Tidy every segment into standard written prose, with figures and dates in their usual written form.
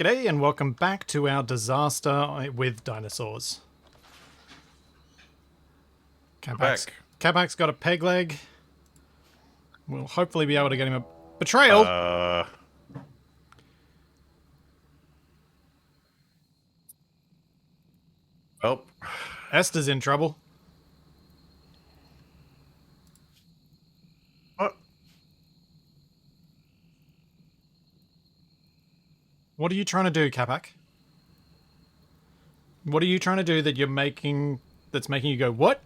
G'day and welcome back to our disaster with dinosaurs. Kabak's got a peg leg. We'll hopefully be able to get him a betrayal. Oh. Esther's in trouble. What are you trying to do, Kabak? What are you trying to do that you're making that's making you go, what?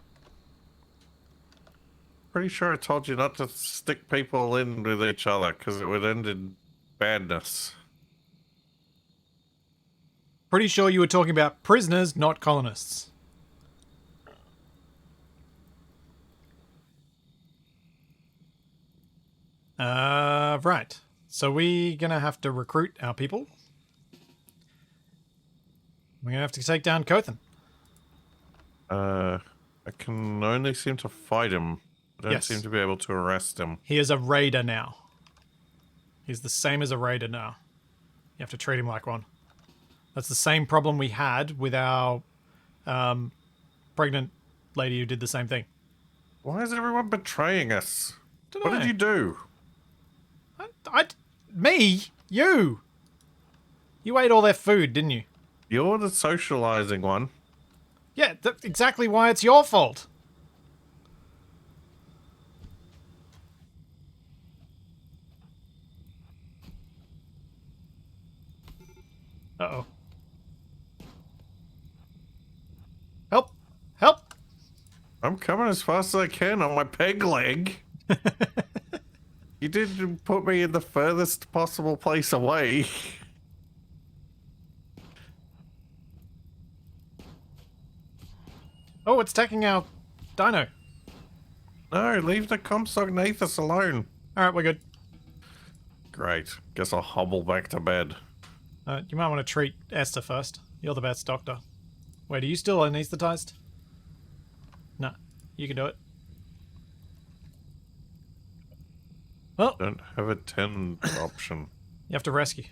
Pretty sure I told you not to stick people in with each other because it would end in badness. Pretty sure you were talking about prisoners, not colonists. Right. So we're gonna have to recruit our people. We're gonna have to take down Kothan. I can only seem to fight him. I don't seem to be able to arrest him. He is a raider now. He's the same as a raider now. You have to treat him like one. That's the same problem we had with our pregnant lady who did the same thing. Why is everyone betraying us? What did you do? Me? You? You ate all their food, didn't you? You're the socializing one. Yeah, that's exactly why it's your fault. Uh-oh. Help! Help! I'm coming as fast as I can on my peg leg. You did put me in the furthest possible place away. Oh, it's attacking our dino. No, leave the Compsognathus alone. Alright, we're good. Great. Guess I'll hobble back to bed. You might want to treat Esther first. You're the best doctor. Wait, are you still anesthetized? No, you can do it. Well, Don't have a 10 option. You have to rescue.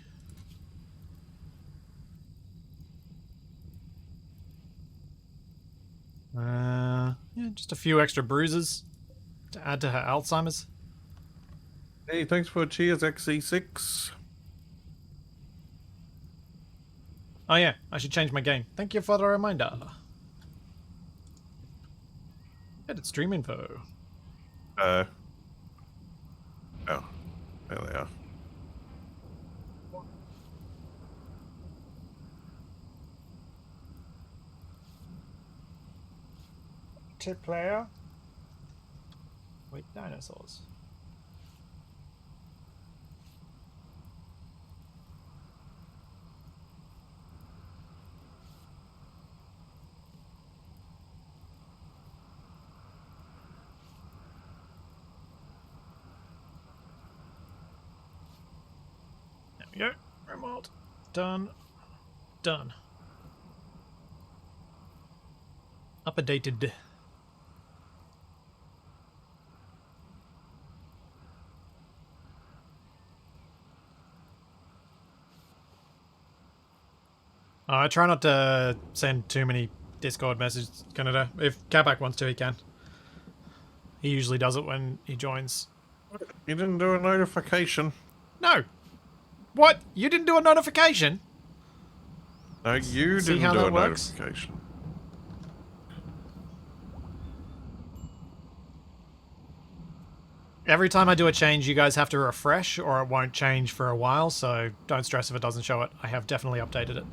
Yeah, just a few extra bruises to add to her Alzheimer's. Hey, thanks for cheers, XE6. Oh yeah, I should change my game. Thank you for the reminder. Edit stream info. Oh, there they are. Tip player. Wait, dinosaurs. There we go. Remote. Done. Done. Updated. I try not to send too many Discord messages, Canada. If Kabak wants to, he can. He usually does it when he joins. You didn't do a notification. No! What? You didn't do a notification? No, you See didn't how do that a works? notification. Every time I do a change, you guys have to refresh, or it won't change for a while, so don't stress if it doesn't show it. I have definitely updated it.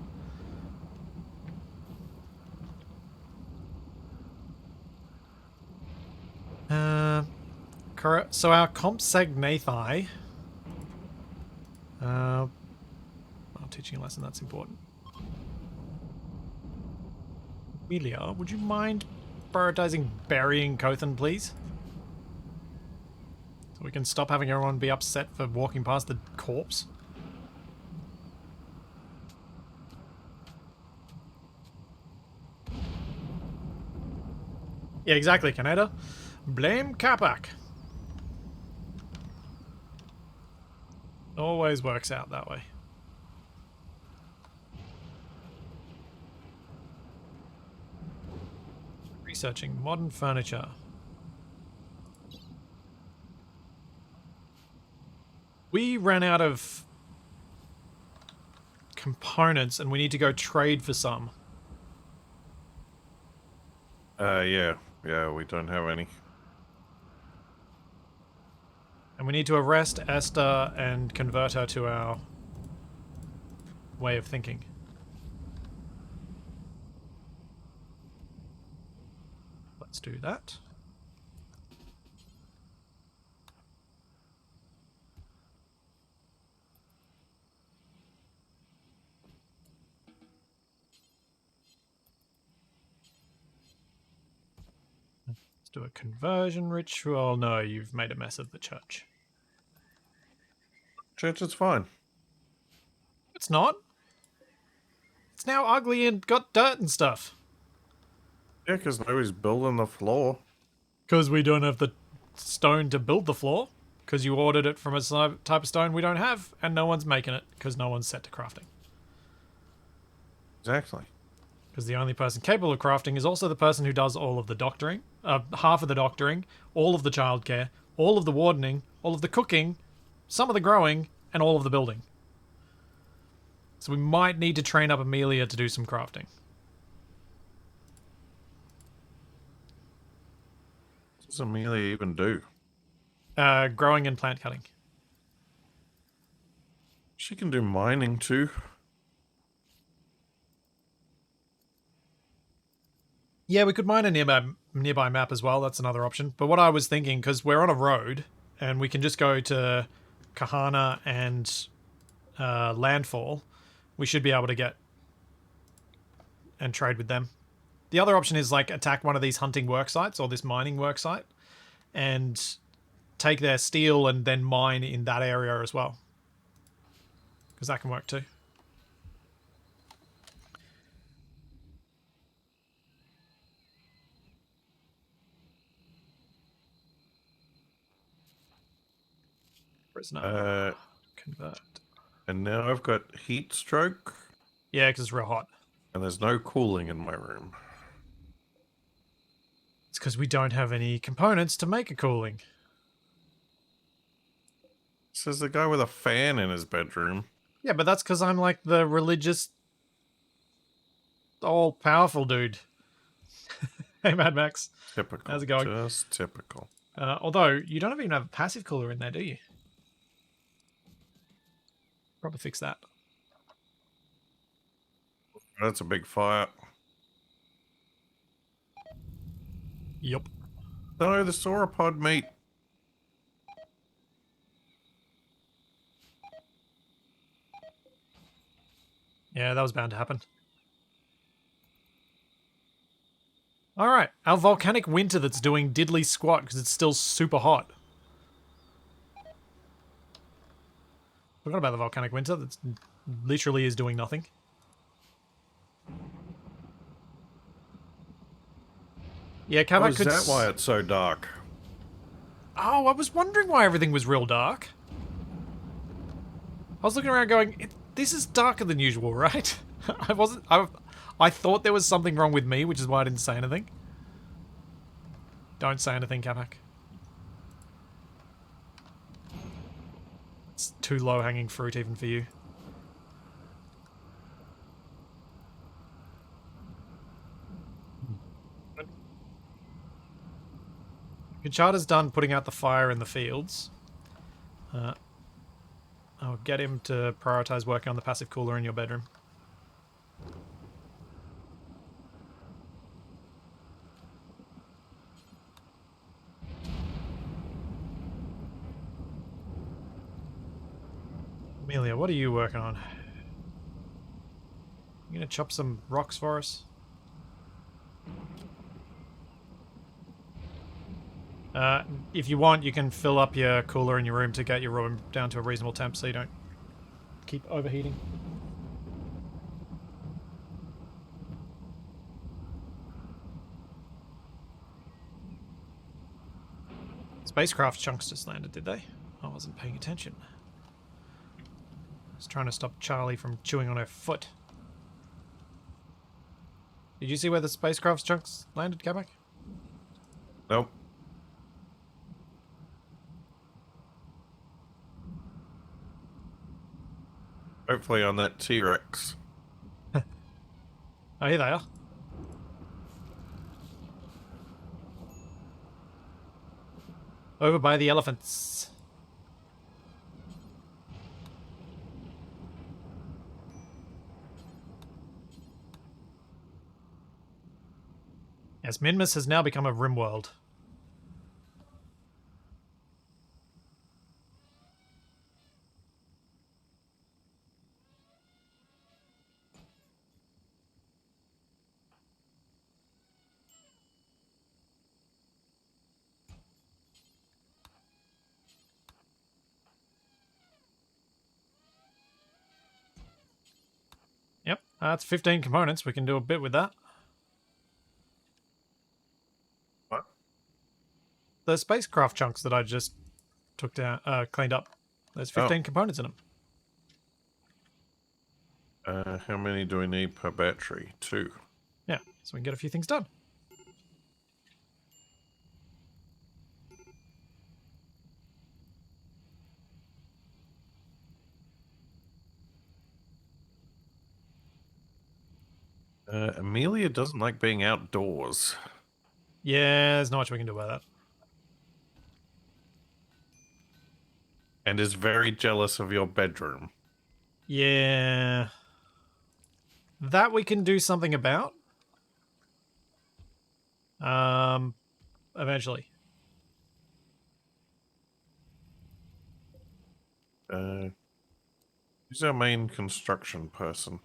So our Compsognathi. Teaching a lesson, that's important. Amelia, would you mind prioritizing burying Kothan, please? So we can stop having everyone be upset for walking past the corpse. Yeah, exactly, Canada. Blame Kabak. Always works out that way. Researching modern furniture. We ran out of components and we need to go trade for some. Yeah. Yeah, we don't have any. And we need to arrest Esther and convert her to our way of thinking. Let's do that. Let's do a conversion ritual. No, you've made a mess of the church. Church is fine. It's not. It's now ugly and got dirt and stuff. Yeah, because nobody's building the floor. Because we don't have the stone to build the floor. Because you ordered it from a type of stone we don't have. And no one's making it. Because no one's set to crafting. Exactly. Because the only person capable of crafting is also the person who does all of the doctoring. Half of the doctoring. All of the childcare. All of the wardening. All of the cooking. Some of the growing. And all of the building. So we might need to train up Amelia to do some crafting. What does Amelia even do? Growing and plant cutting. She can do mining too. Yeah, we could mine a nearby map as well. That's another option. But what I was thinking, because we're on a road, and we can just go to Kahana and Landfall, we should be able to get and trade with them. The other option is like attack one of these hunting work sites or this mining work site and take their steel and then mine in that area as well. Because that can work too. Prisoner. Convert. And now I've got heat stroke. Yeah, because it's real hot. And there's no cooling in my room. It's because we don't have any components to make a cooling. Says the guy with a fan in his bedroom. Yeah, but that's because I'm like the religious, all-powerful dude. Hey, Mad Max. Typical. How's it going? Just typical. Although, you don't even have a passive cooler in there, do you? Probably fix that. That's a big fire. Yup. No, the sauropod meat. Yeah, that was bound to happen. Alright, our volcanic winter that's doing diddly squat because it's still super hot. Forgot about the volcanic winter that literally is doing nothing. Yeah, Oh, is that why it's so dark? Oh, I was wondering why everything was real dark. I was looking around going, this is darker than usual, right? I thought there was something wrong with me, which is why I didn't say anything. Don't say anything, Kamak. It's too low-hanging fruit even for you. Kachada's done putting out the fire in the fields. I'll get him to prioritize working on the passive cooler in your bedroom. Amelia, what are you working on? You gonna chop some rocks for us? If you want, you can fill up your cooler in your room to get your room down to a reasonable temp so you don't keep overheating. Spacecraft chunks just landed, did they? I wasn't paying attention. I was trying to stop Charlie from chewing on her foot. Did you see where the spacecraft chunks landed, Kabak? Nope. Hopefully on that T-Rex. Oh, here they are. Over by the elephants. Yes, Minmus has now become a RimWorld. Yep, that's 15 components. We can do a bit with that. What? The spacecraft chunks that I just took down, cleaned up. There's 15 components in them. How many do we need per battery? 2. Yeah, so we can get a few things done. Amelia doesn't like being outdoors. Yeah, there's not much we can do about that. And is very jealous of your bedroom. Yeah. That we can do something about. Eventually. Who's our main construction person?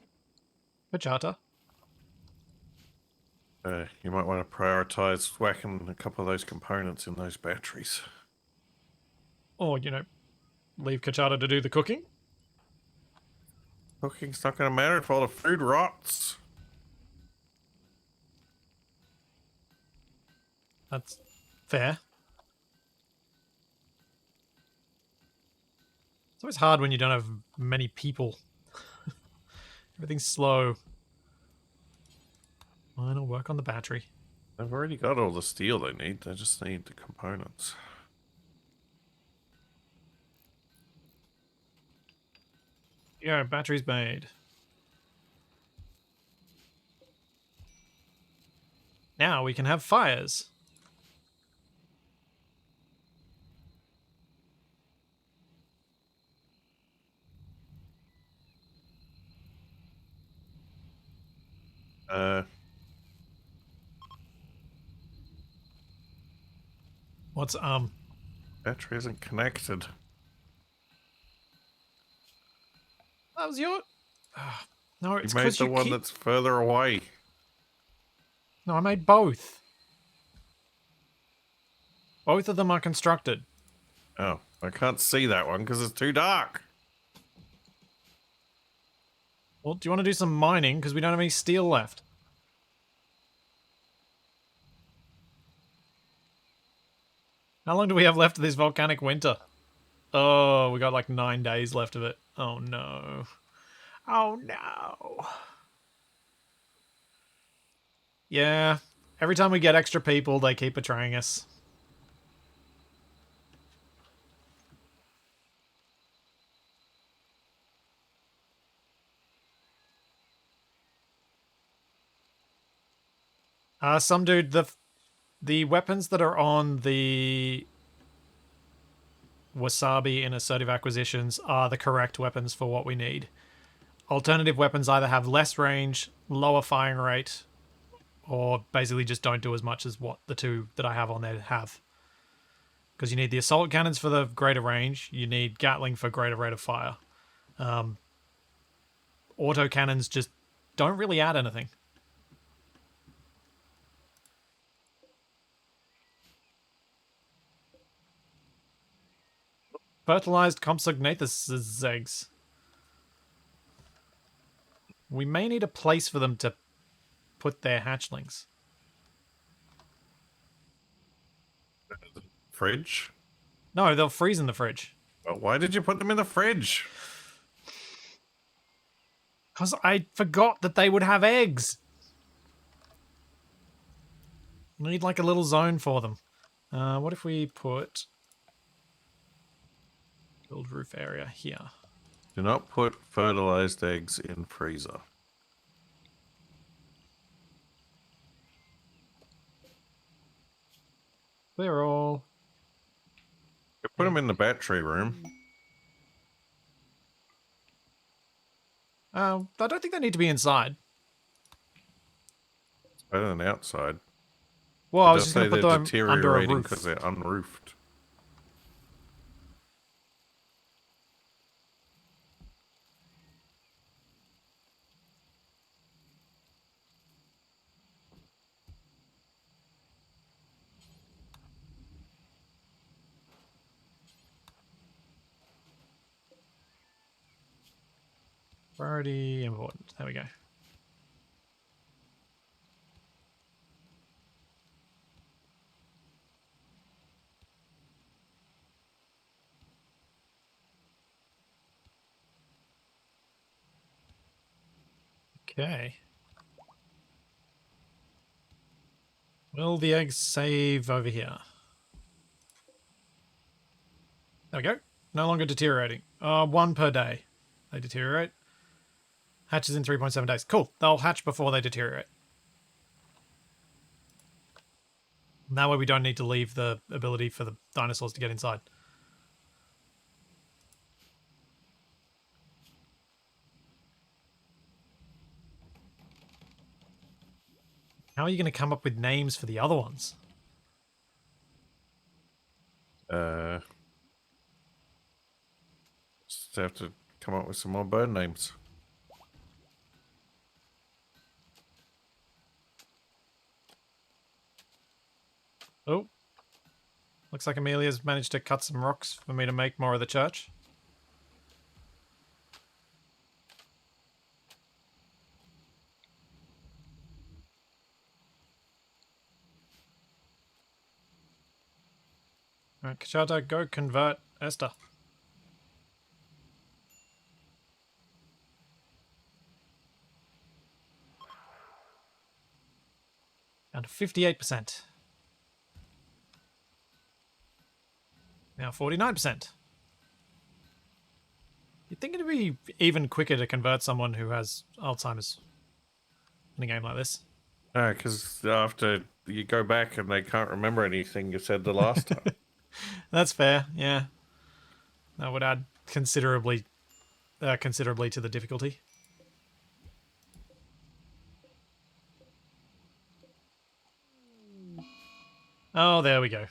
Pachata. You might want to prioritize whacking a couple of those components in those batteries. Or, leave Kachata to do the cooking. Cooking's not going to matter if all the food rots. That's fair. It's always hard when you don't have many people. Everything's slow. Mine will work on the battery. They've already got all the steel they need. They just need the components. Yeah, battery's made. Now we can have fires. What's Battery isn't connected. that was your no, You it's made because the you one keep... that's further away. No, I made both. Both of them are constructed. Oh, I can't see that one because it's too dark. Well, do you want to do some mining? Because we don't have any steel left. How long do we have left of this volcanic winter? Oh, we got like 9 days left of it. Oh no. Oh no. Yeah. Every time we get extra people, they keep betraying us. Some dude, the weapons that are on the Wasabi in assertive acquisitions are the correct weapons for what we need. Alternative weapons either have less range, lower firing rate, or basically just don't do as much as what the two that I have on there have. Because you need the assault cannons for the greater range, you need Gatling for greater rate of fire. Auto cannons just don't really add anything. Fertilized Compsognathus' eggs. We may need a place for them to put their hatchlings. Fridge? No, they'll freeze in the fridge. Well, why did you put them in the fridge? Because I forgot that they would have eggs. We need like a little zone for them. What if we put build roof area here? Do not put fertilized eggs in freezer. Clear all. You put them in the battery room. I don't think they need to be inside. It's better than outside. Well, It I was does just say going to put they're them under a deteriorating because roof. they're unroofed. Priority important. There we go. Okay. Will the eggs save over here? There we go. No longer deteriorating. 1 per day. They deteriorate. Hatches in 3.7 days. Cool. They'll hatch before they deteriorate. And that way we don't need to leave the ability for the dinosaurs to get inside. How are you going to come up with names for the other ones? Just have to come up with some more bird names. Oh. Looks like Amelia's managed to cut some rocks for me to make more of the church. Alright, Kachata, go convert Esther. Down to 58%. Now 49%. You'd think it'd be even quicker to convert someone who has Alzheimer's in a game like this. No, because after you go back and they can't remember anything you said the last time. That's fair, yeah. That would add considerably to the difficulty. Oh, there we go.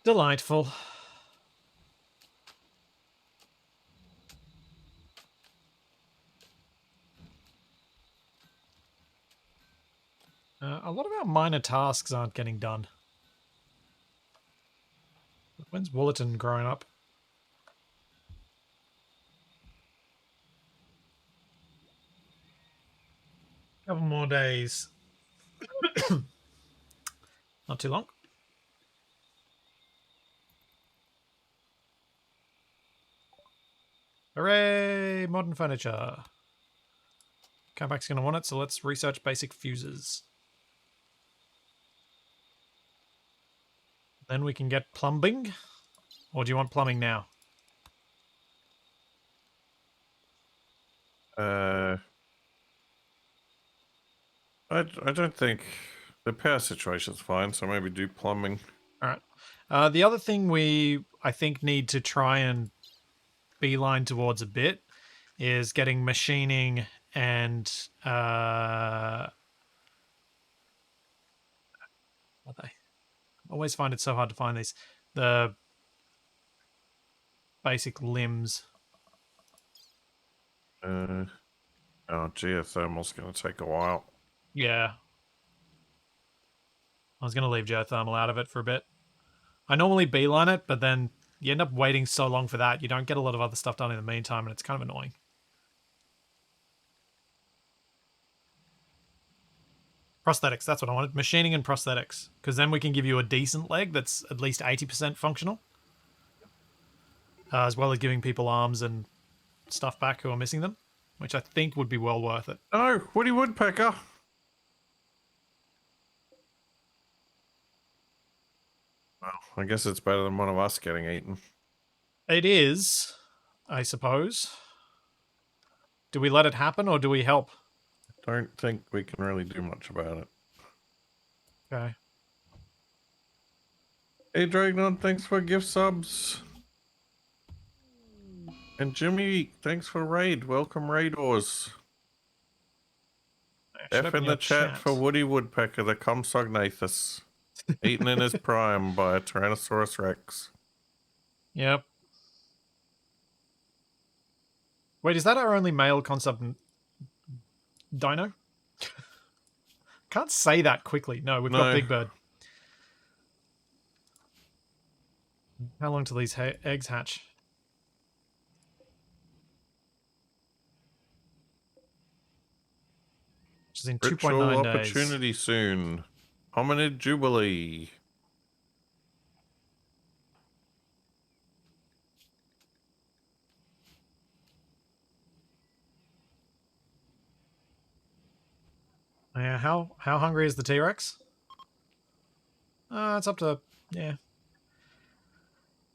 Delightful. A lot of our minor tasks aren't getting done. When's Woollerton growing up? Couple more days. Not too long. Hooray! Modern furniture. Capack's going to want it, so let's research basic fuses. Then we can get plumbing. Or do you want plumbing now? I don't think the power situation's fine, so maybe do plumbing. All right. The other thing I think need to try and beeline towards a bit is getting machining and what they always find it so hard to find these, the basic limbs. Oh, geothermal's going to take a while. Yeah, I was going to leave geothermal out of it for a bit. I normally beeline it, but then you end up waiting so long for that, you don't get a lot of other stuff done in the meantime, and it's kind of annoying. Prosthetics, that's what I wanted. Machining and prosthetics. Because then we can give you a decent leg that's at least 80% functional. As well as giving people arms and stuff back who are missing them, which I think would be well worth it. No, Woody Woodpecker. Well, I guess it's better than one of us getting eaten. It is, I suppose. Do we let it happen or do we help? Don't think we can really do much about it. Okay. Hey, Dragnod, thanks for gift subs. And Jimmy, thanks for raid. Welcome, Raidors. Should F open in your the chat for Woody Woodpecker, the Compsognathus. Eaten in his prime by a Tyrannosaurus Rex. Yep. Wait, is that our only male concept dino? Can't say that quickly. No, we've got No. Big Bird. How long till these eggs hatch? Which is in Ritual 2.9 days. opportunity soon. Hominid Jubilee. Yeah, how hungry is the T-Rex? It's up to, yeah.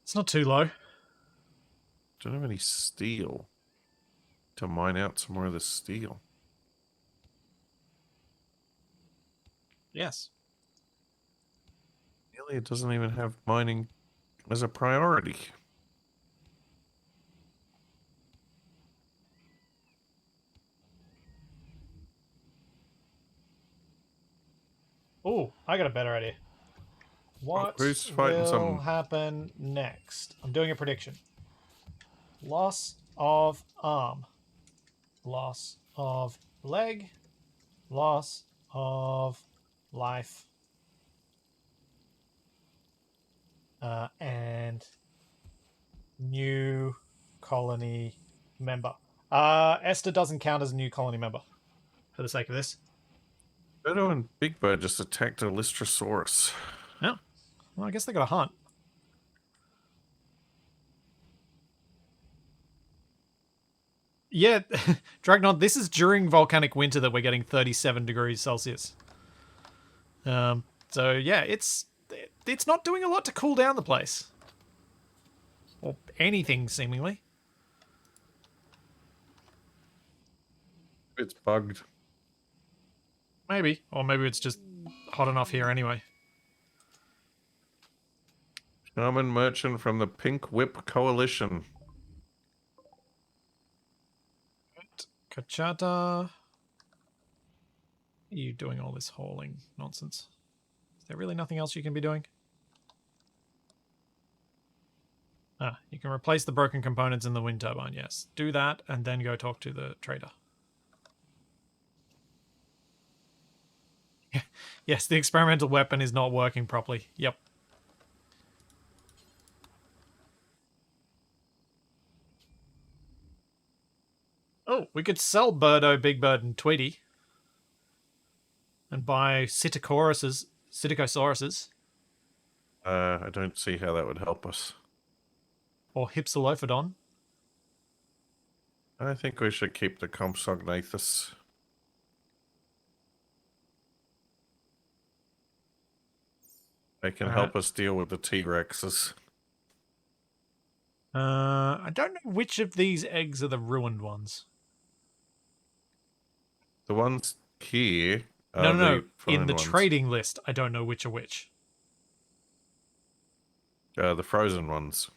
It's not too low. Don't have any steel to mine out some more of this steel. Yes. Really, it doesn't even have mining as a priority. Oh, I got a better idea. What Who's fighting will some? happen next? I'm doing a prediction. Loss of arm. Loss of leg. Loss of life. And new colony member. Esther doesn't count as a new colony member for the sake of this. Beto and Big Bird just attacked a Lystrosaurus. No. Well, I guess they got a hunt. Yeah, Dragnod, this is during volcanic winter that we're getting 37 degrees Celsius. So yeah, it's not doing a lot to cool down the place. Or anything, seemingly. It's bugged. Maybe. Or maybe it's just hot enough here anyway. Shaman merchant from the Pink Whip Coalition. Kachata. Are you doing all this hauling nonsense? Is there really nothing else you can be doing? You can replace the broken components in the wind turbine, yes. Do that, and then go talk to the trader. Yes, the experimental weapon is not working properly. Yep. Oh, we could sell Birdo, Big Bird, and Tweety. And buy Psittacosauruses. I don't see how that would help us. Or Hypsilophodon. I think we should keep the Compsognathus. They can help us deal with the T-Rexes. I don't know which of these eggs are the ruined ones. The ones here No, are no. the In the ones. trading list, I don't know which are which. The frozen ones.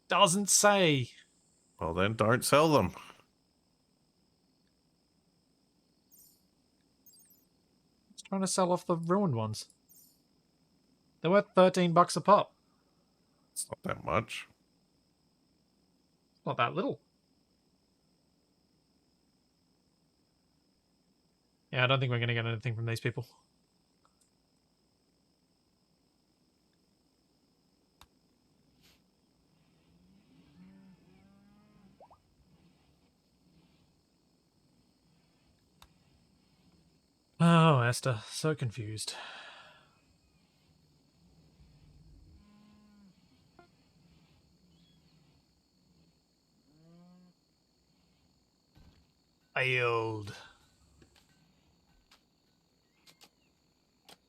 Doesn't say. Well, then don't sell them. Just trying to sell off the ruined ones. They're worth $13 a pop. It's not that much. Not that little. Yeah, I don't think we're going to get anything from these people. Oh, Esther, so confused. Failed.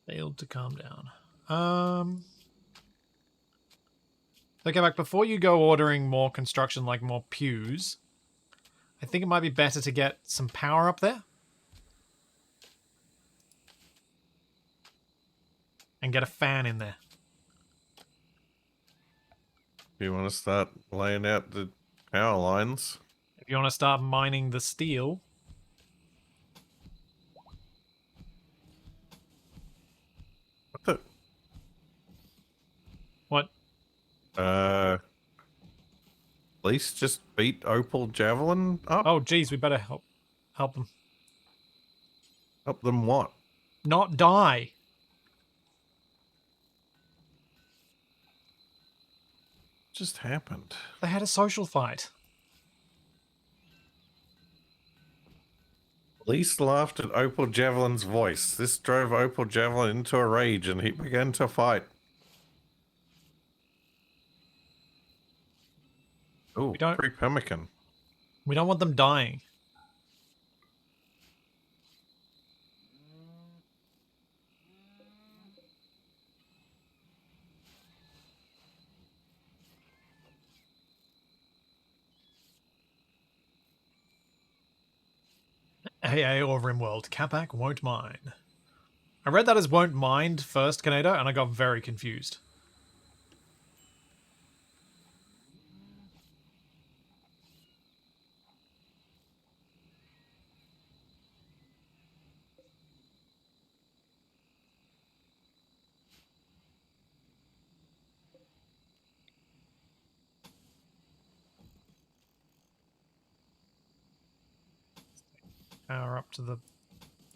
Failed to calm down. Okay, back before you go ordering more construction, like more pews, I think it might be better to get some power up there. And get a fan in there. Do you want to start laying out the power lines? If you want to start mining the steel. What the? What? At least just beat Opal Javelin up? Oh, geez, we better help them. Help them what? Not die. Just happened? They had a social fight. Police laughed at Opal Javelin's voice. This drove Opal Javelin into a rage and he began to fight. Oh, free pemmican. We don't want them dying. AA or Rimworld. Capac won't mine. I read that as won't mind first, Canado, and I got very confused. Power up to the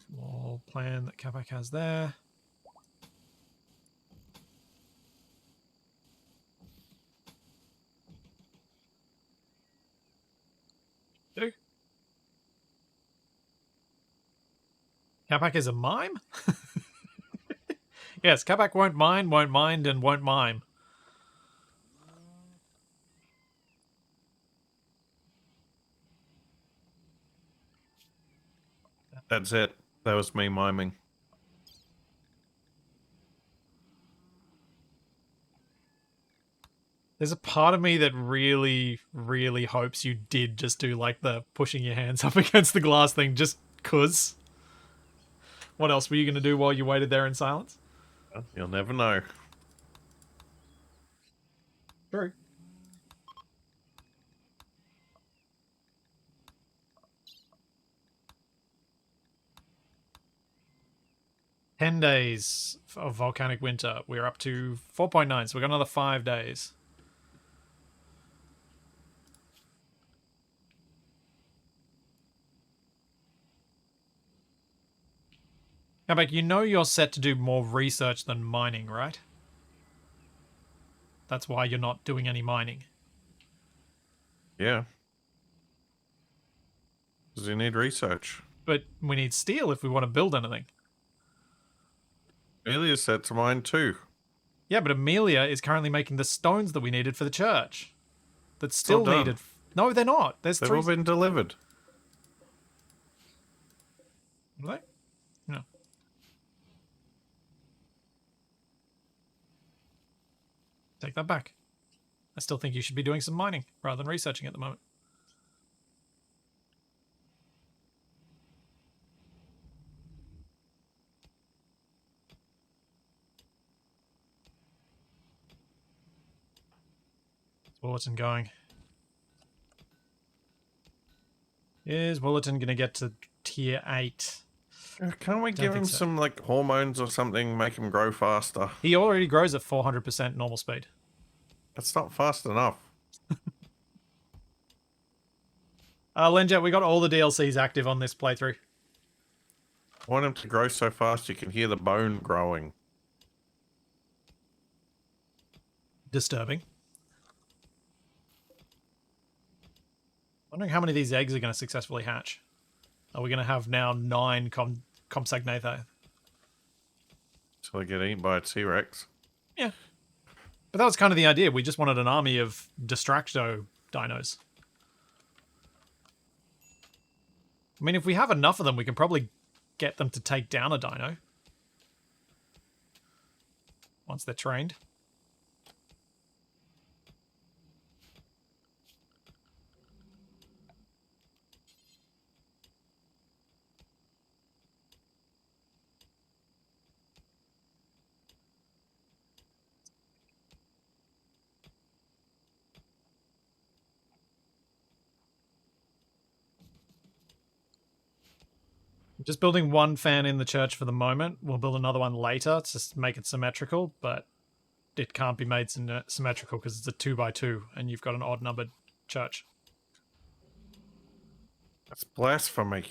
small plan that Capac has there. Do. Capac is a mime? Yes, Capac won't mind, and won't mime. That's it. That was me miming. There's a part of me that really, really hopes you did just do like the pushing your hands up against the glass thing just 'cause. What else were you going to do while you waited there in silence? Well, you'll never know. True. "10 days of volcanic winter. We're up to 4.9, so we've got another 5 days. Now, Beck, you know you're set to do more research than mining, right? That's why you're not doing any mining. Yeah. Does he need research? But we need steel if we want to build anything. Amelia's set to mine too. Yeah, but Amelia is currently making the stones that we needed for the church. That's still done. needed. No, they're not. There's They've 3. all been delivered. Are they? No. Take that back. I still think you should be doing some mining rather than researching at the moment. Is Willerton going? Is Willerton going to get to tier 8? Can't we give him so. some like hormones or something, make him grow faster? He already grows at 400% normal speed. That's not fast enough. Lenjet, we got all the DLCs active on this playthrough. I want him to grow so fast you can hear the bone growing. Disturbing. Wondering how many of these eggs are going to successfully hatch. Are we going to have now 9 Compsognathai? So they get eaten by a T-Rex. Yeah. But that was kind of the idea. We just wanted an army of Distracto dinos. I mean, if we have enough of them, we can probably get them to take down a dino. Once they're trained. I'm just building one fan in the church for the moment. We'll build another one later to make it symmetrical, but it can't be made symmetrical because it's a 2x2 and you've got an odd numbered church. That's blasphemy.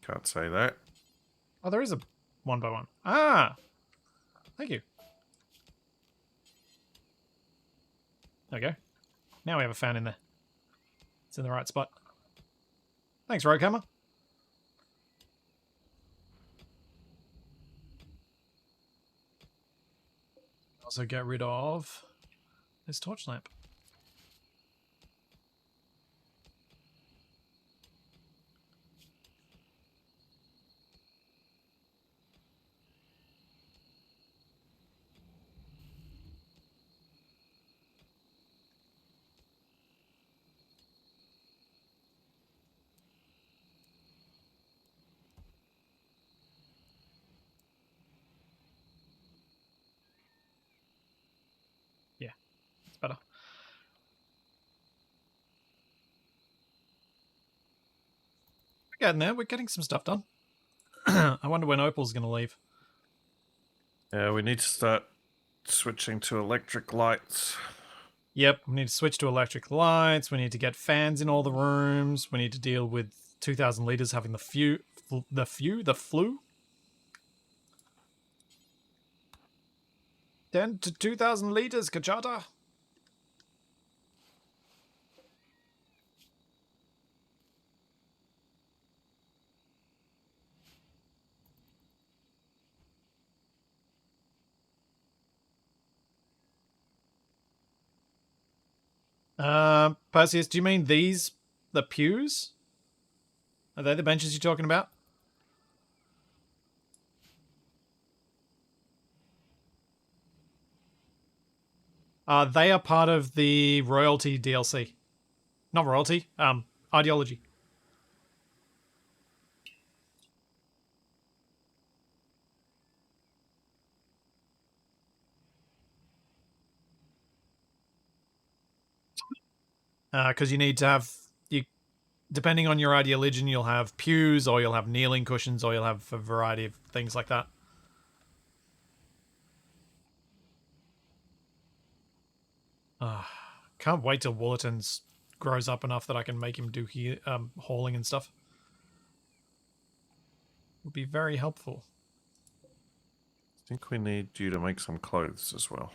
Can't say that. Oh, there is a 1x1. Ah! Thank you. There we go. Now we have a fan in there. It's in the right spot. Thanks, Roadhammer. Also get rid of this torch lamp. Yeah, it's better. We're getting there. We're getting some stuff done. I wonder when Opal's going to leave. Yeah, we need to start switching to electric lights. Yep, we need to switch to electric lights. We need to get fans in all the rooms. We need to deal with 2,000 liters having the flu. 10 to 2,000 liters, Kachata. Perseus, do you mean these, the pews? Are they the benches you're talking about? They are part of the royalty DLC. Not royalty, ideology. Because you need to have, depending on your ideology, you'll have pews, or you'll have kneeling cushions, or you'll have a variety of things like that. Can't wait till Woollerton's grows up enough that I can make him do hauling and stuff. Would be very helpful. I think we need you to make some clothes as well.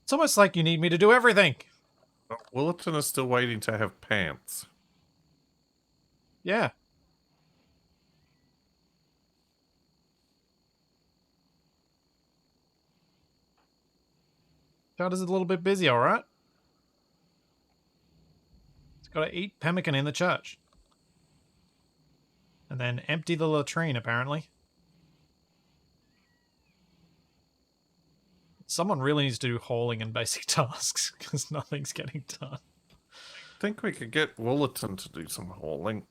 It's almost like you need me to do everything. But Willerton is still waiting to have pants. Yeah. Chowder's a little bit busy, alright? He's got to eat pemmican in the church. And then empty the latrine, apparently. Someone really needs to do hauling and basic tasks, because nothing's getting done. I think we could get Willerton to do some hauling.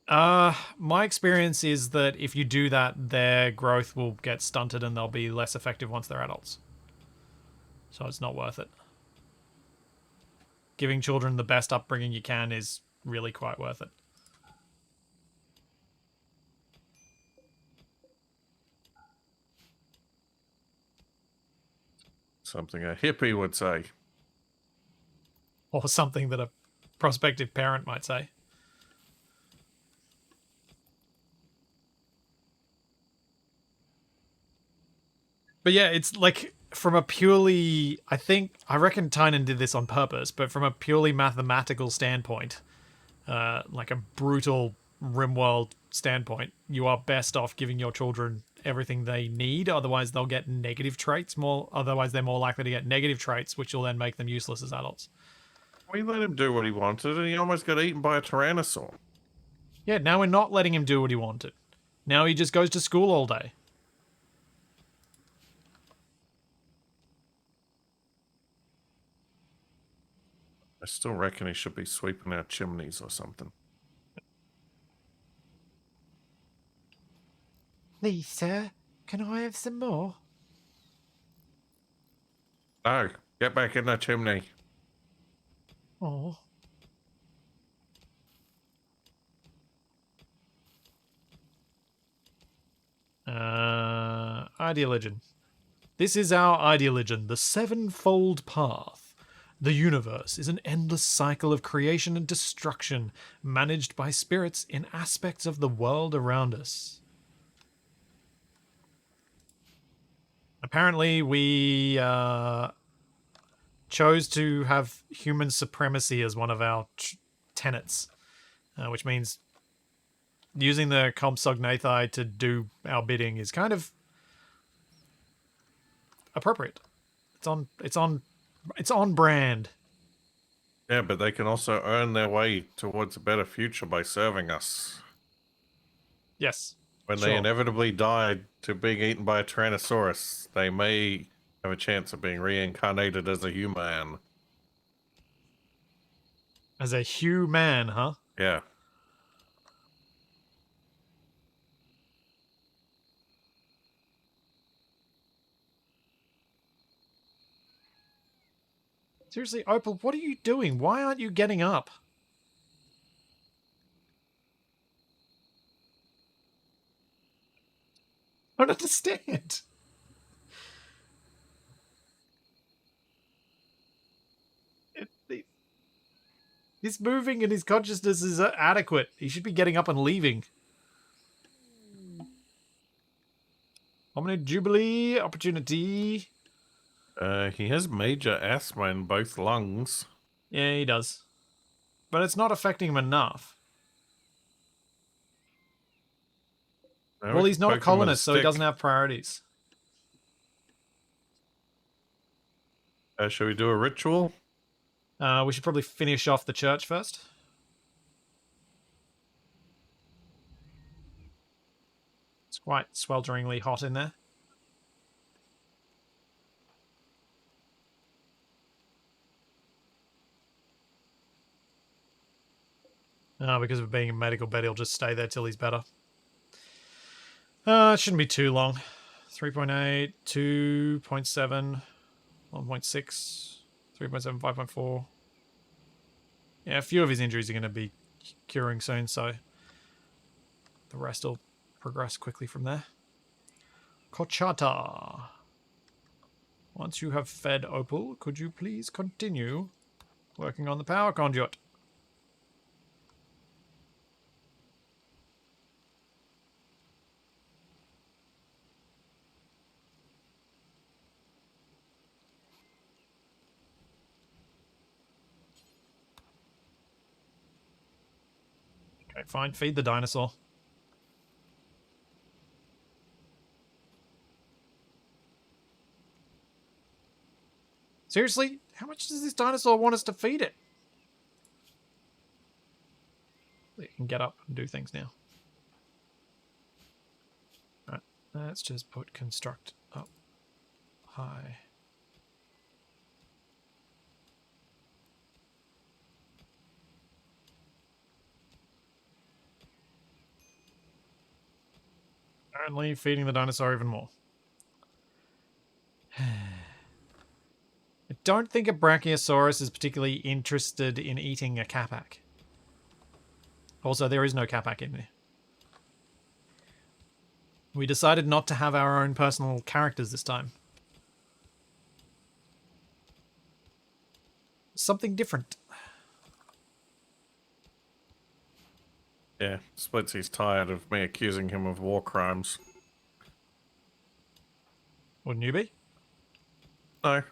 My experience is that if you do that, their growth will get stunted and they'll be less effective once they're adults. So it's not worth it. Giving children the best upbringing you can is really quite worth it. Something a hippie would say. Or something that a prospective parent might say. But yeah, it's like from a purely, I reckon Tynan did this on purpose, but from a purely mathematical standpoint, like a brutal RimWorld standpoint, you are best off giving your children everything they need. Otherwise, they'll get negative traits more. Otherwise, they're more likely to get negative traits, which will then make them useless as adults. We let him do what he wanted, and he almost got eaten by a tyrannosaur. Yeah, now we're not letting him do what he wanted. Now he just goes to school all day. I still reckon he should be sweeping our chimneys or something. Please, sir, can I have some more? No, get back in the chimney. Oh. Ideologian. This is our ideologian, the sevenfold path. The universe is an endless cycle of creation and destruction, managed by spirits in aspects of the world around us. Apparently, we chose to have human supremacy as one of our tenets, which means using the Compsognathai to do our bidding is kind of appropriate. It's on brand. Yeah, but they can also earn their way towards a better future by serving us. Yes. When they Sure. inevitably die to being eaten by a Tyrannosaurus, they may have a chance of being reincarnated as a human. As a human, huh? Yeah. Seriously, Opal, what are you doing? Why aren't you getting up? I don't understand. His moving and his consciousness is adequate. He should be getting up and leaving. Hominid Jubilee, opportunity. He has major asthma in both lungs. Yeah, he does. But it's not affecting him enough. Well, We he's can not a poke him with colonist, so he stick. doesn't have priorities. Shall we do a ritual? We should probably finish off the church first. It's quite swelteringly hot in there. Because of being in medical bed, he'll just stay there till he's better. It shouldn't be too long. 3.8, 2.7, 1.6, 3.7, 5.4. Yeah, a few of his injuries are going to be curing soon, so the rest will progress quickly from there. Kochata. Once you have fed Opal, could you please continue working on the power conduit? Okay, fine. Feed the dinosaur. Seriously? How much does this dinosaur want us to feed it? It can get up and do things now. Alright, let's just put construct up high. Apparently feeding the dinosaur even more. I don't think a Brachiosaurus is particularly interested in eating a Capac. Also, there is no Capac in there. We decided not to have our own personal characters this time. Something different. Yeah, Splitsy's tired of me accusing him of war crimes. Wouldn't you be? No.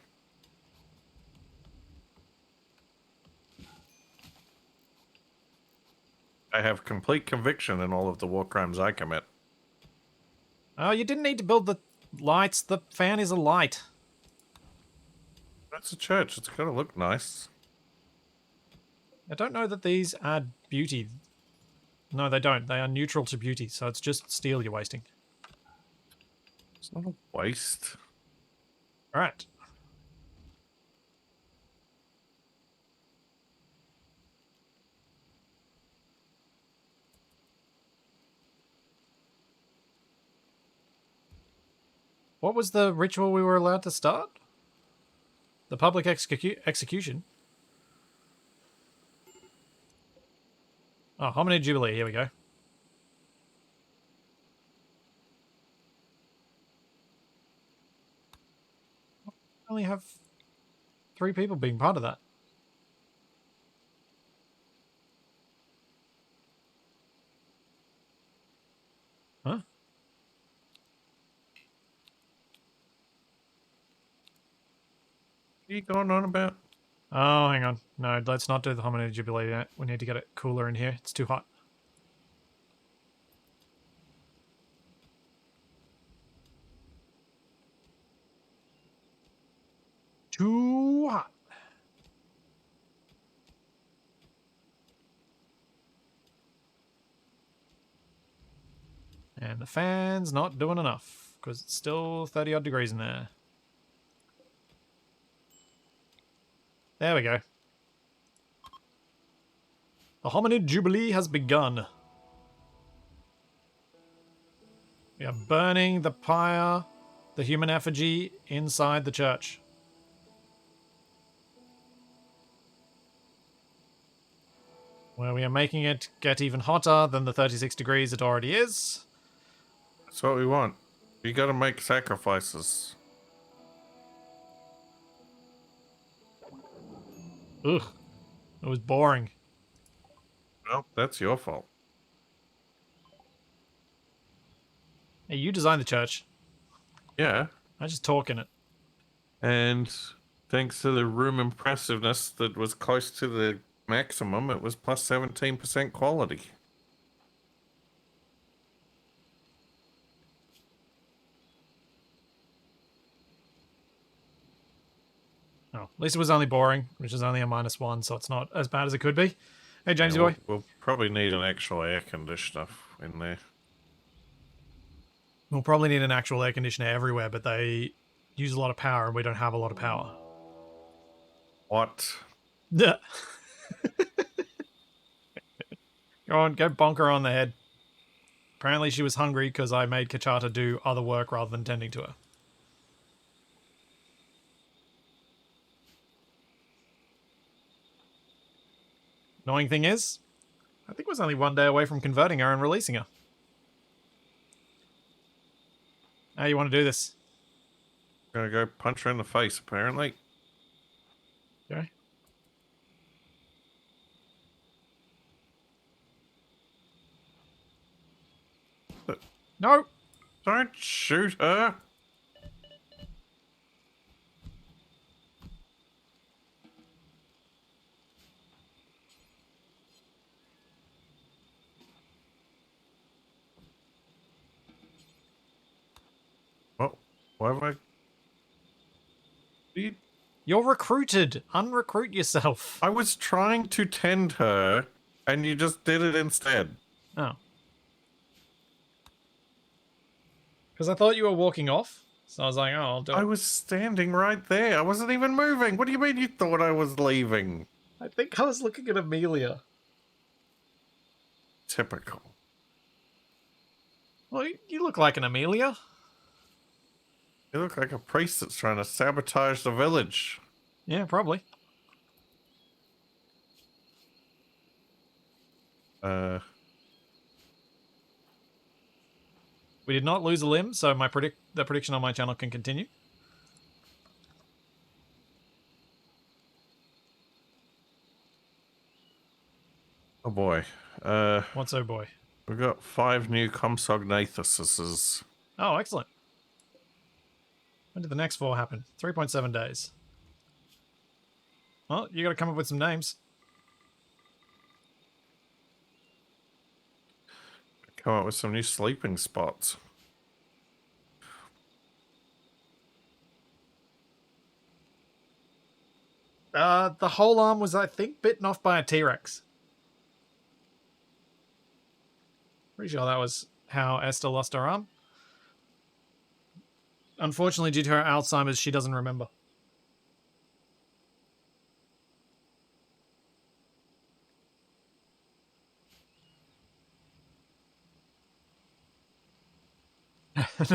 I have complete conviction in all of the war crimes I commit. Oh, you didn't need to build the lights. The fan is a light. That's a church. It's gotta look nice. I don't know that these add beauty. No, they don't. They are neutral to beauty, so it's just steel you're wasting. It's not a waste. All right. What was the ritual we were allowed to start? The public execution. Oh, Hominid Jubilee. Here we go. I only have 3 people being part of that. Huh? What are you going on about? Oh, hang on. No, let's not do the Hominid Jubilee yet. We need to get it cooler in here. It's too hot. Too hot. And the fan's not doing enough because it's still 30 odd degrees in there. There we go. The Hominid Jubilee has begun. We are burning the pyre, the human effigy, inside the church. Where we are making it get even hotter than the 36 degrees it already is. That's what we want. You gotta make sacrifices. Ugh. It was boring. Well, that's your fault. Hey, you designed the church. Yeah. I just talk in it. And thanks to the room impressiveness that was close to the maximum, it was plus 17% quality. Oh, at least it was only boring, which is only a -1, so it's not as bad as it could be. Hey, Jamesy Yeah, boy. we'll probably need an actual air conditioner in there. We'll probably need an actual air conditioner everywhere, but they use a lot of power and we don't have a lot of power. What? Yeah. Go on, go bonk her on the head. Apparently she was hungry because I made Kachata do other work rather than tending to her. Annoying thing is, I think it was only 1 day away from converting her and releasing her. How you want to do this? Gonna go punch her in the face, apparently. Okay. No! Don't shoot her! What? Why have I... You're recruited! Unrecruit yourself! I was trying to tend her, and you just did it instead. Oh. Because I thought you were walking off, so I was like, oh, I'll do it. I was standing right there. I wasn't even moving. What do you mean you thought I was leaving? I think I was looking at Amelia. Typical. Well, you look like an Amelia. You look like a priest that's trying to sabotage the village. Yeah, probably. We did not lose a limb, so the prediction on my channel can continue. Oh boy. What's oh boy? We've got 5 new Compsognathus. Oh, excellent. When did the next 4 happen? 3.7 days. Well, you got to come up with some names. Come up with some new sleeping spots. The whole arm was, I think, bitten off by a T-Rex. Pretty sure that was how Esther lost her arm. Unfortunately, due to her Alzheimer's, she doesn't remember.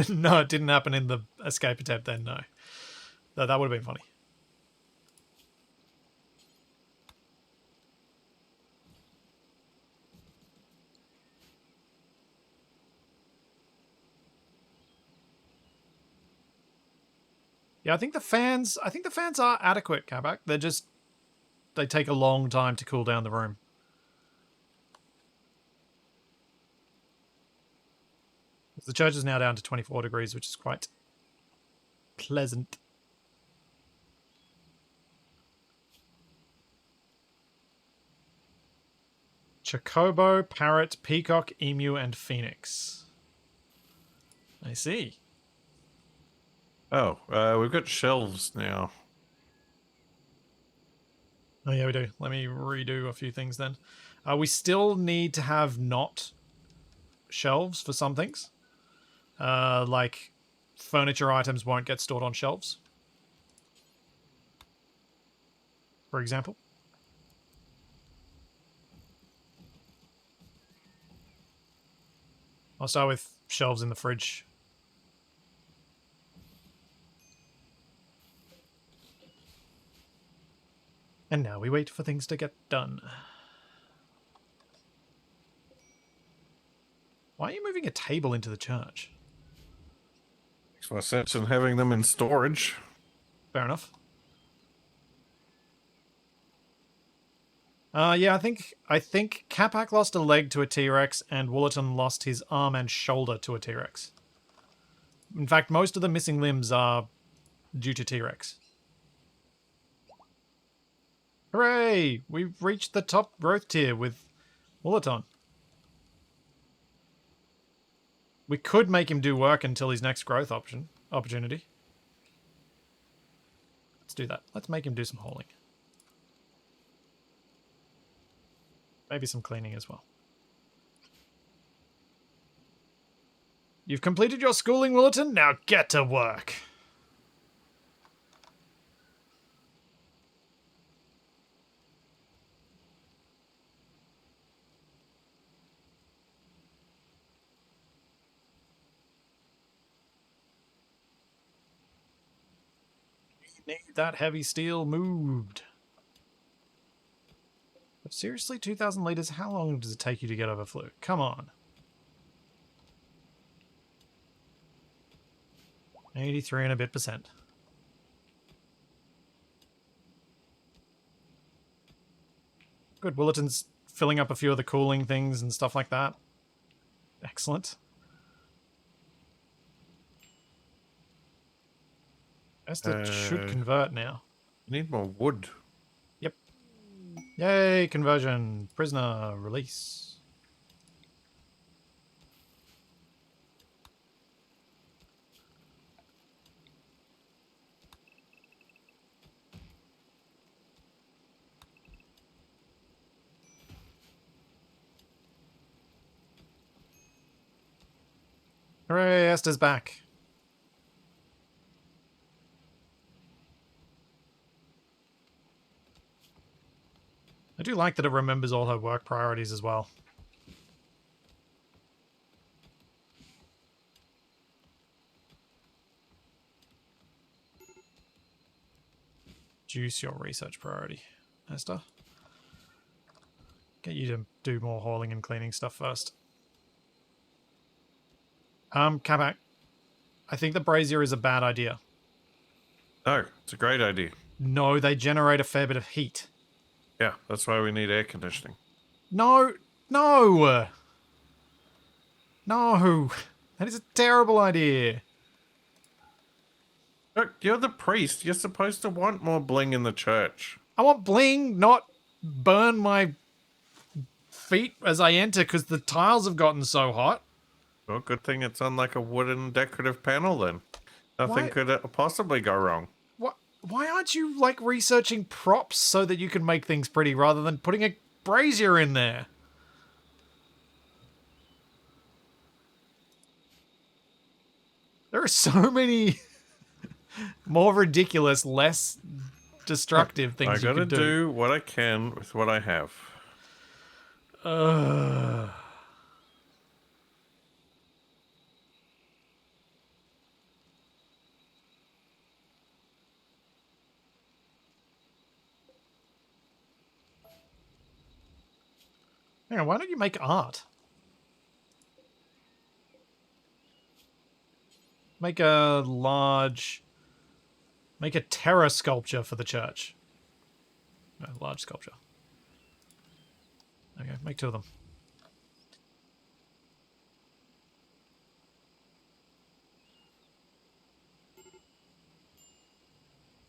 No, it didn't happen in the escape attempt then, no. Though that would have been funny. Yeah, I think the fans are adequate, Kabak. They take a long time to cool down the room. The church is now down to 24 degrees, which is quite pleasant. Chocobo, parrot, peacock, emu, and phoenix. I see. Oh, we've got shelves now. Oh, yeah, we do. Let me redo a few things then. We still need to have not shelves for some things. Like furniture items won't get stored on shelves, for example. I'll start with shelves in the fridge. And now we wait for things to get done. Why are you moving a table into the church? Makes more sense than having them in storage. Fair enough. Yeah, I think Capac lost a leg to a T-Rex and Woollerton lost his arm and shoulder to a T-Rex. In fact, most of the missing limbs are due to T-Rex. Hooray! We've reached the top growth tier with Woollerton. We could make him do work until his next growth opportunity. Let's do that. Let's make him do some hauling. Maybe some cleaning as well. You've completed your schooling, Willerton. Now get to work. We need that heavy steel moved. But seriously, 2,000 litres, how long does it take you to get over flu? Come on. 83 and a bit %. Good, Willerton's filling up a few of the cooling things and stuff like that. Excellent. Esther should convert now. Need more wood. Yep. Yay, conversion. Prisoner, release. Hooray, Esther's back. I do like that it remembers all her work priorities as well. Reduce your research priority, Esther. Get you to do more hauling and cleaning stuff first. Kabak, I think the brazier is a bad idea. No, it's a great idea. No, they generate a fair bit of heat. Yeah, that's why we need air conditioning. No, no, no. That is a terrible idea. Look, you're the priest. You're supposed to want more bling in the church. I want bling, not burn my feet as I enter because the tiles have gotten so hot. Well, good thing it's on like a wooden decorative panel then. Nothing could possibly go wrong. What? Why aren't you, like, researching props so that you can make things pretty rather than putting a brazier in there? There are so many more ridiculous, less destructive I things you gotta could do. do what I can with what I have. Ugh. Hang on, why don't you make art? Make a large... Make a terror sculpture for the church. No, large sculpture. Okay, make 2 of them.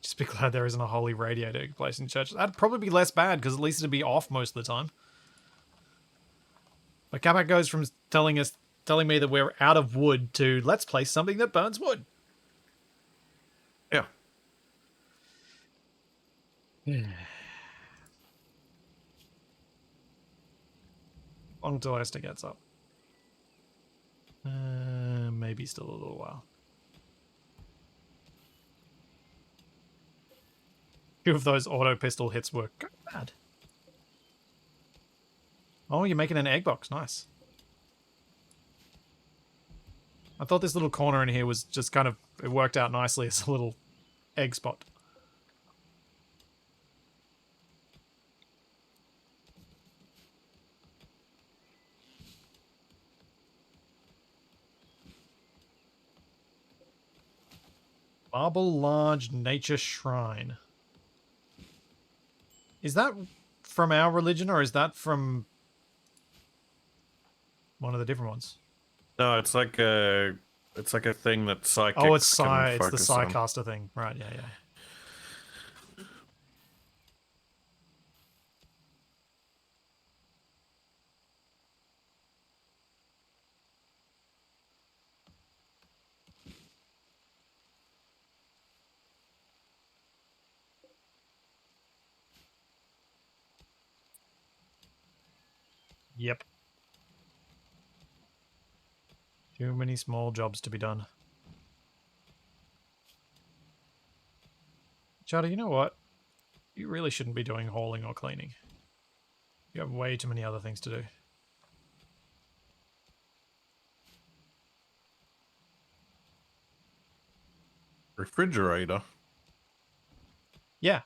Just be glad there isn't a holy radio taking place in church. That'd probably be less bad, because at least it'd be off most of the time. But Kapak goes from telling me that we're out of wood to let's place something that burns wood. Yeah. Long till Esther gets up. Maybe still a little while. 2 of those auto pistol hits were bad. Oh, you're making an egg box. Nice. I thought this little corner in here was just kind of... It worked out nicely as a little egg spot. Marble Large Nature Shrine. Is that from our religion, or is that from one of the different ones? No, it's like a thing that psychics Oh, it's can it's the focus on. Psycaster thing. Right, yeah. Yep. Too many small jobs to be done. Chada, you know what? You really shouldn't be doing hauling or cleaning. You have way too many other things to do. Refrigerator. Yeah.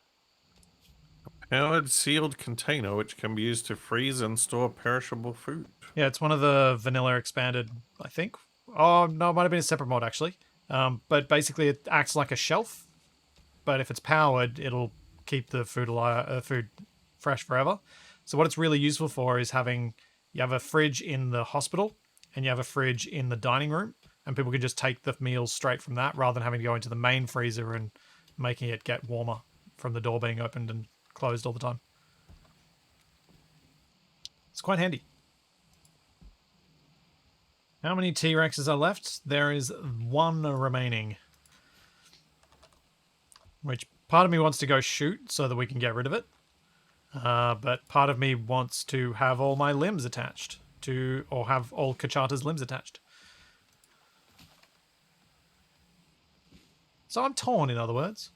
Powered sealed container which can be used to freeze and store perishable food. Yeah, it's one of the vanilla expanded, I think. Oh, no, it might have been a separate mod, actually. But basically it acts like a shelf. But if it's powered, it'll keep the food alive, food fresh forever. So what it's really useful for is having... You have a fridge in the hospital, and you have a fridge in the dining room, and people can just take the meals straight from that rather than having to go into the main freezer and making it get warmer from the door being opened and closed all the time. It's quite handy. How many T-Rexes are left? There is 1 remaining. Which part of me wants to go shoot so that we can get rid of it. But part of me wants to have all my limbs attached to, or have all Kachata's limbs attached. So I'm torn, in other words.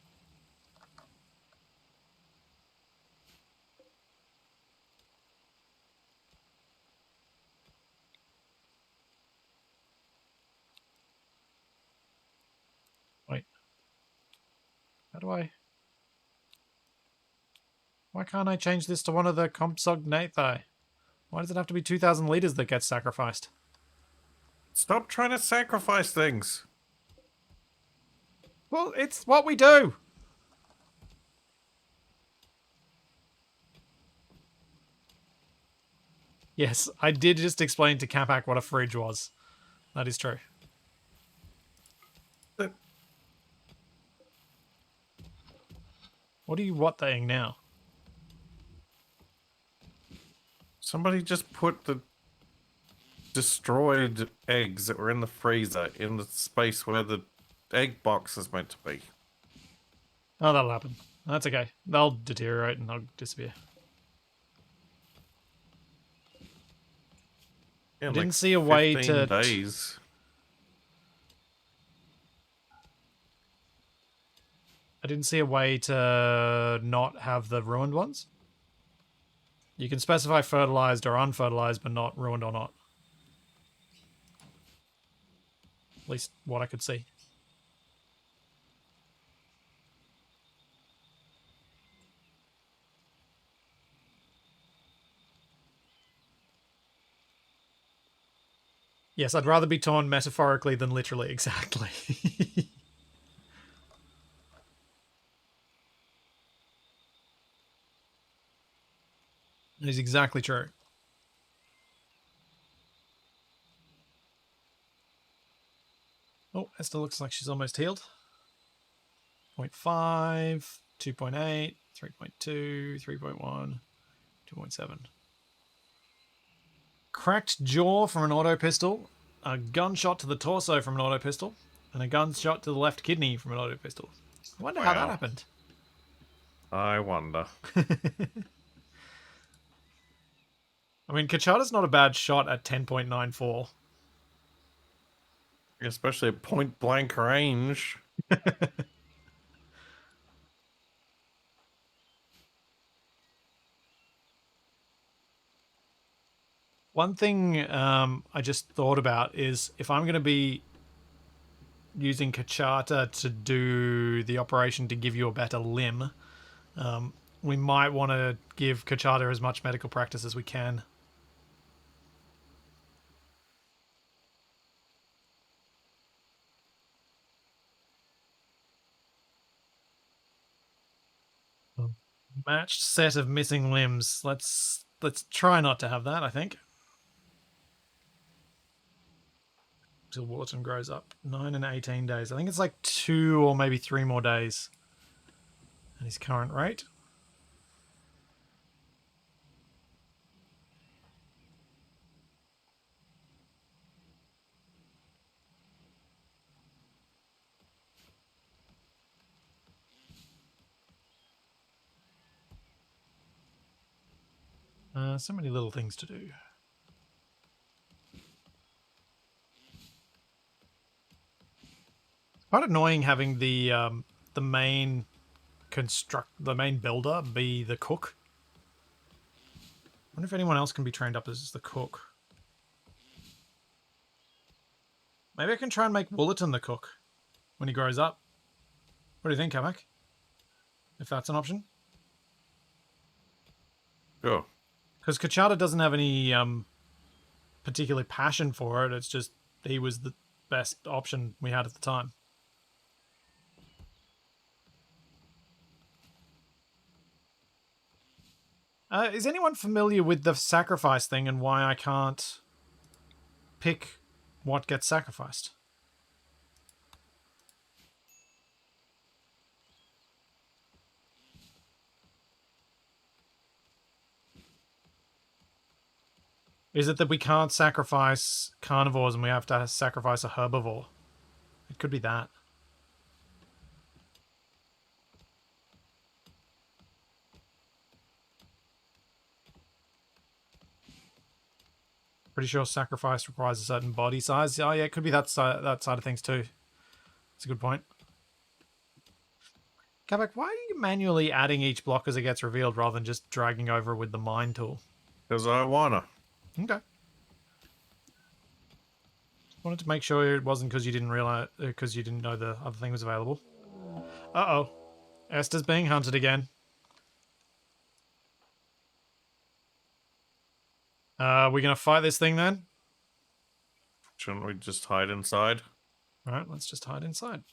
Wait. How do I... Why can't I change this to one of the Compsognathi? Why does it have to be 2,000 liters that gets sacrificed? Stop trying to sacrifice things. Well, it's what we do. Yes, I did just explain to Capac what a fridge was. That is true. What are you what-thing now? Somebody just put the destroyed eggs that were in the freezer in the space where the egg box is meant to be. Oh, that'll happen. That's okay. They'll deteriorate and they'll disappear. Yeah, I in didn't like see a way 15 to. days. I didn't see a way to not have the ruined ones. You can specify fertilized or unfertilized, but not ruined or not. At least what I could see. Yes, I'd rather be torn metaphorically than literally, exactly. It is exactly true. Oh, Esther looks like she's almost healed. 0.5, 2.8, 3.2, 3.1, 2.7. Cracked jaw from an auto pistol, a gunshot to the torso from an auto pistol, and a gunshot to the left kidney from an auto pistol. I wonder how that Wow. happened. I wonder. I mean, Kachada's not a bad shot at 10.94. Especially at point blank range. One thing I just thought about is if I'm going to be using Kachata to do the operation to give you a better limb, we might want to give Kachata as much medical practice as we can. Matched set of missing limbs. Let's try not to have that, I think. Till Wharton grows up. 9 and 18 days. I think it's like 2 or maybe 3 more days at his current rate. So many little things to do. Quite annoying having the main the main builder be the cook. I wonder if anyone else can be trained up as the cook. Maybe I can try and make Woolerton the cook when he grows up. What do you think, Kamak? If that's an option? Sure. Because Kachata doesn't have any particular passion for it. It's just he was the best option we had at the time. Is anyone familiar with the sacrifice thing and why I can't pick what gets sacrificed? Is it that we can't sacrifice carnivores and we have to sacrifice a herbivore? It could be that. Pretty sure sacrifice requires a certain body size. Oh yeah, it could be that side of things too. That's a good point. Kavak, why are you manually adding each block as it gets revealed rather than just dragging over with the mine tool? Because I wanna. Okay. Wanted to make sure it wasn't because you didn't realize because you didn't know the other thing was available. Uh-oh. Esther's being hunted again. We gonna fight this thing then? Shouldn't we just hide inside? Alright, let's just hide inside.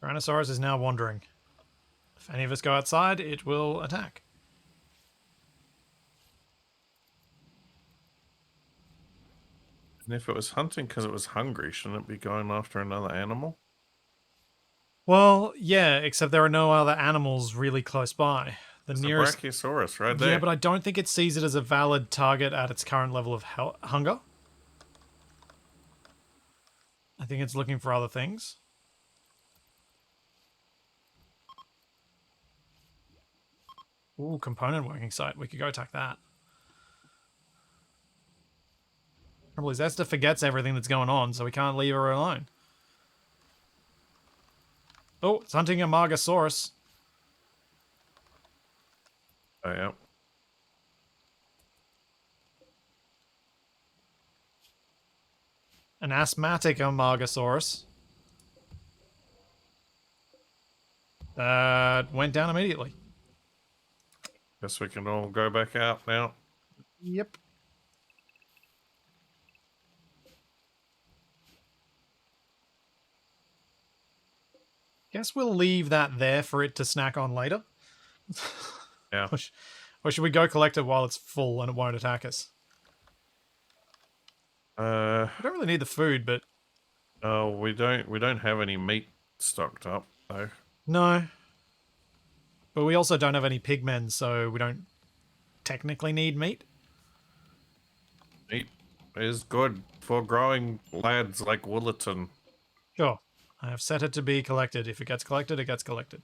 Tyrannosaurus is now wandering. If any of us go outside, it will attack. And if it was hunting because it was hungry, shouldn't it be going after another animal? Well, yeah, except there are no other animals really close by. The There's a nearest. Brachiosaurus right Yeah, there. but I don't think it sees it as a valid target at its current level of hunger. I think it's looking for other things. Ooh, component working site. We could go attack that. Trouble is, Esther forgets everything that's going on, so we can't leave her alone. Oh, it's hunting a Margosaurus. Oh, yeah. An asthmatic Amargasaurus. That went down immediately. Guess we can all go back out now. Yep. Guess we'll leave that there for it to snack on later. Yeah. Or should we go collect it while it's full and it won't attack us? We don't really need the food, but Oh, we don't have any meat stocked up though. no. But we also don't have any pigmen, so we don't technically need meat. Meat is good for growing lads like Willerton. Sure. I have set it to be collected. If it gets collected, it gets collected.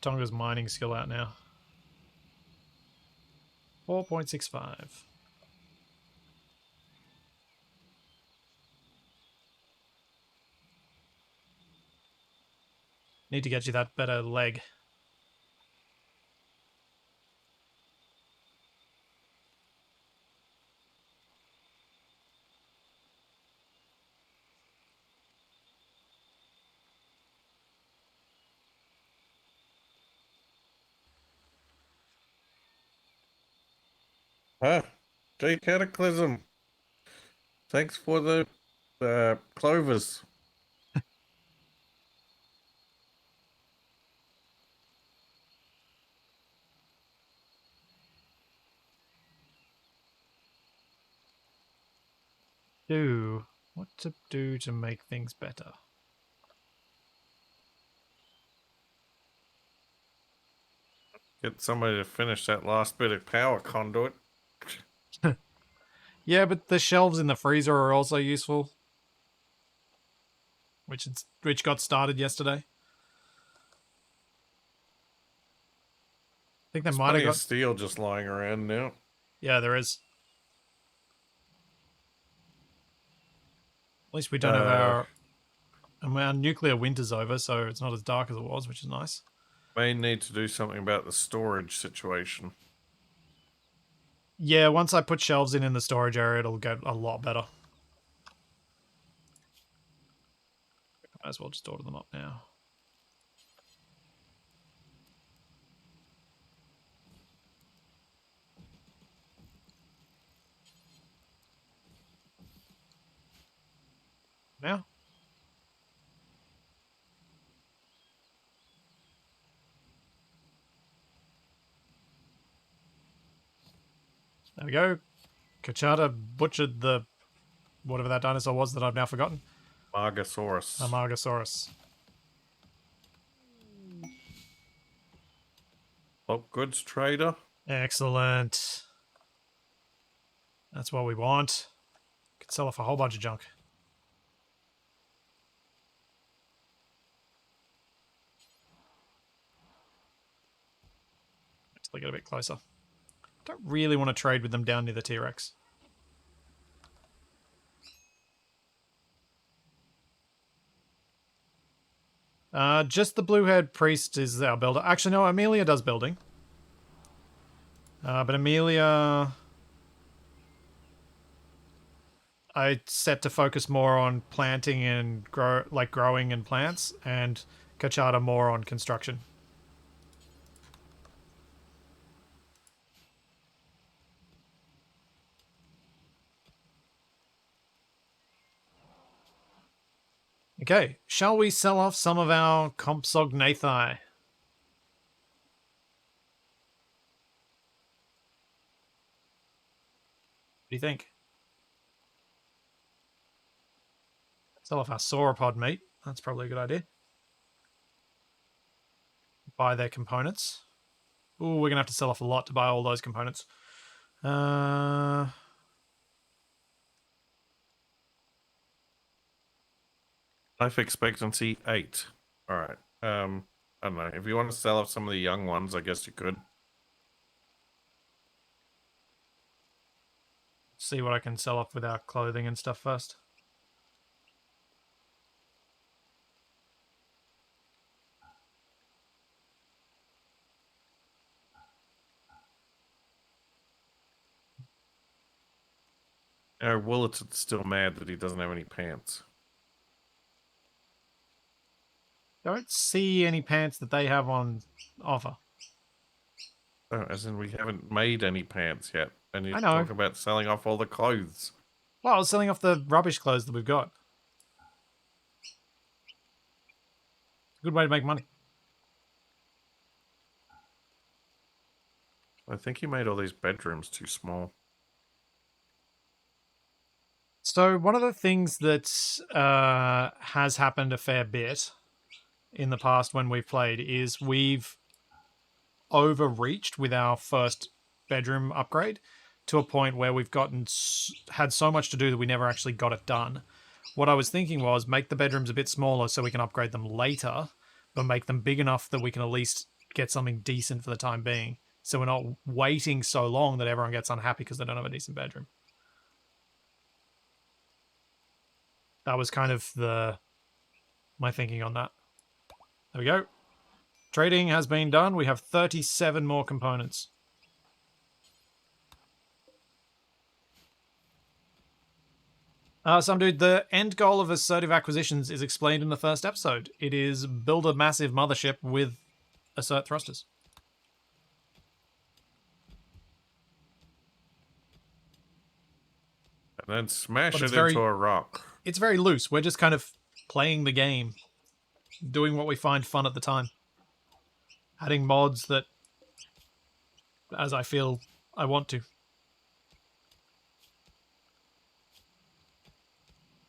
Tonga's mining skill out now. 4.65. Need to get you that better leg. Huh? J Cataclysm. Thanks for the clovers. What to do to make things better? Get somebody to finish that last bit of power conduit. Yeah, but the shelves in the freezer are also useful. Which got started yesterday. I think they There's might have plenty of got. steel just lying around now. Yeah, there is. At least we don't have Uh, our. And our nuclear winter's over, so it's not as dark as it was, which is nice. may need to do something about the storage situation. Yeah, once I put shelves in the storage area, it'll get a lot better. Might as well just order them up now. Now? There we go. Kachata butchered the whatever that dinosaur was that I've now forgotten. Margosaurus. Amargasaurus. Bulk goods trader. Excellent. That's what we want. Could sell off a whole bunch of junk. Until I get a bit closer. Don't really want to trade with them down near the T-Rex. Just the blue-haired priest is our builder. Actually, no, Amelia does building. But Amelia... I set to focus more on planting and growing and plants, and Kachata more on construction. Okay, shall we sell off some of our Compsognathi? do you think? Sell off our sauropod meat. That's probably a good idea. Buy their components. Ooh, we're going to have to sell off a lot to buy all those components. Life expectancy 8. All right. I don't know. If you want to sell off some of the young ones, I guess you could. See what I can sell off with our clothing and stuff first. Willet's still mad that he doesn't have any pants. Don't see any pants that they have on offer. Oh, as in we haven't made any pants yet. And you're I know. talking about selling off all the clothes. Well, I was selling off the rubbish clothes that we've got. Good way to make money. I think you made all these bedrooms too small. So one of the things that has happened a fair bit in the past when we've played is we've overreached with our first bedroom upgrade to a point where we've had so much to do that we never actually got it done. What I was thinking was make the bedrooms a bit smaller so we can upgrade them later, but make them big enough that we can at least get something decent for the time being. So we're not waiting so long that everyone gets unhappy because they don't have a decent bedroom. That was kind of my thinking on that. There we go. Trading has been done. We have 37 more components. Some dude, the end goal of assertive acquisitions is explained in the first episode. It is build a massive mothership with assert thrusters. And then smash But it into a rock. It's very loose. We're just kind of playing the game, doing what we find fun at the time. Adding mods that, as I feel I want to.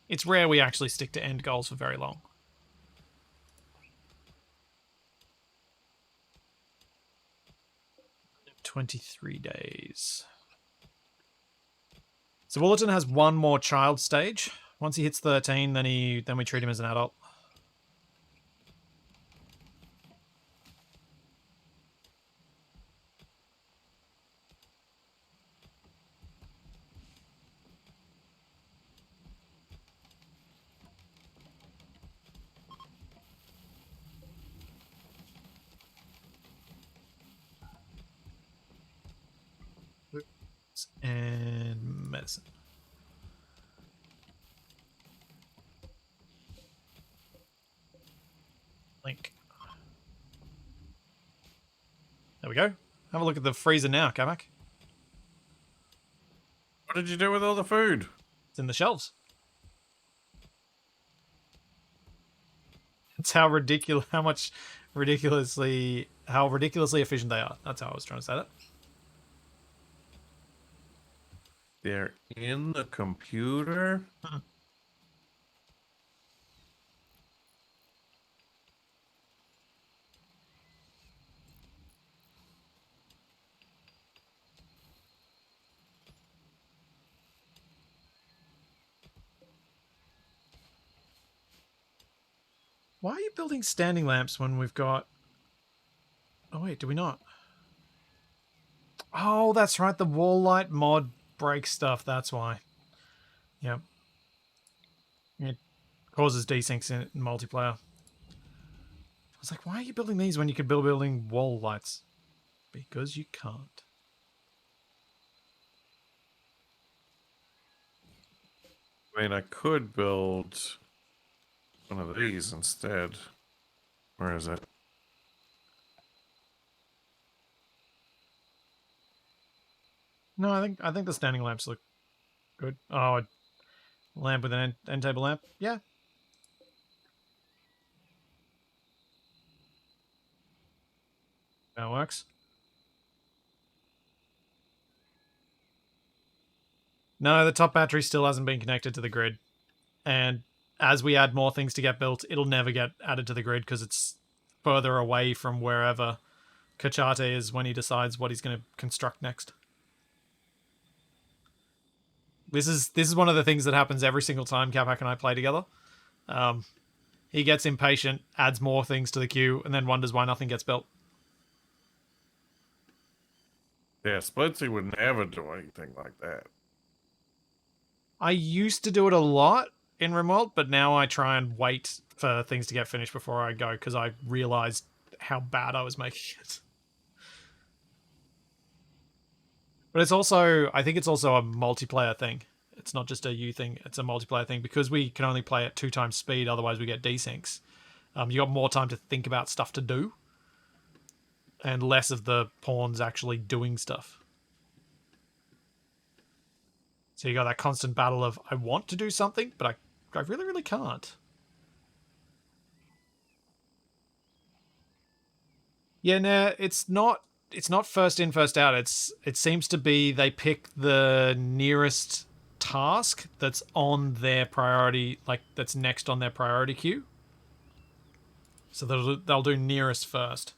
It's rare we actually stick to end goals for very long. $23 days. So Willerton has one more child stage. Once he hits 13, then we treat him as an adult. And medicine. Link. There we go. Have a look at the freezer now, Kamak. What did you do with all the food? It's in the shelves. It's how ridiculously efficient they are. That's how I was trying to say that. They're in the computer? Why are you building standing lamps when we've got... Oh, wait, do we not? Oh, that's right. The wall light mod breaks stuff. That's why. Yep. It causes desyncs in multiplayer. I was like, why are you building these when you could building wall lights? Because you can't. I mean, I could build one of these instead. Where is it? No, I think the standing lamps look good. Oh, a lamp with an end table lamp. Yeah. That works. No, the top battery still hasn't been connected to the grid. And as we add more things to get built, it'll never get added to the grid because it's further away from wherever Kachate is when he decides what he's going to construct next. This is one of the things that happens every single time Capac and I play together. He gets impatient, adds more things to the queue, and then wonders why nothing gets built. Yeah, Splitsy would never do anything like that. I used to do it a lot in Rimworld, but now I try and wait for things to get finished before I go because I realized how bad I was making it. But it's also, I think it's also a multiplayer thing. It's not just a you thing, it's a multiplayer thing because we can only play at 2 times speed, otherwise we get desyncs. You got more time to think about stuff to do and less of the pawns actually doing stuff. So you got that constant battle of I want to do something, but I really, really can't. Yeah, nah, it's not first in, first out. It seems to be they pick the nearest task that's on their priority, like that's next on their priority queue. So they'll do nearest first.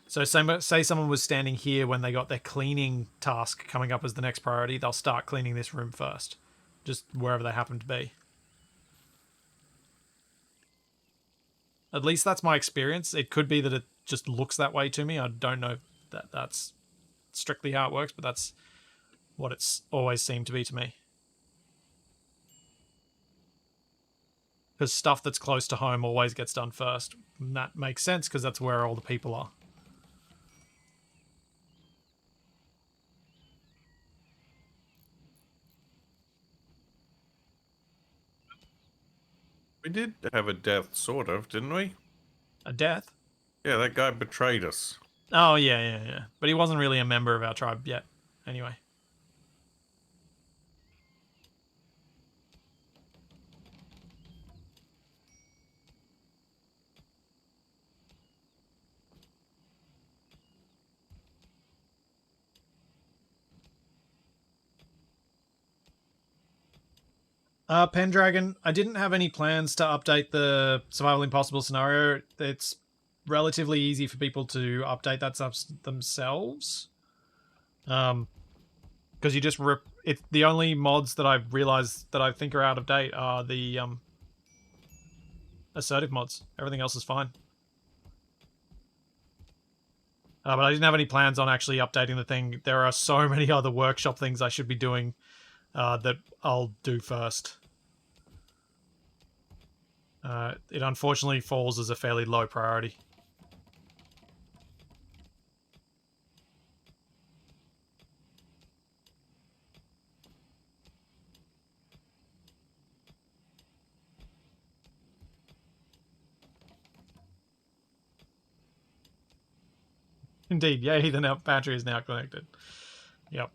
So say someone was standing here when they got their cleaning task coming up as the next priority, they'll start cleaning this room first, just wherever they happen to be. At least that's my experience. It could be that it just looks that way to me. I don't know that that's strictly how it works, but that's what it's always seemed to be to me. Because stuff that's close to home always gets done first. And that makes sense because that's where all the people are. We did have a death, sort of, didn't we? A death? Yeah, that guy betrayed us. Oh, yeah. But he wasn't really a member of our tribe yet. Anyway. Pendragon, I didn't have any plans to update the Survival Impossible scenario. It's relatively easy for people to update that stuff themselves. Because you just rip it. The only mods that I've realized that I think are out of date are the assertive mods. Everything else is fine. But I didn't have any plans on actually updating the thing. There are so many other workshop things I should be doing that I'll do first. It unfortunately falls as a fairly low priority. Indeed, yay, the battery is now connected. Yep.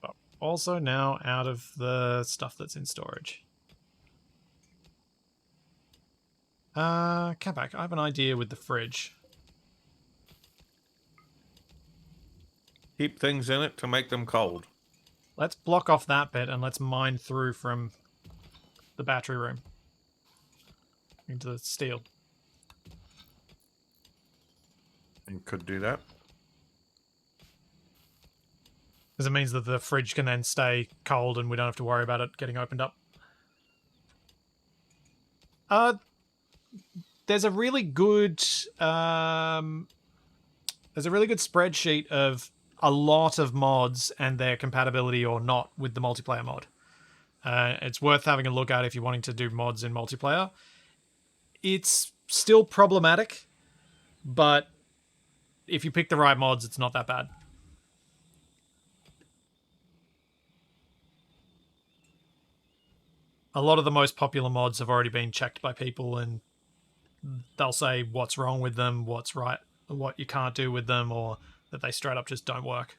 But also now out of the stuff that's in storage. Capac, I have an idea with the fridge. Keep things in it to make them cold. Let's block off that bit and let's mine through from the battery room into the steel. You could do that. Because it means that the fridge can then stay cold and we don't have to worry about it getting opened up. There's a really good spreadsheet of a lot of mods and their compatibility or not with the multiplayer mod. It's worth having a look at if you're wanting to do mods in multiplayer. It's still problematic, but if you pick the right mods, it's not that bad. A lot of the most popular mods have already been checked by people and they'll say what's wrong with them, what's right, what you can't do with them, or that they straight up just don't work.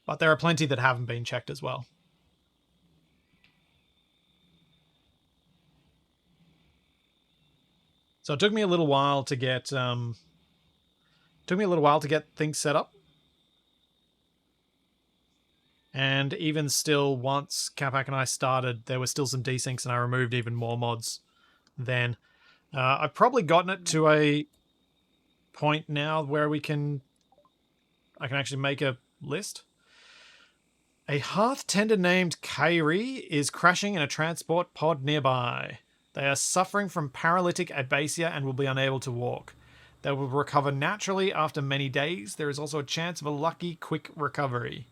But there are plenty that haven't been checked as well. So it took me a little while to get Took me a little while to get things set up. And even still, once Capac and I started, there were still some desyncs, and I removed even more mods then. I've probably gotten it to a point now where I can actually make a list. A hearth tender named Kairi is crashing in a transport pod nearby. They are suffering from paralytic abasia and will be unable to walk. They will recover naturally after many days. There is also a chance of a lucky, quick recovery.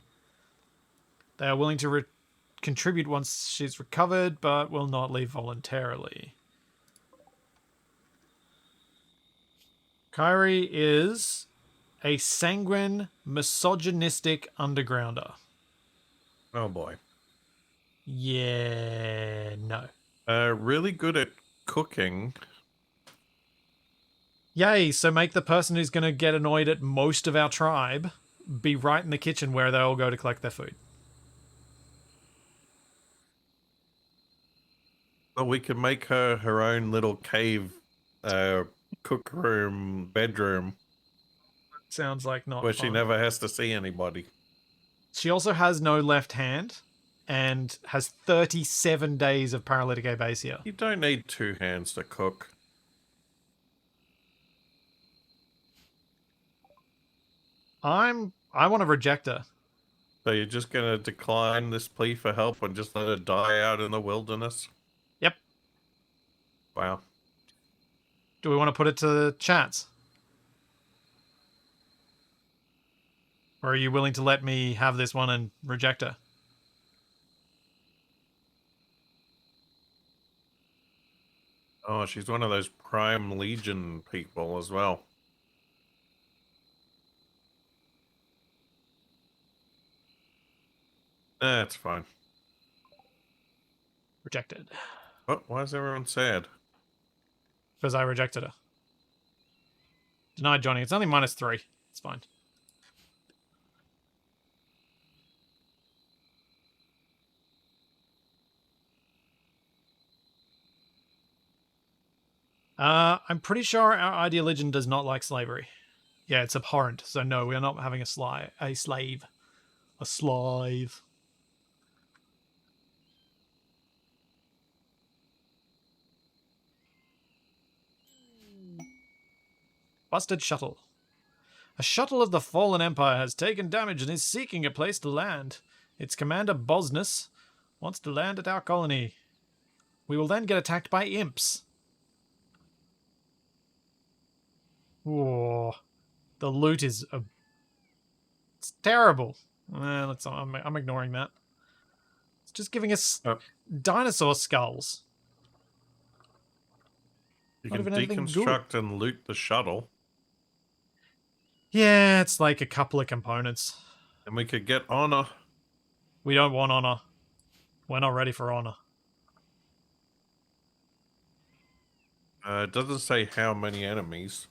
They are willing to contribute once she's recovered, but will not leave voluntarily. Kairi is a sanguine, misogynistic undergrounder. Oh boy. Yeah, no. Really good at cooking. Yay, so make the person who's going to get annoyed at most of our tribe be right in the kitchen where they all go to collect their food. But we could make her her own little cave, cook room, bedroom, Sounds like not where she fun. never has to see anybody. She also has no left hand and has 37 days of paralytic abasia. You don't need two hands to cook. I want to reject her. So you're just gonna decline this plea for help and just let her die out in the wilderness? Yep. Wow. Do we want to put it to the chance? Or are you willing to let me have this one and reject her? Oh, she's one of those Prime Legion people as well. That's fine. Rejected. Oh, why is everyone sad? Because I rejected her. Denied joining. It's only -3. It's fine. I'm pretty sure our ideologian does not like slavery. Yeah, it's abhorrent. So no, we are not having a slave. A slave. Busted shuttle. A shuttle of the Fallen Empire has taken damage and is seeking a place to land. Its commander, Bosnus, wants to land at our colony. We will then get attacked by imps. Whoa. The loot is... it's terrible. I'm ignoring that. It's just giving us dinosaur skulls. You Not can even anything good. deconstruct and loot the shuttle. Yeah, it's like a couple of components. And we could get honor. We don't want honor. We're not ready for honor. It doesn't say how many enemies.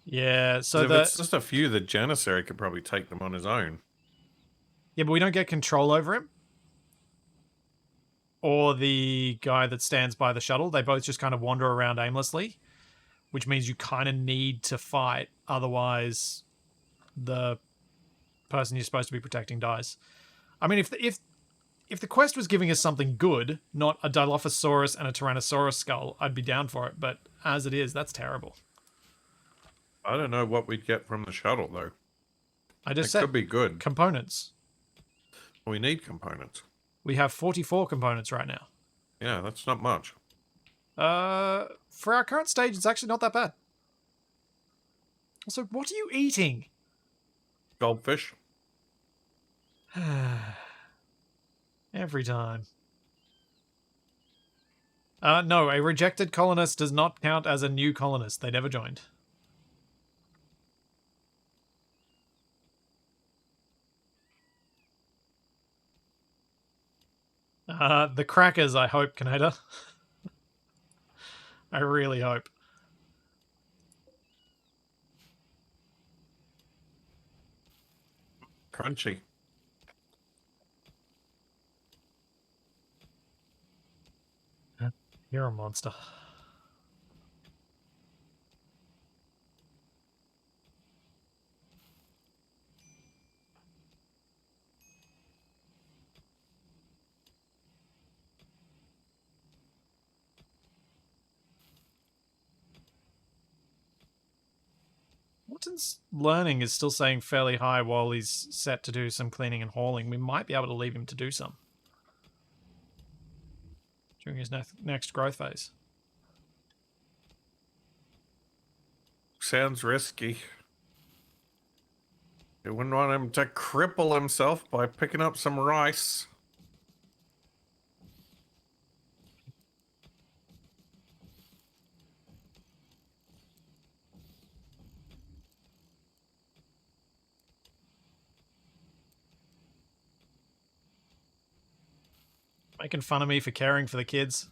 Yeah, so If it's just a few, the Janissary could probably take them on his own. Yeah, but we don't get control over him. Or the guy that stands by the shuttle. They both just kind of wander around aimlessly, which means you kind of need to fight. Otherwise, the person you're supposed to be protecting dies. I mean, if the quest was giving us something good, not a Dilophosaurus and a Tyrannosaurus skull, I'd be down for it. But as it is, that's terrible. I don't know what we'd get from the shuttle, though. I just It said could be good. components. We need components. We have 44 components right now. Yeah, that's not much. For our current stage, it's actually not that bad. Also, what are you eating? Goldfish. Every time. No, a rejected colonist does not count as a new colonist. They never joined. The crackers, I hope, Kaneda. I really hope. Crunchy. You're a monster. Morton's learning is still saying fairly high while he's set to do some cleaning and hauling. We might be able to leave him to do some during his next growth phase. Sounds risky. You wouldn't want him to cripple himself by picking up some rice. Making fun of me for caring for the kids.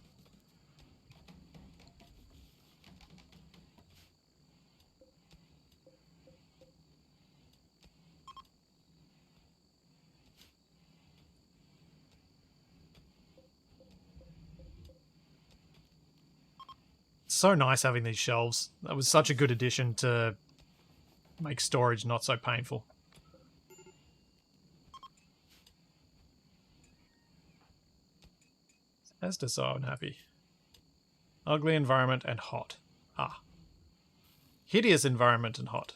It's so nice having these shelves. That was such a good addition to make storage not so painful. Esther so unhappy. Ugly environment and hot. Ah. Hideous environment and hot.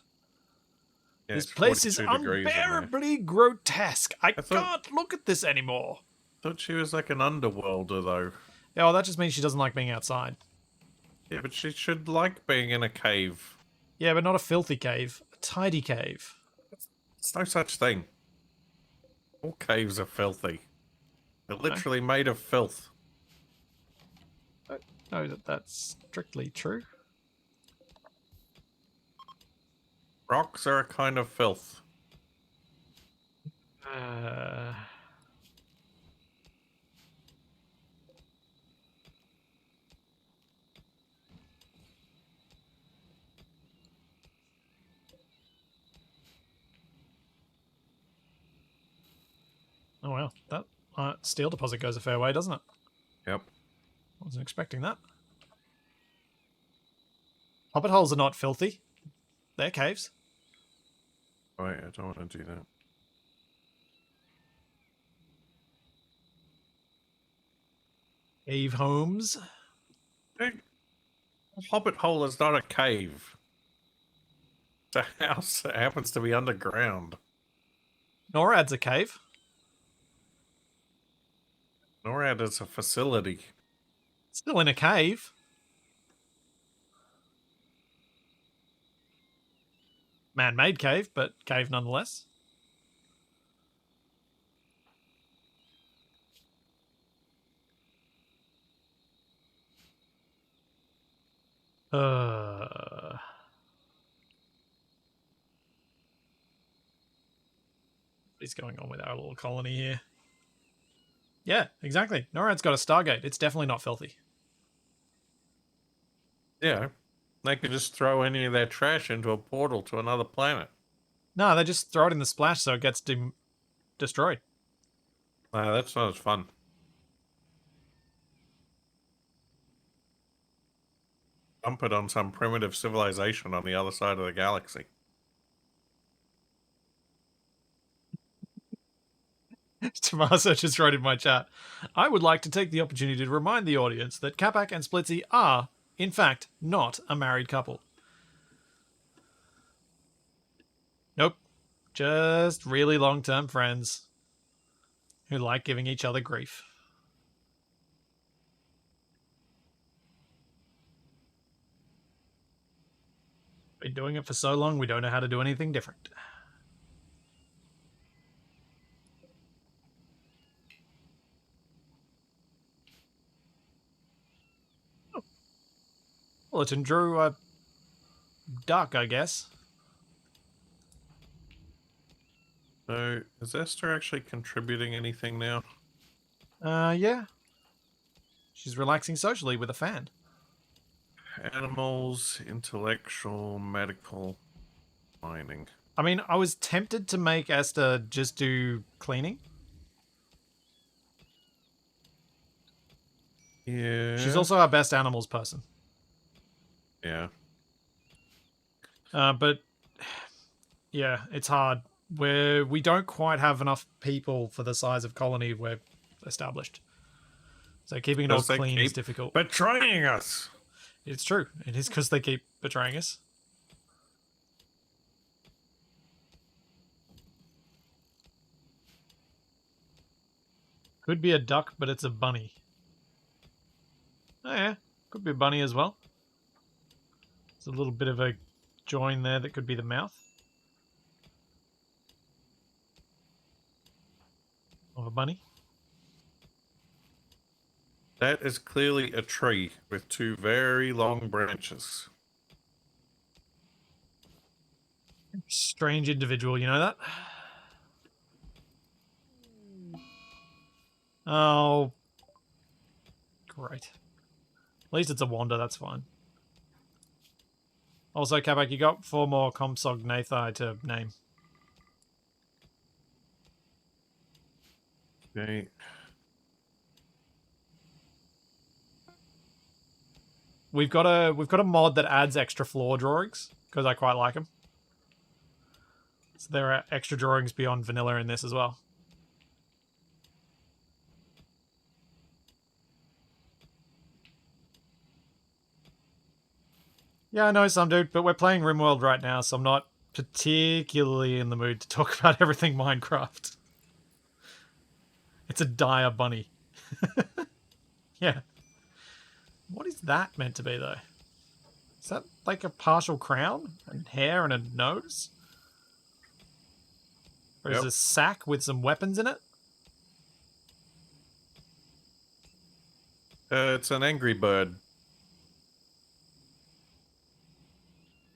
Yeah, This it's place is 42 degrees in there. unbearably grotesque. I thought- can't look at this anymore. Thought she was like an underworlder, though. Yeah, well, that just means she doesn't like being outside. Yeah, but she should like being in a cave. Yeah, but not a filthy cave. A tidy cave. There's no such thing. All caves are filthy. They're literally made of filth. I don't know that that's strictly true. Rocks are a kind of filth. Oh, well. That steel deposit goes a fair way, doesn't it? Yep. Wasn't expecting that. Hobbit holes are not filthy. They're caves. Wait, I don't want to do that. Cave homes. Hey, a hobbit hole is not a cave. It's a house that happens to be underground. NORAD's a cave. NORAD is a facility. Still in a cave. Man-made cave, but cave nonetheless. What is going on with our little colony here? Yeah, exactly. NORAD's got a Stargate. It's definitely not filthy. Yeah. They could just throw any of their trash into a portal to another planet. No, they just throw it in the splash so it gets destroyed. That's not as fun. Dump it on some primitive civilization on the other side of the galaxy. Tommaso just wrote in my chat, I would like to take the opportunity to remind the audience that Capac and Splitsy are, in fact, not a married couple. Nope. Just really long-term friends who like giving each other grief. Been doing it for so long, we don't know how to do anything different. Bulletin drew a duck, I guess. So, is Esther actually contributing anything now? Yeah. She's relaxing socially with a fan. Animals, intellectual, medical, mining. I mean, I was tempted to make Esther just do cleaning. Yeah. She's also our best animals person. Yeah. But yeah, it's hard. We don't quite have enough people for the size of colony we've established. So keeping it all clean is difficult. Betraying us. It's true. It is because they keep betraying us. Could be a duck, but it's a bunny. Oh yeah, could be a bunny as well. There's a little bit of a join there that could be the mouth of a bunny. That is clearly a tree with two very long branches. Strange individual, you know that? Oh, great. At least it's a wander, that's fine. Also, Kabak, you got 4 more Compsognathi to name. Okay. We've got a mod that adds extra floor drawings because I quite like them. So there are extra drawings beyond vanilla in this as well. Yeah, I know some dude, but we're playing RimWorld right now, so I'm not particularly in the mood to talk about everything Minecraft. It's a dire bunny. Yeah. What is that meant to be, though? Is that like a partial crown? And hair and a nose? Or is it a sack with some weapons in it? It's an angry bird.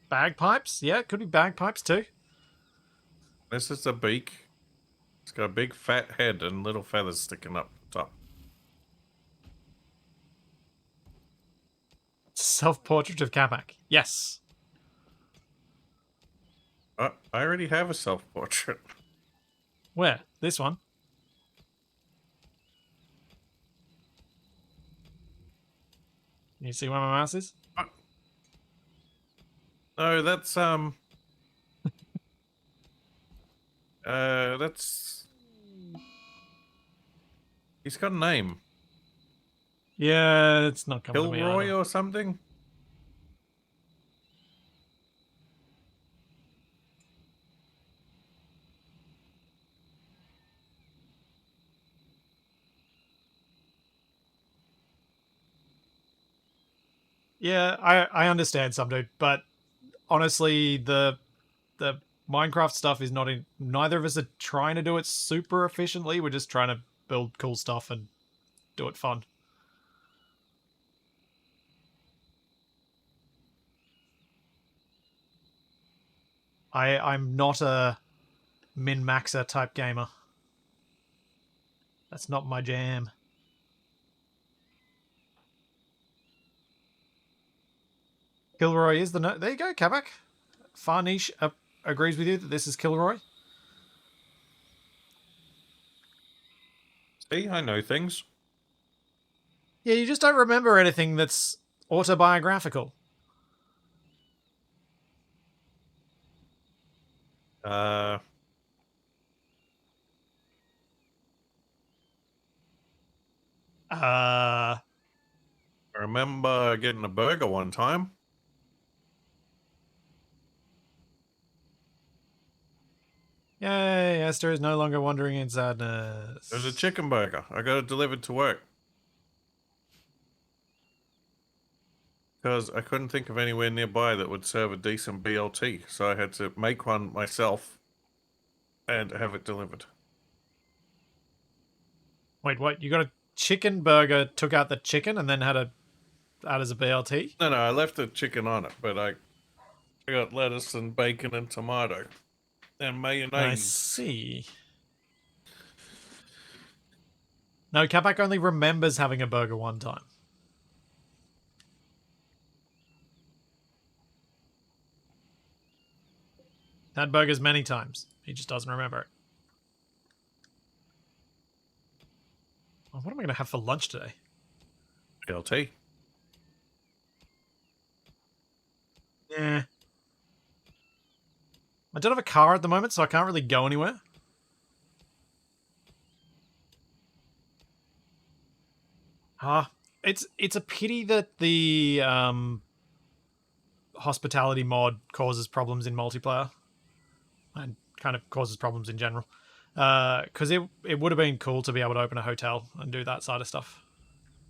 Bagpipes? Yeah, it could be bagpipes too. This is a beak. It's got a big fat head and little feathers sticking up top. Self-portrait of Kabak. Yes. I already have a self-portrait. Where? This one? Can you see where my mouse is? No, that's that's he's got a name. Yeah, it's not coming to me Kilroy either. or something? Yeah, I understand some dude, but honestly, the Minecraft stuff is not in. Neither of us are trying to do it super efficiently. We're just trying to build cool stuff and do it fun. I'm not a min-maxer type gamer. That's not my jam. Kilroy is the no. There you go, Kabak. Farniche agrees with you that this is Kilroy. See, I know things. Yeah, you just don't remember anything that's autobiographical. Uh, Uh, I remember getting a burger one time. Yay, Esther is no longer wandering in sadness. It was a chicken burger. I got it delivered to work. Because I couldn't think of anywhere nearby that would serve a decent BLT, so I had to make one myself and have it delivered. Wait, what? You got a chicken burger, took out the chicken, and then had a that as a BLT? No, I left the chicken on it, but I got lettuce and bacon and tomato and mayonnaise. I see. No, Kabak only remembers having a burger one time. Had burgers many times. He just doesn't remember it. Oh, what am I going to have for lunch today? BLT. Yeah. I don't have a car at the moment, so I can't really go anywhere. It's a pity that the hospitality mod causes problems in multiplayer. And kind of causes problems in general. Because it would have been cool to be able to open a hotel and do that side of stuff.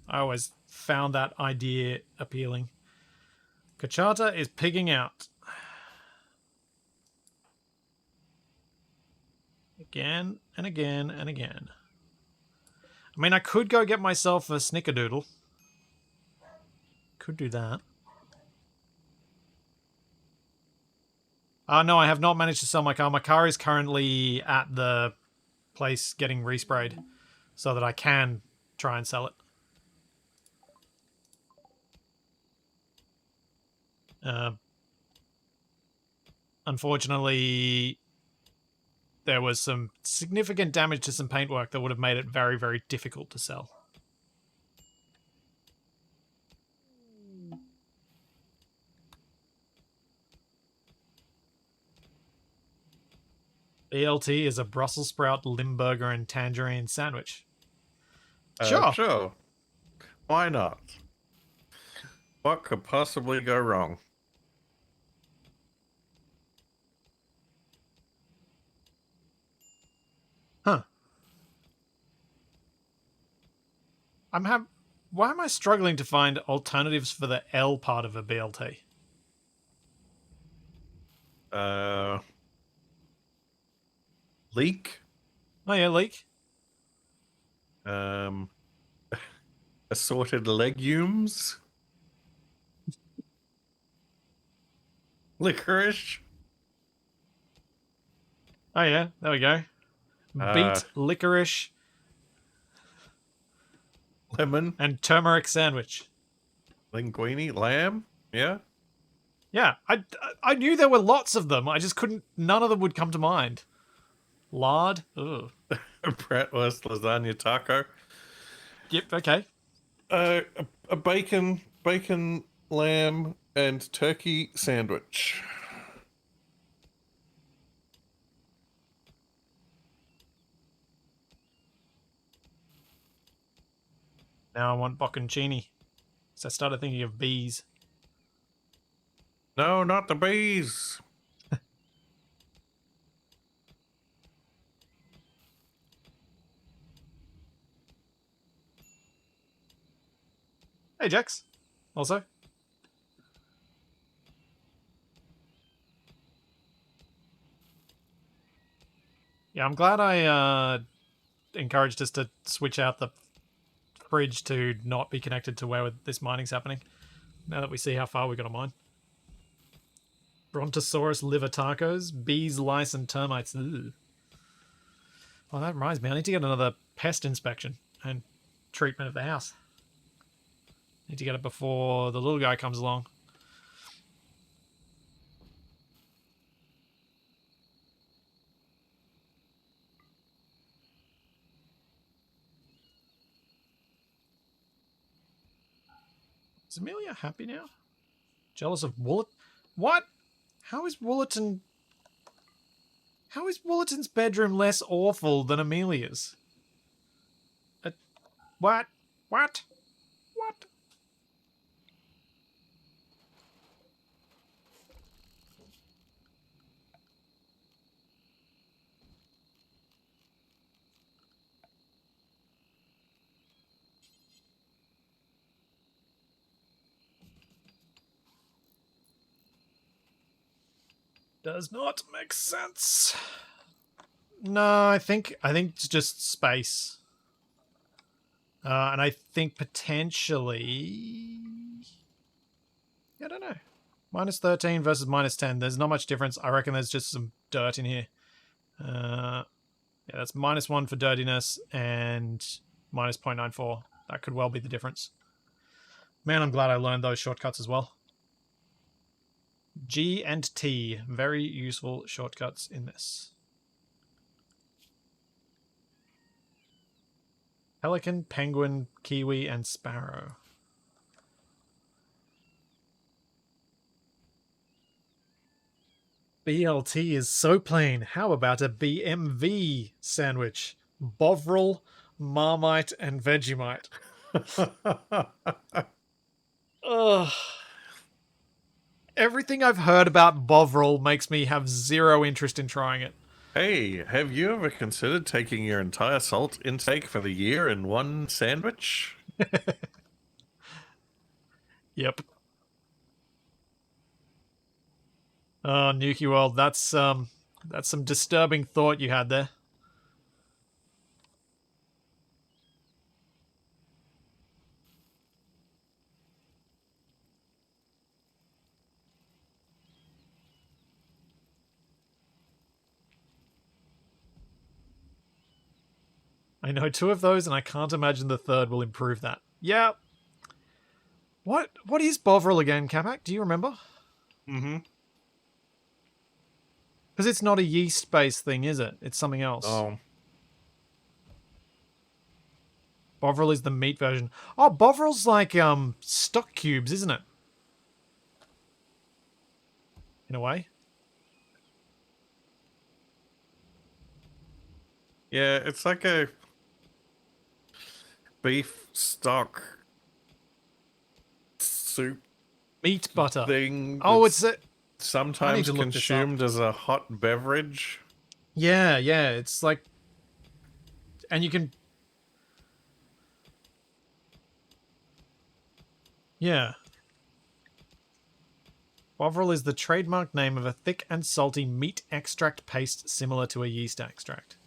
I always found that idea appealing. Kachata is pigging out. Again and again and again. I mean, I could go get myself a snickerdoodle. Could do that. No, I have not managed to sell my car. My car is currently at the place getting resprayed so that I can try and sell it. Unfortunately, there was some significant damage to some paintwork that would have made it very, very difficult to sell. BLT is a Brussels sprout, Limburger, and tangerine sandwich. Sure. Sure. Why not? What could possibly go wrong? Huh. Why am I struggling to find alternatives for the L part of a BLT? Leek. Oh yeah, leek. Assorted legumes. Licorice. Oh yeah, there we go. Beet, licorice, Lemon. and turmeric sandwich. Linguine. Lamb. Yeah. Yeah, I knew there were lots of them. I just couldn't. None of them would come to mind. Lard. Ugh. Bratwurst lasagna taco. Yep. Okay. A bacon, lamb, and turkey sandwich. Now I want bocconcini. So I started thinking of bees. No, not the bees. Hey, Jax. Also. Yeah, I'm glad I encouraged us to switch out the fridge to not be connected to where this mining's happening. Now that we see how far we got to mine. Brontosaurus liver tacos, bees, lice, and termites. Ugh. Well, that reminds me. I need to get another pest inspection and treatment of the house. Need to get it before the little guy comes along. Is Amelia happy now? Jealous of Woolet? What? How is Wooleton's bedroom less awful than Amelia's? What? What? What? Does not make sense. No, I think it's just space. And I think potentially... I don't know. Minus 13 versus minus 10. There's not much difference. I reckon there's just some dirt in here. Yeah, that's minus 1 for dirtiness and minus 0.94. That could well be the difference. Man, I'm glad I learned those shortcuts as well. G and T. Very useful shortcuts in this. Pelican, penguin, kiwi, and sparrow. BLT is so plain. How about a BMV sandwich? Bovril, Marmite, and Vegemite. Ugh. Everything I've heard about Bovril makes me have zero interest in trying it. Hey, have you ever considered taking your entire salt intake for the year in one sandwich? Yep. Oh, Nuki World, that's some disturbing thought you had there. I know two of those, and I can't imagine the third will improve that. Yeah. What is Bovril again, Kamak? Do you remember? Mm-hmm. Because it's not a yeast-based thing, is it? It's something else. Oh, Bovril is the meat version. Oh, Bovril's like stock cubes, isn't it? In a way. yeah, it's like a beef stock soup Meat butter. thing Oh, it's that's a. I need sometimes to look this up. consumed as a hot beverage. Yeah, yeah. It's like, and you can. Yeah. Bovril is the trademark name of a thick and salty meat extract paste similar to a yeast extract.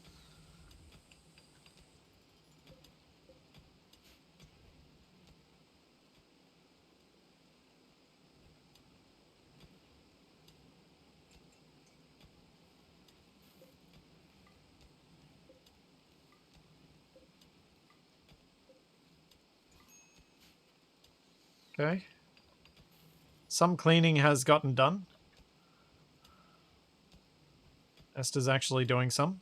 Okay. Some cleaning has gotten done. Esther's actually doing some.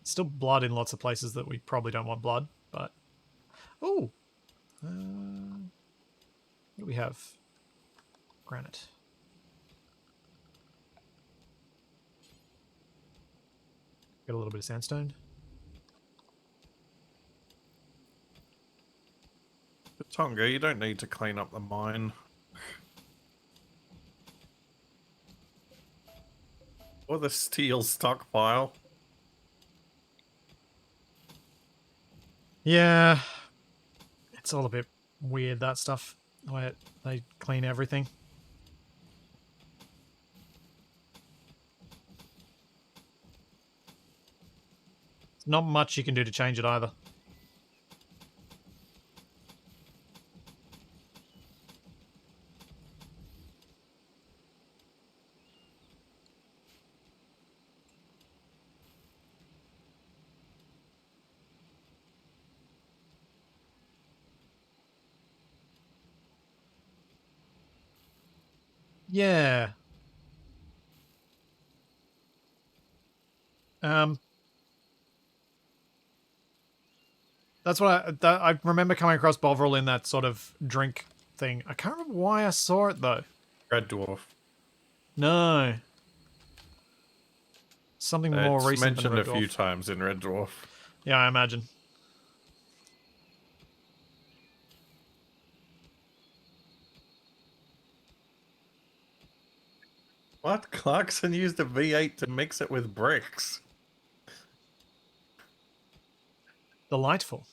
Still blood in lots of places that we probably don't want blood, but... Oh! What do we have? Granite. Got a little bit of sandstone. Tonga, you don't need to clean up the mine. Or the steel stockpile. Yeah. It's all a bit weird, that stuff. The way they clean everything. There's not much you can do to change it either. Yeah. Um, that's what I remember coming across Bovril in that sort of drink thing. I can't remember why I saw it though. Red dwarf. No. Something more It's recent than mentioned a Red few Dwarf. times in Red Dwarf. Yeah, I imagine. What? Clarkson used a V8 to mix it with bricks. Delightful.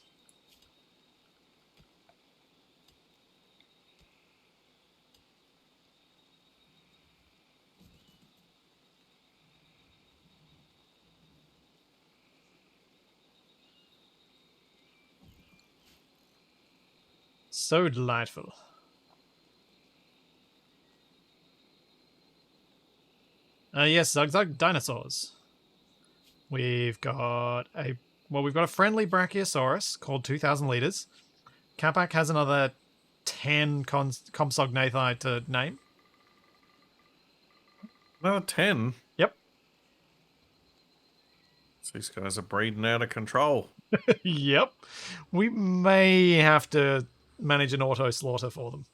So delightful. Yes, Zug Zug dinosaurs. We've got a friendly Brachiosaurus called 2,000 liters. Capac has another 10 Compsognathi to name. Another 10. Yep. These guys are breeding out of control. Yep. We may have to manage an auto slaughter for them.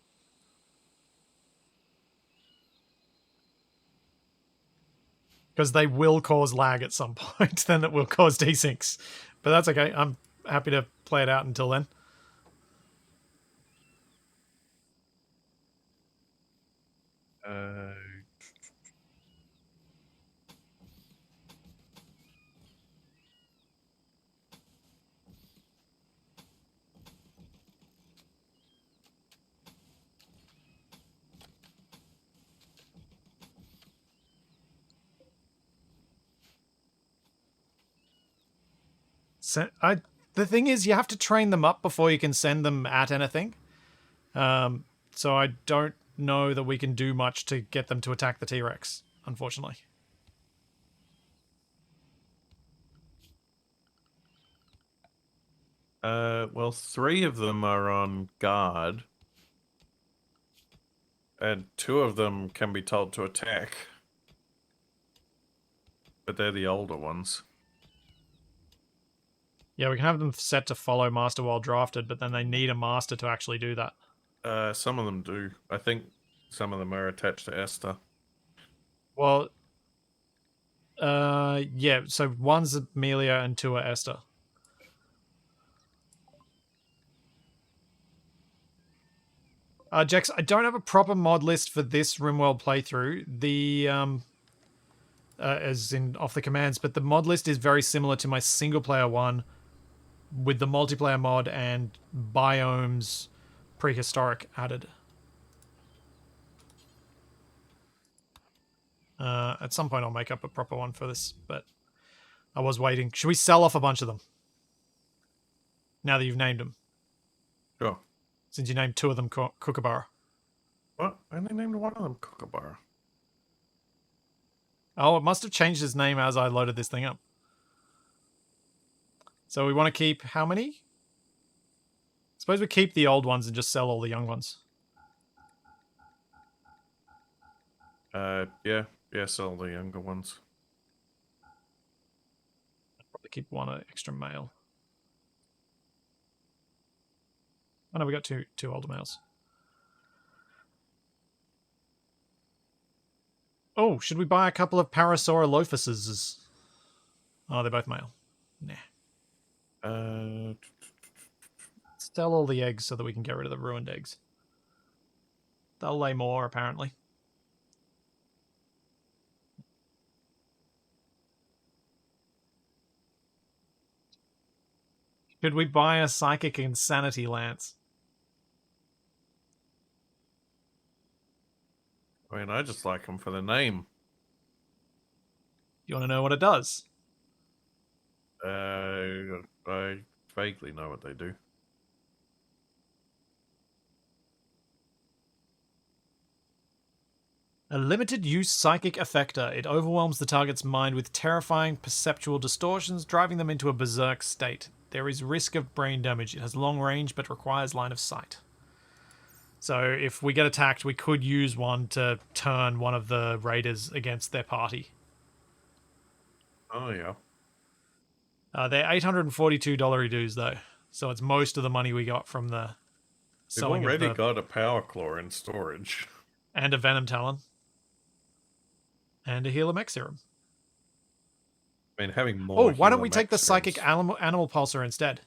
Because they will cause lag at some point, then it will cause desyncs. But that's okay. I'm happy to play it out until then. Uh, The thing is, you have to train them up before you can send them at anything. So I don't know that we can do much to get them to attack the T-Rex, unfortunately. Well, 3 of them are on guard. And 2 of them can be told to attack. But they're the older ones. Yeah, we can have them set to follow Master while drafted, but then they need a Master to actually do that. Some of them do. I think some of them are attached to Esther. Well, yeah, so one's Amelia and 2 are Esther. Jex, I don't have a proper mod list for this RimWorld playthrough. The as in off the commands, but the mod list is very similar to my single player one, with the multiplayer mod and biomes prehistoric added. At some point, I'll make up a proper one for this, but I was waiting. Should we sell off a bunch of them now that you've named them? Sure. Since you named 2 of them Kookaburra. What? I only named one of them Kookaburra. Oh, it must have changed his name as I loaded this thing up. So we want to keep how many? Suppose we keep the old ones and just sell all the young ones. Yeah. Yeah, sell the younger ones. Probably keep 1 extra male. Oh no, we got two older males. Oh, should we buy a couple of Parasaurolophuses? Oh, they're both male. Nah. Sell all the eggs so that we can get rid of the ruined eggs. They'll lay more, apparently. Should we buy a Psychic Insanity Lance? I mean, I just like them for the name. You want to know what it does? I vaguely know what they do. A limited-use psychic effector. It overwhelms the target's mind with terrifying perceptual distortions, driving them into a berserk state. There is risk of brain damage. It has long range, but requires line of sight. So if we get attacked, we could use one to turn one of the raiders against their party. Oh, yeah. They're $842 dues, though. So it's most of the money we got from the We've selling already of the... got a Power Claw in storage. And a Venom Talon. And a Healer Mech Serum. I mean, having more... Oh, why don't we take the Psychic Animal Pulsar instead?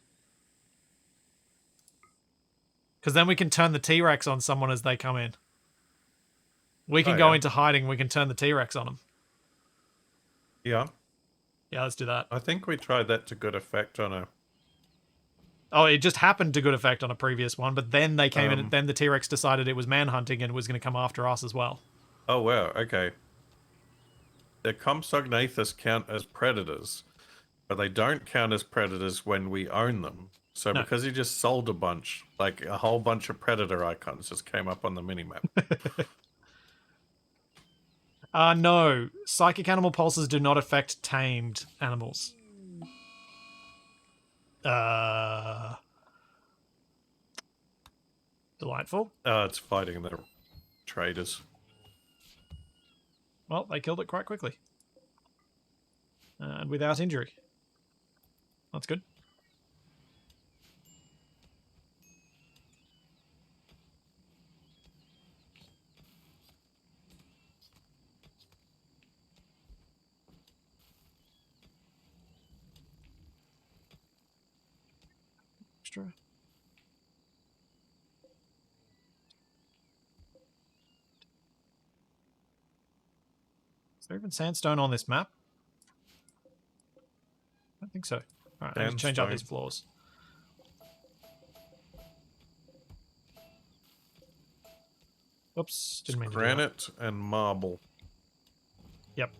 Because then we can turn the T-Rex on someone as they come in. We can go into hiding. We can turn the T-Rex on them. Yeah. Yeah, let's do that. I think we tried that to good effect on a... Oh, it just happened to good effect on a previous one, but then they came in and then the T-Rex decided it was manhunting and was going to come after us as well. Oh, wow. Okay. The Compsognathus count as predators, but they don't count as predators when we own them. So because he just sold a bunch, like a whole bunch of predator icons just came up on the minimap. No. Psychic animal pulses do not affect tamed animals. Delightful. It's fighting the traders. Well, they killed it quite quickly. And without injury. That's good. Extra. Is there even sandstone on this map? I don't think so. Alright, I need to change out these floors. Oops, didn't mean to do that. Granite and marble. Yep.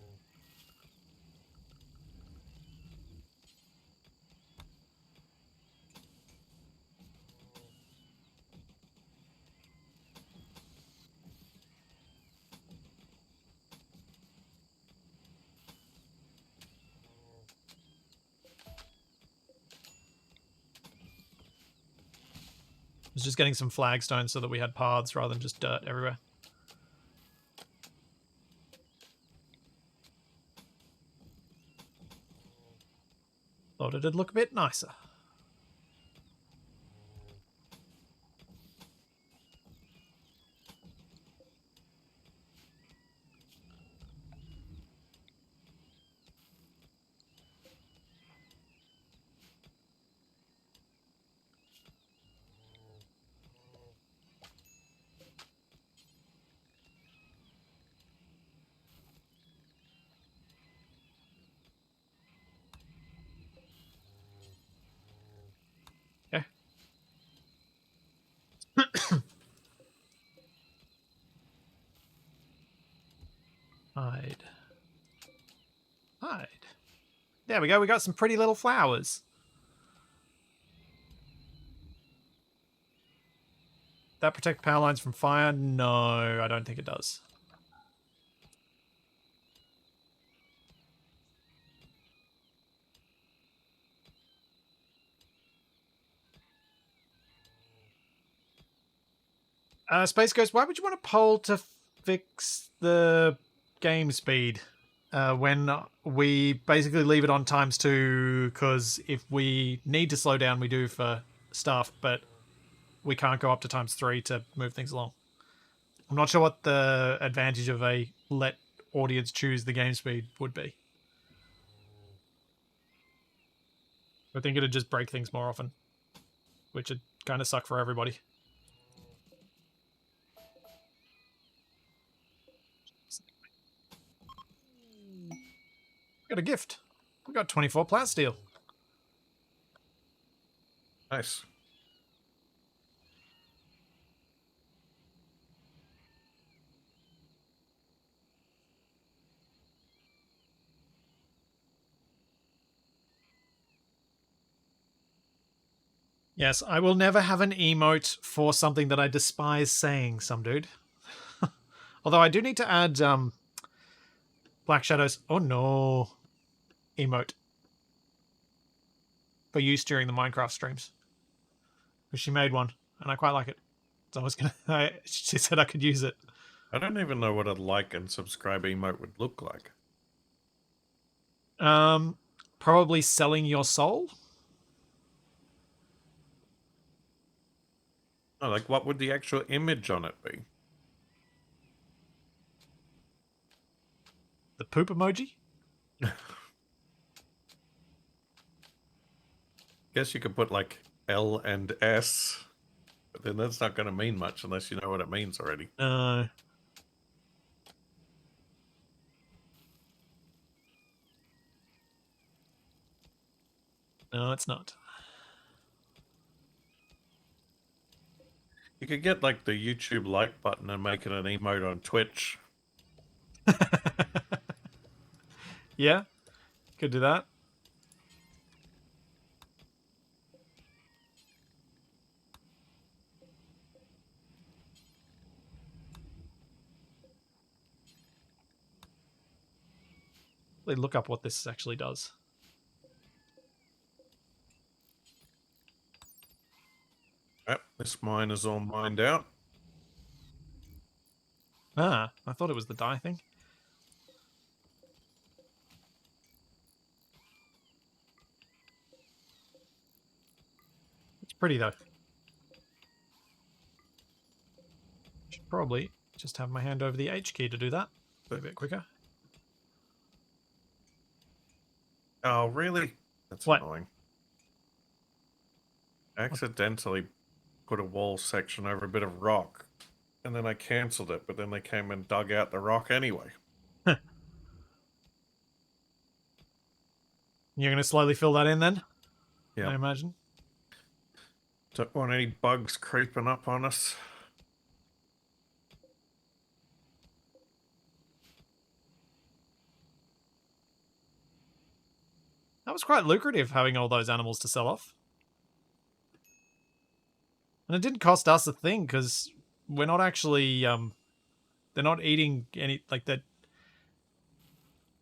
was just getting some flagstones so that we had paths rather than just dirt everywhere. Thought it'd look a bit nicer. Okay. Hide. Hide. There we go. We got some pretty little flowers. That protect power lines from fire? No, I don't think it does. Space Ghost, why would you want a poll to fix the game speed when we basically leave it on ×2? Because if we need to slow down, we do for stuff, but we can't go up to ×3 to move things along. I'm not sure what the advantage of a let audience choose the game speed would be. I think it'd just break things more often, which would kind of suck for everybody. We got a gift. We got 24 plat steel. Nice. Yes, I will never have an emote for something that I despise saying, some dude. Although I do need to add Black Shadows. Oh no. Emote. For use during the Minecraft streams. Because she made one, and I quite like it. So I was gonna. She said I could use it. I don't even know what a like and subscribe emote would look like. Probably selling your soul. Oh, like what would the actual image on it be? The poop emoji. Guess you could put like L and S, but then that's not going to mean much unless you know what it means already. No, it's not. You could get like the YouTube like button and make it an emote on Twitch. Yeah, could do that. Let me look up what this actually does. Yep, this mine is all mined out. Ah, I thought it was the die thing. It's pretty though. Should probably just have my hand over the H key to do that. Be a bit quicker. Oh, really? That's What? annoying. I accidentally put a wall section over a bit of rock, and then I cancelled it, but then they came and dug out the rock anyway. You're going to slowly fill that in then? Yeah. I imagine. Don't want any bugs creeping up on us. That was quite lucrative having all those animals to sell off. And it didn't cost us a thing because we're not actually they're not eating any like that.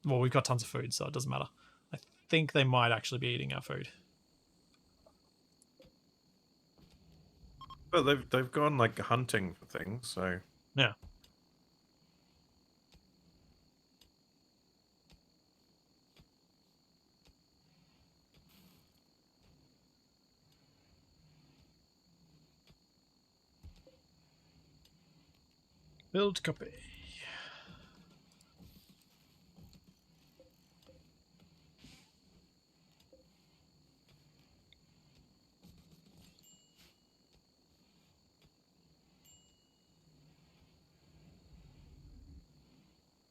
Well, we've got tons of food, so it doesn't matter. I think they might actually be eating our food. But they've gone like hunting for things, so Yeah. Build copy.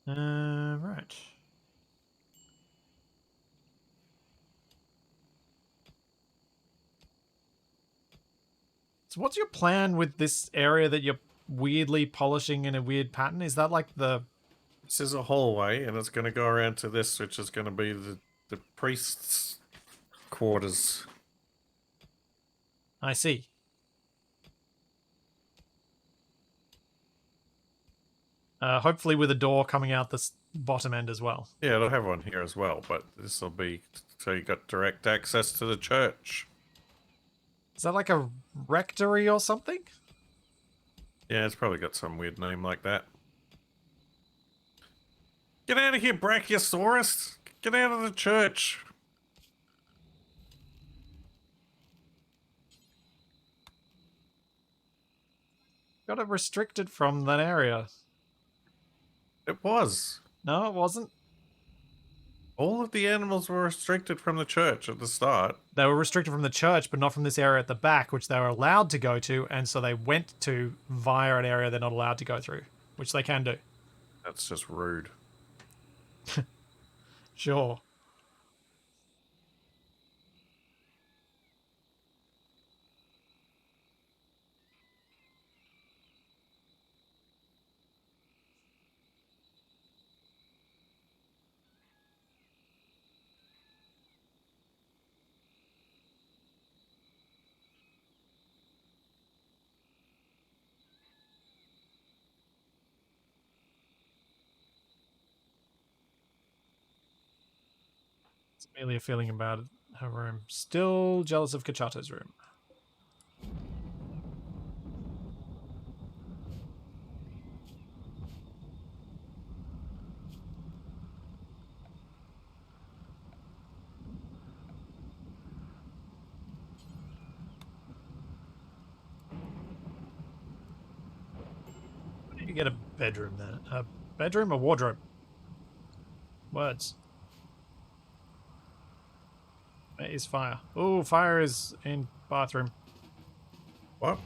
Right. So what's your plan with this area that you're weirdly polishing in a weird pattern? Is that like the... this is a hallway, and it's going to go around to this, which is going to be the priest's quarters. I see. Hopefully with a door coming out this bottom end as well. Yeah, it'll have one here as well, but this will be so you got direct access to the church. Is that like a rectory or something? Yeah, it's probably got some weird name like that. Get out of here, Brachiosaurus! Get out of the church! Got it restricted from that area. It was. No, it wasn't. All of the animals were restricted from the church at the start. They were restricted from the church, but not from this area at the back, which they were allowed to go to, and so they went to via an area they're not allowed to go through, which they can do. That's just rude. Sure. It's merely a feeling about her room. Still jealous of Kachato's room. Where do you get a bedroom then? A bedroom or wardrobe? Words. Where is fire? Oh, fire is in bathroom. What?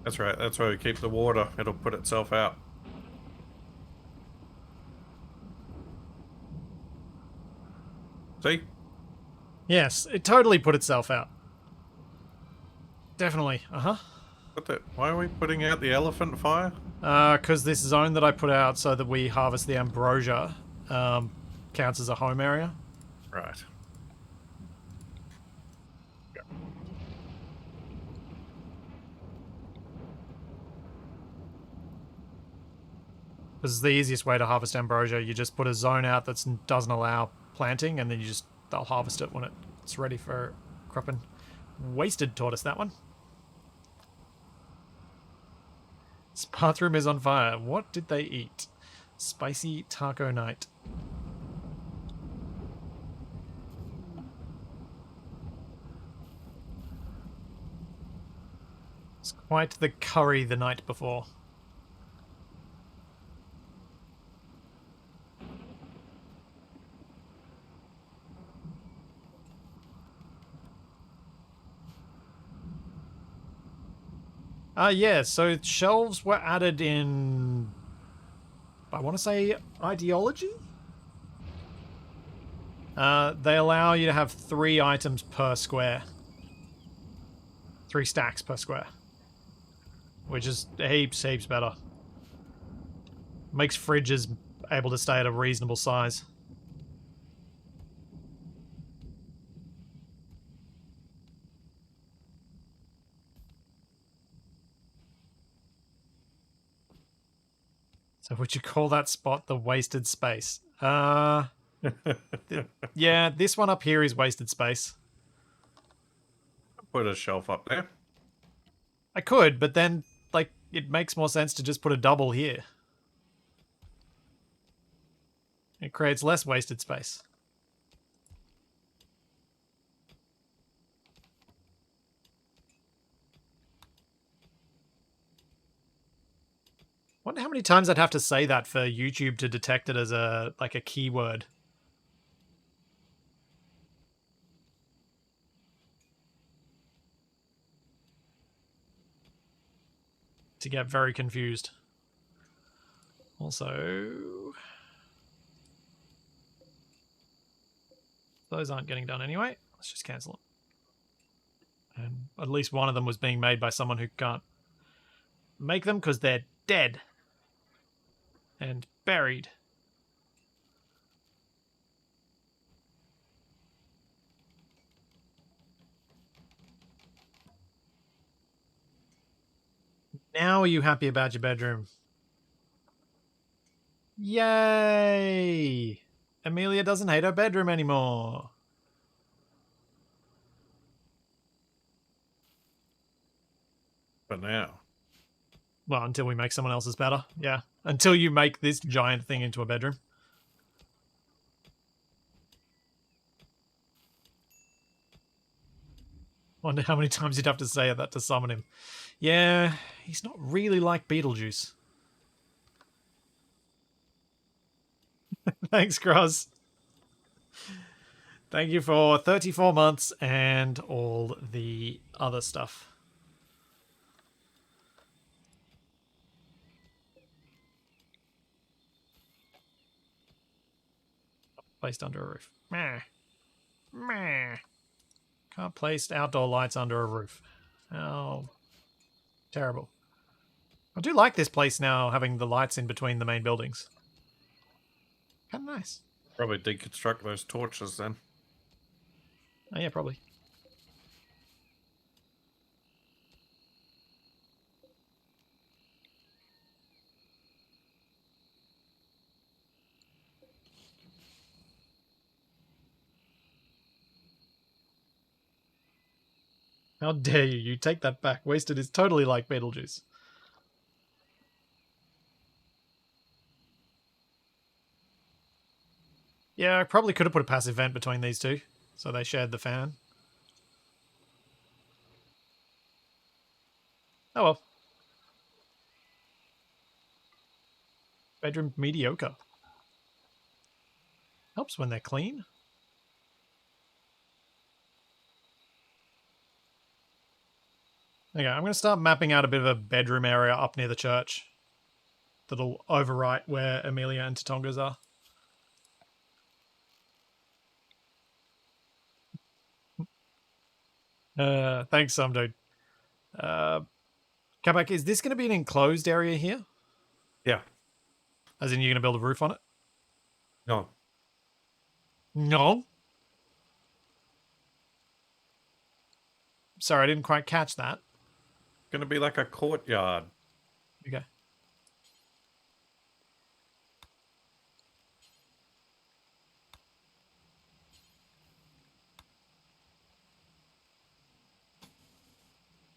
That's right, that's where we keep the water. It'll put itself out. See? Yes, it totally put itself out. Definitely. Uh-huh. Why are we putting out the elephant fire? Because this zone that I put out so that we harvest the ambrosia counts as a home area. Right. This is the easiest way to harvest ambrosia. You just put a zone out that doesn't allow planting, and then they'll harvest it when it's ready for cropping. Wasted tortoise, that one. This bathroom is on fire. What did they eat? Spicy taco night. It's quite the curry the night before. Yeah, so shelves were added in, I want to say, ideology? They allow you to have 3 items per square. 3 stacks per square. Which is heaps better. Makes fridges able to stay at a reasonable size. So would you call that spot the wasted space? Yeah, this one up here is wasted space. put a shelf up there. I could, but then, like, it makes more sense to just put a double here. It creates less wasted space. Wonder how many times I'd have to say that for YouTube to detect it as a keyword. To get very confused. Also, those aren't getting done anyway. Let's just cancel it. And at least one of them was being made by someone who can't make them because they're dead and buried. Now are you happy about your bedroom? Yay! Amelia doesn't hate her bedroom anymore. For now. Well, until we make someone else's better. Yeah. Until you make this giant thing into a bedroom. Wonder how many times you'd have to say that to summon him. Yeah, he's not really like Beetlejuice. Thanks, Cross. Thank you for 34 months and all the other stuff. Placed under a roof. Meh. Meh. Can't place outdoor lights under a roof. Oh, terrible. I do like this place now, having the lights in between the main buildings. Kind of nice. Probably deconstruct those torches then. Oh, yeah, probably. How dare you? You take that back. Wasted is totally like Beetlejuice. Yeah, I probably could have put a passive vent between these two, so they shared the fan. Oh well. Bedroom mediocre. Helps when they're clean. Okay, I'm going to start mapping out a bit of a bedroom area up near the church. That'll overwrite where Amelia and Tatonga's are. Thanks, some dude. Kabak, is this going to be an enclosed area here? Yeah. As in, you're going to build a roof on it? No. No. Sorry, I didn't quite catch that. Gonna be like a courtyard. Okay.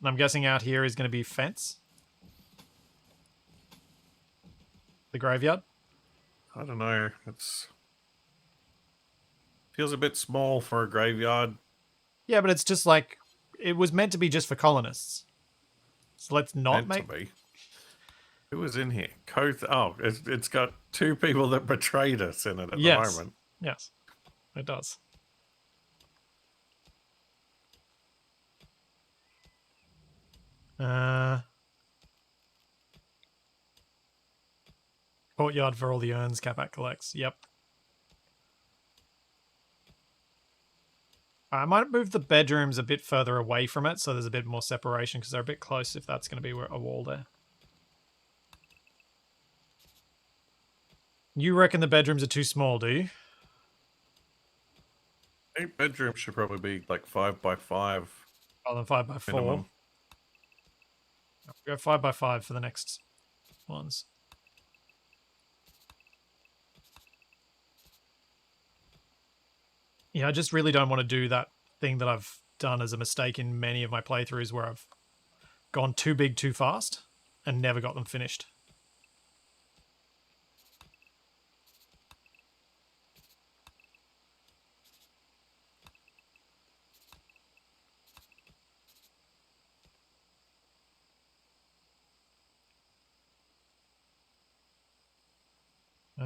I'm guessing out here is going to be fence. The graveyard. I don't know. It's feels a bit small for a graveyard. Yeah, but it's just like it was meant to be just for colonists. So let's not Meant make. to be. Who was in here? Koth. Oh, it's got two people that betrayed us in it at the moment. Yes, it does. Courtyard for all the urns Capac collects. Yep. I might move the bedrooms a bit further away from it so there's a bit more separation because they're a bit close if that's going to be a wall there. You reckon the bedrooms are too small, do you? 8 bedrooms should probably be like 5 by 5. Rather than 5 by 4. Minimum. I'll go 5 by 5 for the next ones. Yeah, I just really don't want to do that thing that I've done as a mistake in many of my playthroughs where I've gone too big too fast and never got them finished.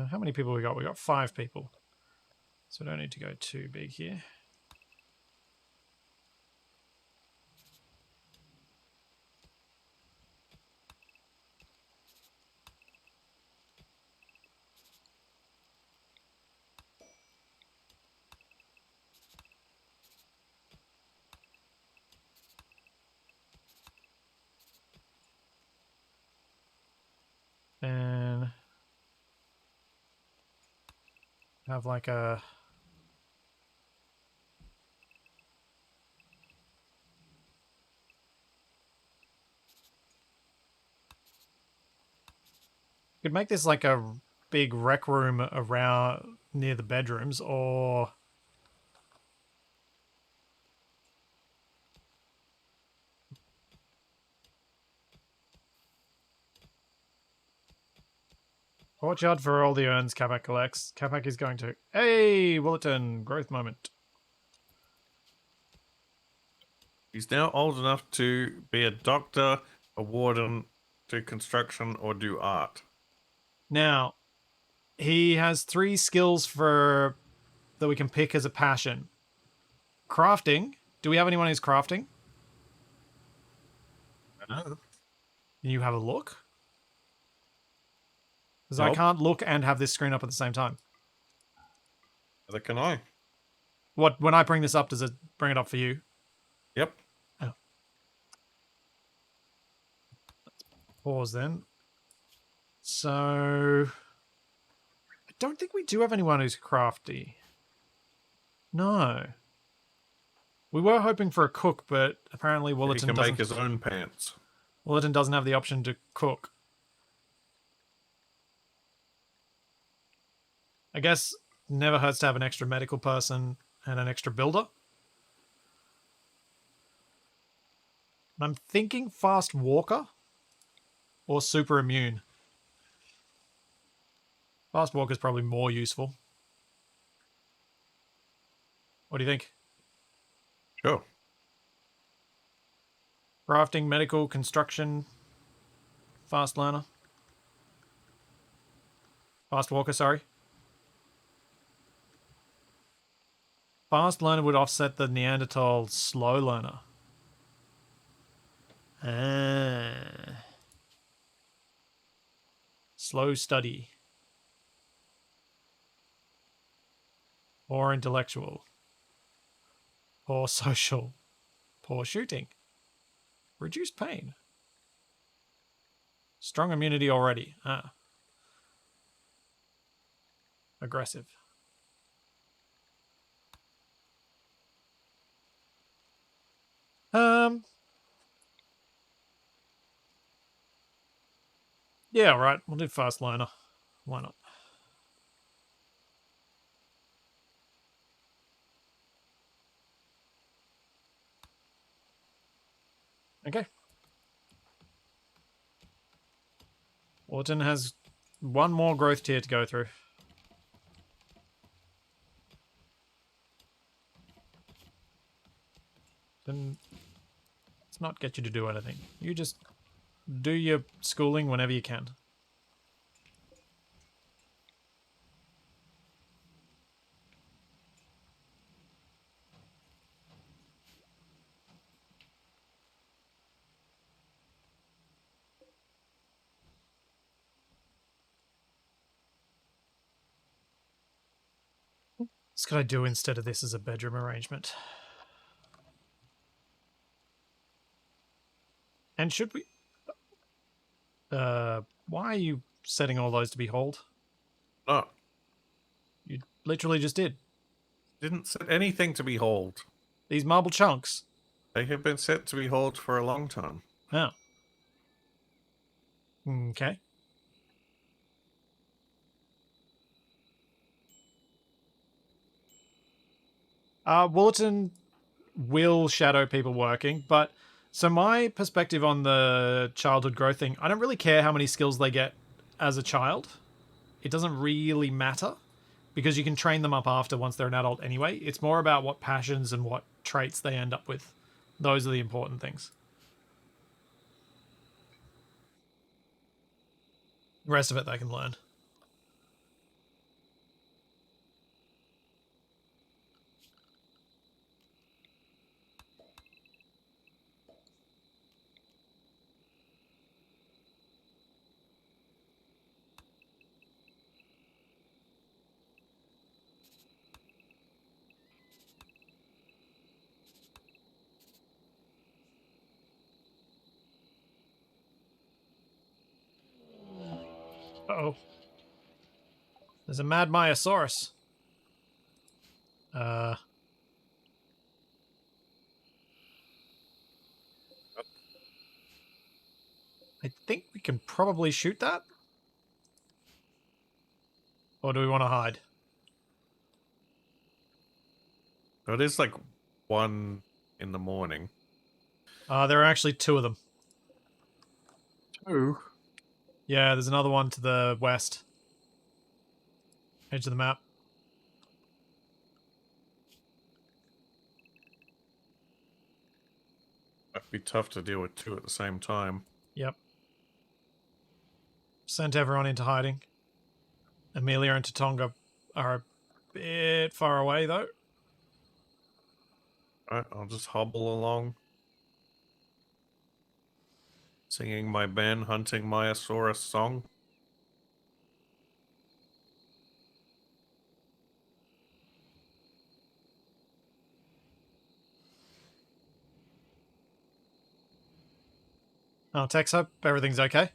How many people we got? We got 5 people. So we don't need to go too big here. And have like a... Could make this like a big rec room around near the bedrooms, or watch out for all the urns Capac collects. Capac is going to... Hey, Willerton, growth moment. He's now old enough to be a doctor, a warden, do construction, or do art. Now, he has 3 skills for that we can pick as a passion. Crafting. Do we have anyone who's crafting? No. Can you have a look? Because I Nope. can't look and have this screen up at the same time. Neither can I. What, when I bring this up, does it bring it up for you? Yep. Oh. Let's pause then. So... I don't think we do have anyone who's crafty. No. We were hoping for a cook, but apparently He Willerton can doesn't... make his own pants. Willerton doesn't have the option to cook. I guess never hurts to have an extra medical person and an extra builder. I'm thinking fast walker or super immune. Fast walker is probably more useful. What do you think? Sure. Crafting, medical, construction, fast learner. Fast walker, sorry. Fast learner would offset the Neanderthal slow learner. Slow study. Poor intellectual. Poor social. Poor shooting. Reduced pain. Strong immunity already. Aggressive. Yeah, right. We'll do fast learner. Why not? Okay. Orton has 1 more growth tier to go through. Then let's not get you to do anything. You just do your schooling whenever you can. What could I do instead of this as a bedroom arrangement? And should we... why are you setting all those to be hold? No. You literally just did. Didn't set anything to be hold. These marble chunks. They have been set to be hold for a long time. Oh. Okay. Willerton will shadow people working, but so my perspective on the childhood growth thing, I don't really care how many skills they get as a child. It doesn't really matter because you can train them up after once they're an adult anyway. It's more about what passions and what traits they end up with. Those are the important things. The rest of it they can learn. Uh-oh. There's a mad Myosaurus. I think we can probably shoot that. Or do we want to hide? It is like 1 in the morning. There are actually 2 of them. 2? Yeah, there's another one to the west. Edge of the map. Might be tough to deal with 2 at the same time. Yep. Sent everyone into hiding. Amelia and Tatonga are a bit far away, though. Alright, I'll just hobble along. Singing my Ben Hunting Myosaurus song. Oh, Tex, hope everything's okay.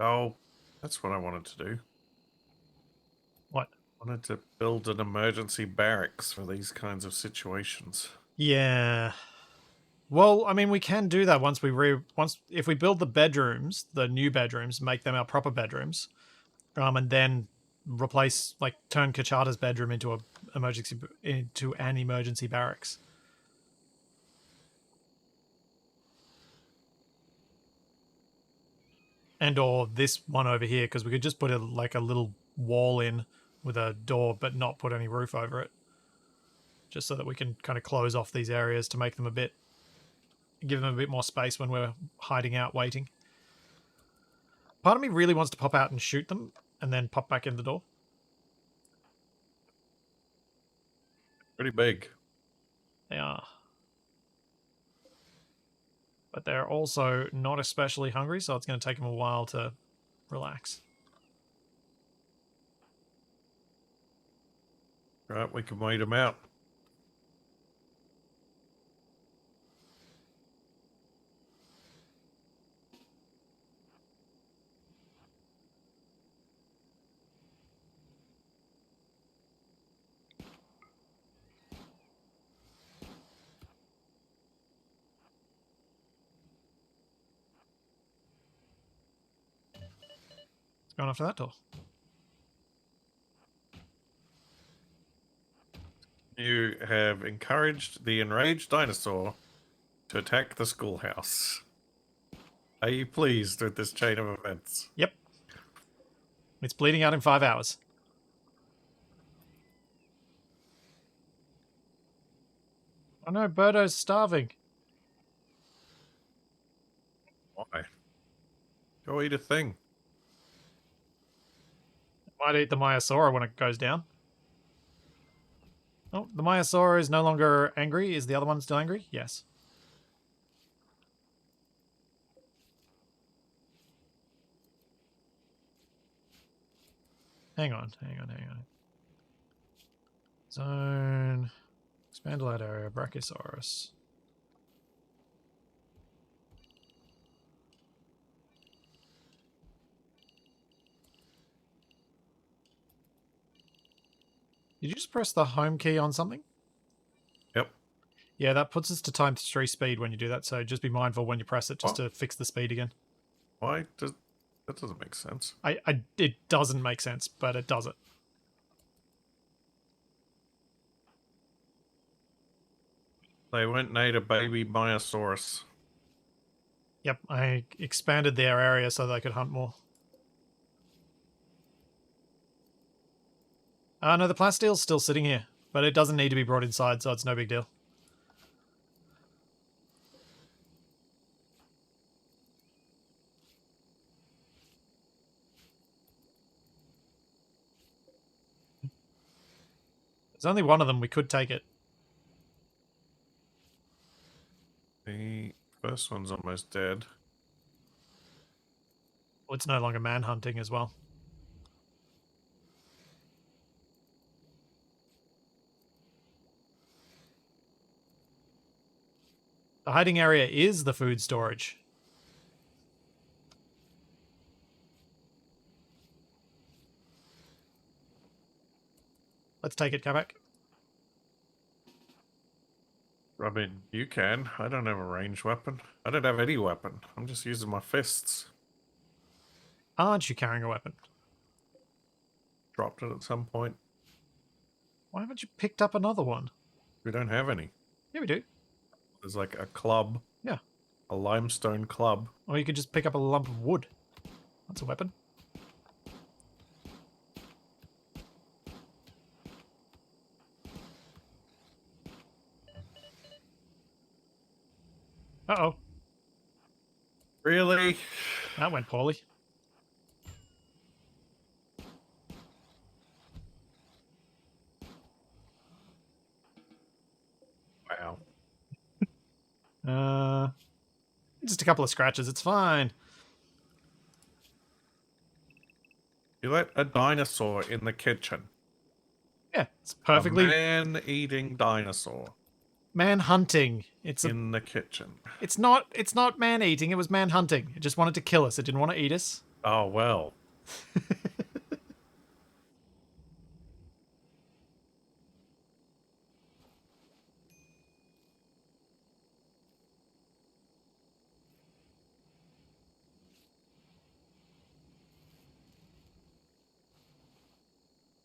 Oh, that's what I wanted to do. What? I wanted to build an emergency barracks for these kinds of situations. Yeah. Well, I mean, we can do that once if we build the bedrooms, the new bedrooms, make them our proper bedrooms, and then replace turn Kachata's bedroom into an emergency barracks. And or this one over here, because we could just put a little wall in with a door, but not put any roof over it, just so that we can kind of close off these areas to make them give them a bit more space when we're hiding out waiting. Part of me really wants to pop out and shoot them and then pop back in the door. Pretty big. They are. But they're also not especially hungry, so it's going to take them a while to relax. Right, we can wait them out. It's going after that door. You have encouraged the enraged dinosaur to attack the schoolhouse. Are you pleased with this chain of events? Yep. It's bleeding out in 5 hours. Oh no, Birdo's starving. Why? Go eat a thing. Might eat the Myosaur when it goes down. Oh, the Myosaur is no longer angry. Is the other one still angry? Yes. Hang on. Zone. Expand allowed area. Brachiosaurus. Did you just press the home key on something? Yep. Yeah, that puts us to times 3 speed when you do that, so just be mindful when you press it just to fix the speed again. Why does that doesn't make sense? It doesn't make sense, but it does it. They went and ate a baby Myosaurus. Yep, I expanded their area so they could hunt more. No, the plastile's still sitting here, but it doesn't need to be brought inside, so it's no big deal. There's only one of them. We could take it. The first one's almost dead. Well, it's no longer man hunting as well. The hiding area is the food storage. Let's take it, Kabak. I mean, you can. I don't have a ranged weapon. I don't have any weapon. I'm just using my fists. Aren't you carrying a weapon? Dropped it at some point. Why haven't you picked up another one? We don't have any. Yeah, we do. There's like a club. Yeah. A limestone club. Or you could just pick up a lump of wood. That's a weapon. Uh-oh. Really? That went poorly. Wow. Just a couple of scratches. It's fine. You let a dinosaur in the kitchen. Yeah, it's A perfectly man-eating dinosaur man hunting. It's in the kitchen. It's not man eating. It was man hunting. It just wanted to kill us. It didn't want to eat us. Oh, well.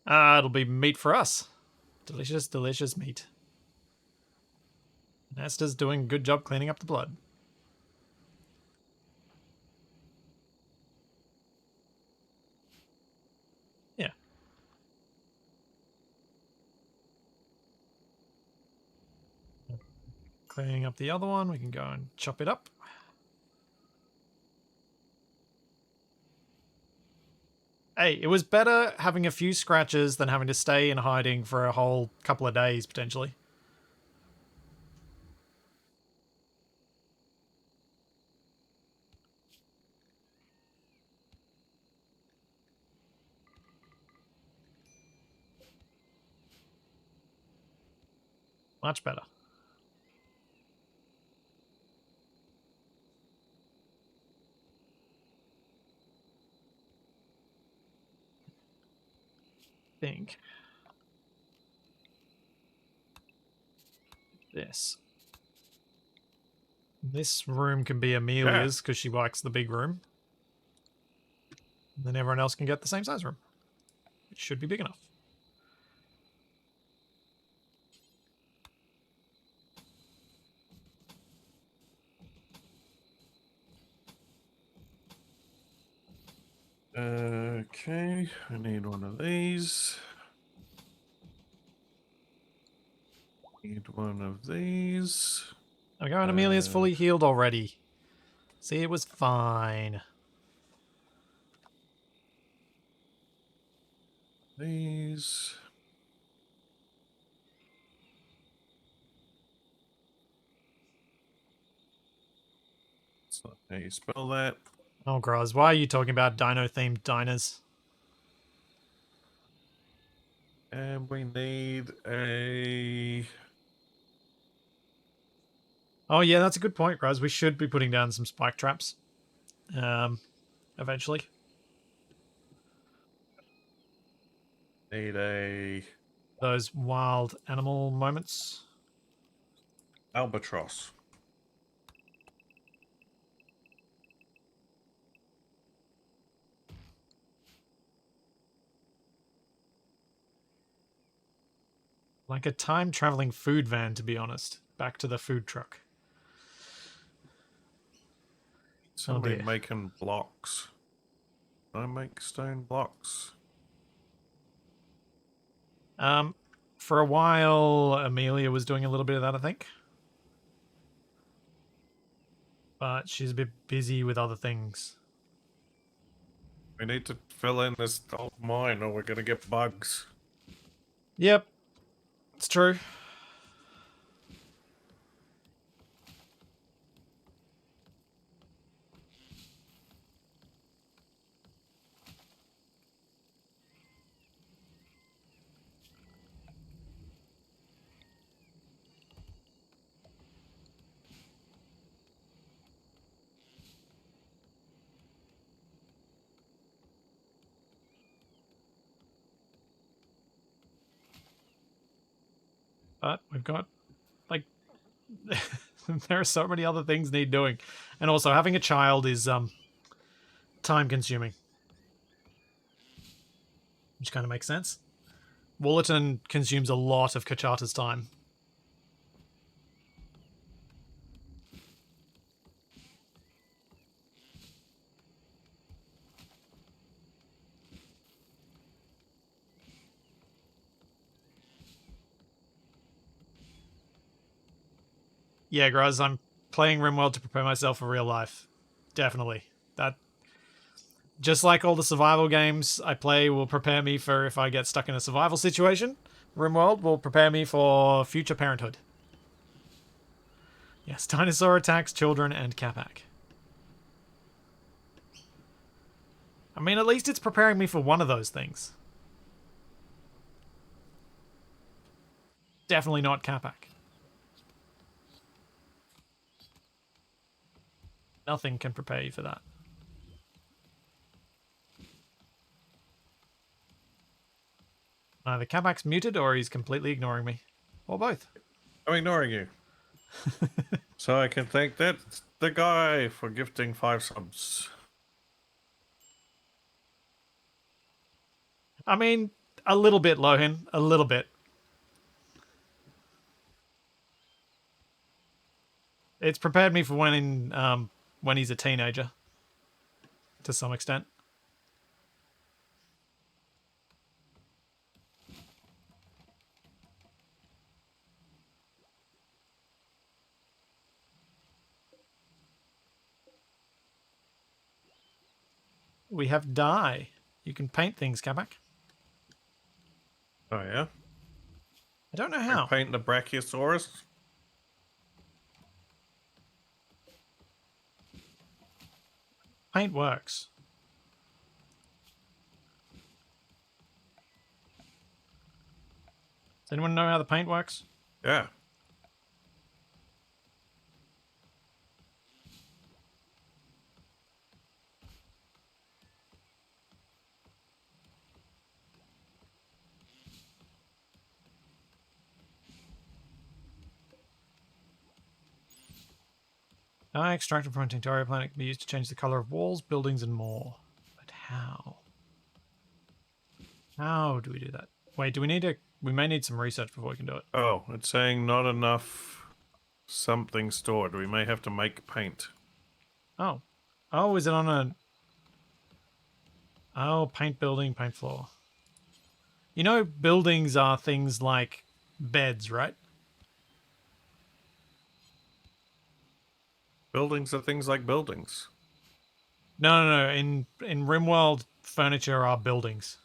It'll be meat for us. Delicious, delicious meat. Nasta's doing a good job cleaning up the blood. Yeah. Cleaning up the other one, we can go and chop it up. Hey, it was better having a few scratches than having to stay in hiding for a whole couple of days, potentially. Much better. Think. This. This room can be Amelia's because she likes the big room. And then everyone else can get the same size room. It should be big enough. Okay, I need one of these. Need one of these. There we go, and Amelia's fully healed already. See, it was fine. These. That's not how you spell that. Oh, Graz, why are you talking about dino-themed diners? And we need a... Oh, yeah, that's a good point, Graz. We should be putting down some spike traps. Eventually. Need a... Those wild animal moments. albatross. Like a time-traveling food van, to be honest. back to the food truck. Somebody dear. making blocks. I make stone blocks. For a while, Amelia was doing a little bit of that, I think. But she's a bit busy with other things. We need to fill in this old mine or we're gonna get bugs. Yep, it's true. But we've got, like, there are so many other things need doing. And also, having a child is time consuming. Which kind of makes sense. Woollerton consumes a lot of Kachata's time. Yeah, Graz, I'm playing RimWorld to prepare myself for real life. Definitely. That, just like all the survival games I play will prepare me for if I get stuck in a survival situation, RimWorld will prepare me for future parenthood. Yes, dinosaur attacks children and Capac. I mean, at least it's preparing me for one of those things. Definitely not Capac. Nothing can prepare you for that. Either Capac's muted or he's completely ignoring me. Or both. I'm ignoring you. So I can thank that the guy for gifting 5 subs. I mean, a little bit, Lohin. A little bit. It's prepared me for when he's a teenager. To some extent. We have dye. You can paint things, Capac. Oh yeah? I don't know I how. paint the Brachiosaurus. Paint works. Does anyone know how the paint works? Yeah. Dye extracted from a Tinctoria planet can be used to change the color of walls, buildings, and more. But how? How do we do that? Wait, do we need to... We may need some research before we can do it. Oh, it's saying not enough something stored. We may have to make paint. Oh. Oh, is it on a... Oh, paint building, paint floor. You know, buildings are things like beds, right? Buildings are things like buildings. No. In RimWorld, furniture are buildings.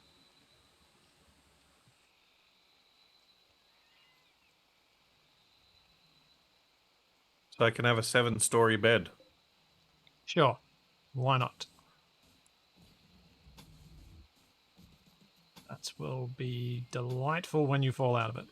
So I can have a 7-story bed. Sure. Why not? That will be delightful when you fall out of it.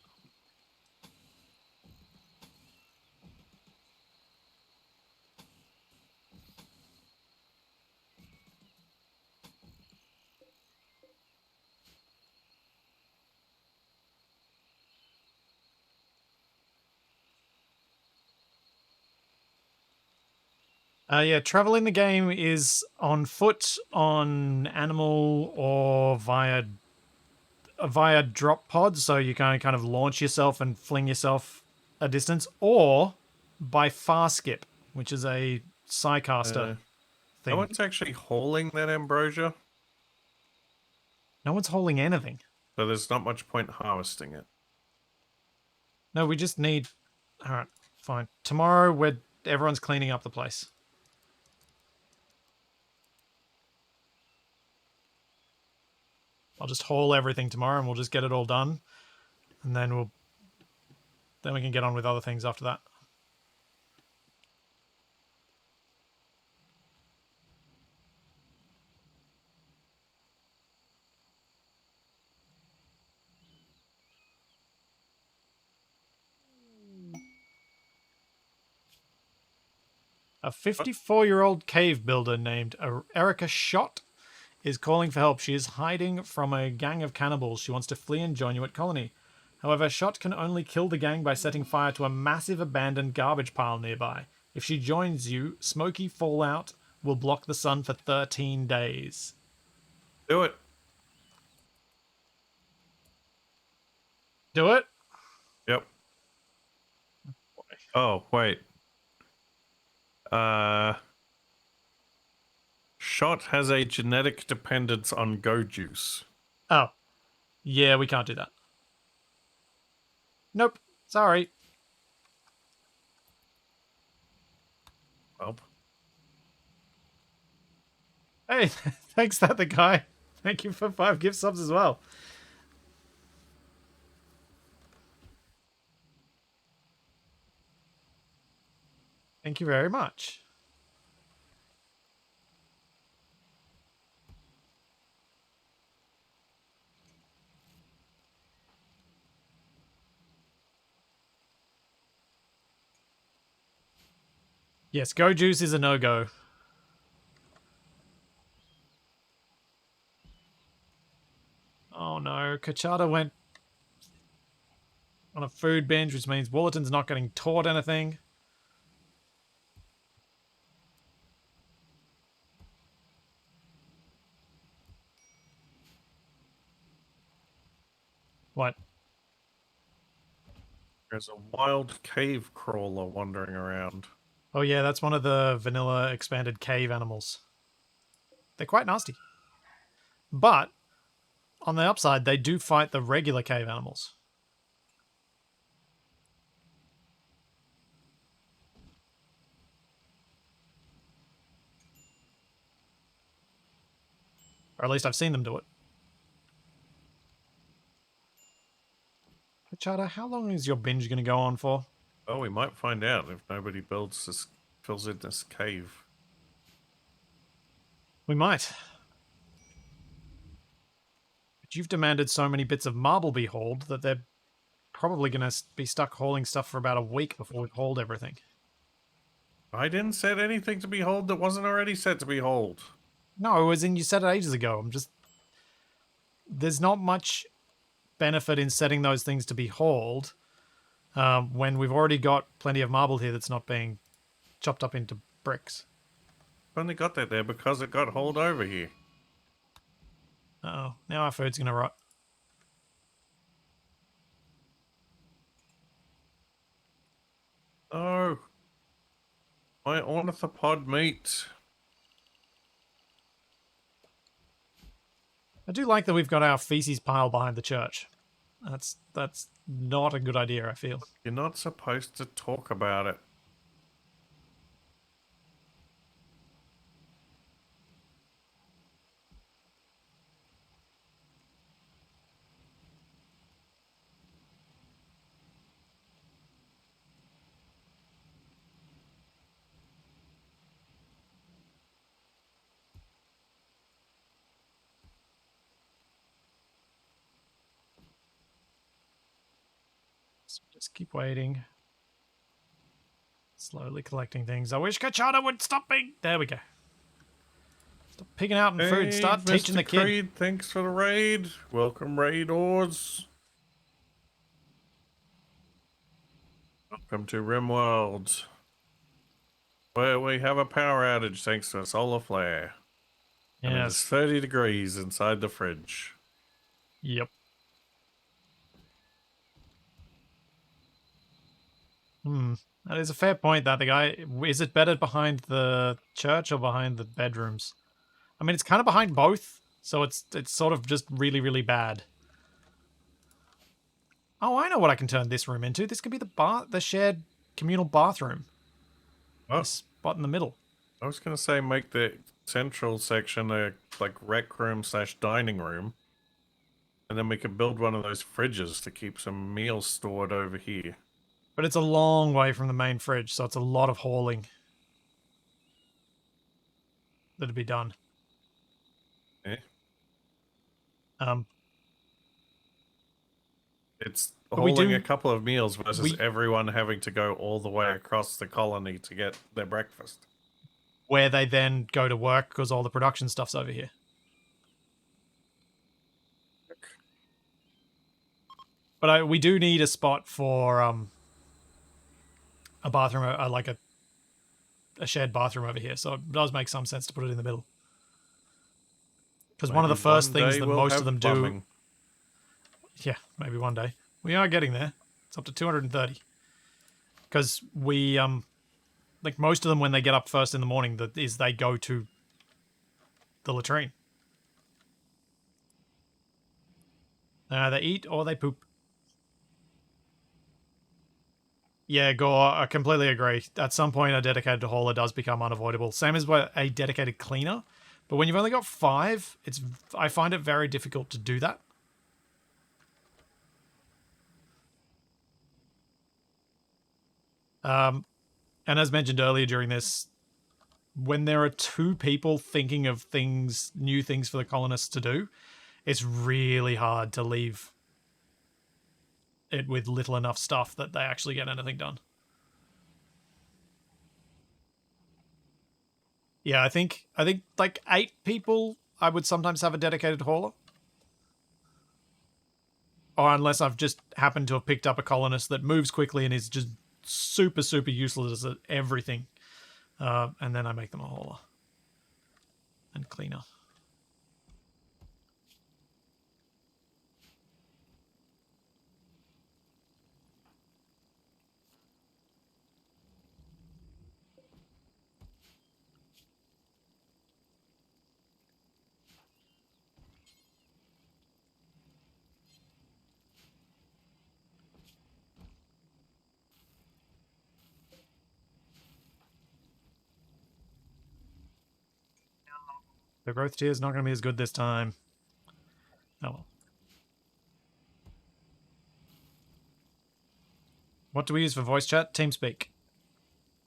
Yeah, travel in the game is on foot, on animal, or via drop pods. So you kind of launch yourself and fling yourself a distance, or by far skip, which is a Psycaster No thing. one's actually hauling that ambrosia, No one's hauling anything. so there's not much point harvesting it. No, we just need... Alright, fine. Tomorrow, everyone's cleaning up the place. I'll just haul everything tomorrow and we'll just get it all done. And then we can get on with other things after that. A 54-year-old cave builder named Erica Schott is calling for help. She is hiding from a gang of cannibals. She wants to flee and join you at Colony. However, Schott can only kill the gang by setting fire to a massive abandoned garbage pile nearby. If she joins you, smoky fallout will block the sun for 13 days. Do it. Do it? Yep. Oh, wait. Shot has a genetic dependence on go juice. Oh. Yeah, we can't do that. Nope. Sorry. Well, Hey, thanks, that the guy. Thank you for 5 gift subs as well. Thank you very much. Yes, go juice is a no-go. Oh no, Kachada went on a food binge, which means Woollerton's not getting taught anything. What? there's a wild cave crawler wandering around. Oh yeah, that's one of the vanilla expanded cave animals. They're quite nasty. But, on the upside, they do fight the regular cave animals. Or at least I've seen them do it. Kachada, how long is your binge going to go on for? Oh, we might find out if nobody fills in this cave. We might. But you've demanded so many bits of marble be hauled that they're probably going to be stuck hauling stuff for about a week before we've hauled everything. I didn't set anything to be hauled that wasn't already set to be hauled. No, it was in, you said it ages ago. There's not much benefit in setting those things to be hauled when we've already got plenty of marble here that's not being chopped up into bricks. Only got that there because it got hauled over here. Uh-oh, now our food's going to rot. Oh. My ornithopod meat. I do like that we've got our feces pile behind the church. That's not a good idea, I feel. You're not supposed to talk about it. So just keep waiting. Slowly collecting things. I wish Kachada would stop being... There we go. Stop picking out in food. Start Mr. teaching the kid. Creed, thanks for the raid. Welcome, raiders. Welcome to Rimworld, where we have a power outage thanks to a solar flare. And it is Yes. 30 degrees inside the fridge. Yep. That is a fair point. That the guy is it better behind the church or behind the bedrooms? I mean, it's kind of behind both, so it's sort of just really really bad. Oh, I know what I can turn this room into. This could be the shared communal bathroom. Oh, This spot in the middle. I was gonna say make the central section a like rec room slash dining room, and then we could build one of those fridges to keep some meals stored over here. But it's a long way from the main fridge, so it's a lot of hauling that'd be done. Eh? Um, It's but we hauling a do couple of meals versus we everyone having to go all the way across the colony to get their breakfast. where they then go to work because all the production stuff's over here. But we do need a spot for a bathroom, like a shared bathroom over here. So it does make some sense to put it in the middle. Because one of Maybe the first one things day that we'll most of have them do, plumbing. yeah, maybe one day we are getting there. It's up to 230. Because we like most of them when they get up first in the morning, they go to the latrine. They eat or they poop. Yeah, Gore, I completely agree. At some point, a dedicated hauler does become unavoidable. Same as a dedicated cleaner. But when you've only got 5, I find it very difficult to do that. And as mentioned earlier during this, when there are 2 people thinking of new things for the colonists to do, it's really hard to leave it with little enough stuff that they actually get anything done. Yeah, I think like 8 people I would sometimes have a dedicated hauler. Or unless I've just happened to have picked up a colonist that moves quickly and is just super super useless at everything. And then I make them a hauler and cleaner. The growth tier is not going to be as good this time. Oh well. What do we use for voice chat? TeamSpeak.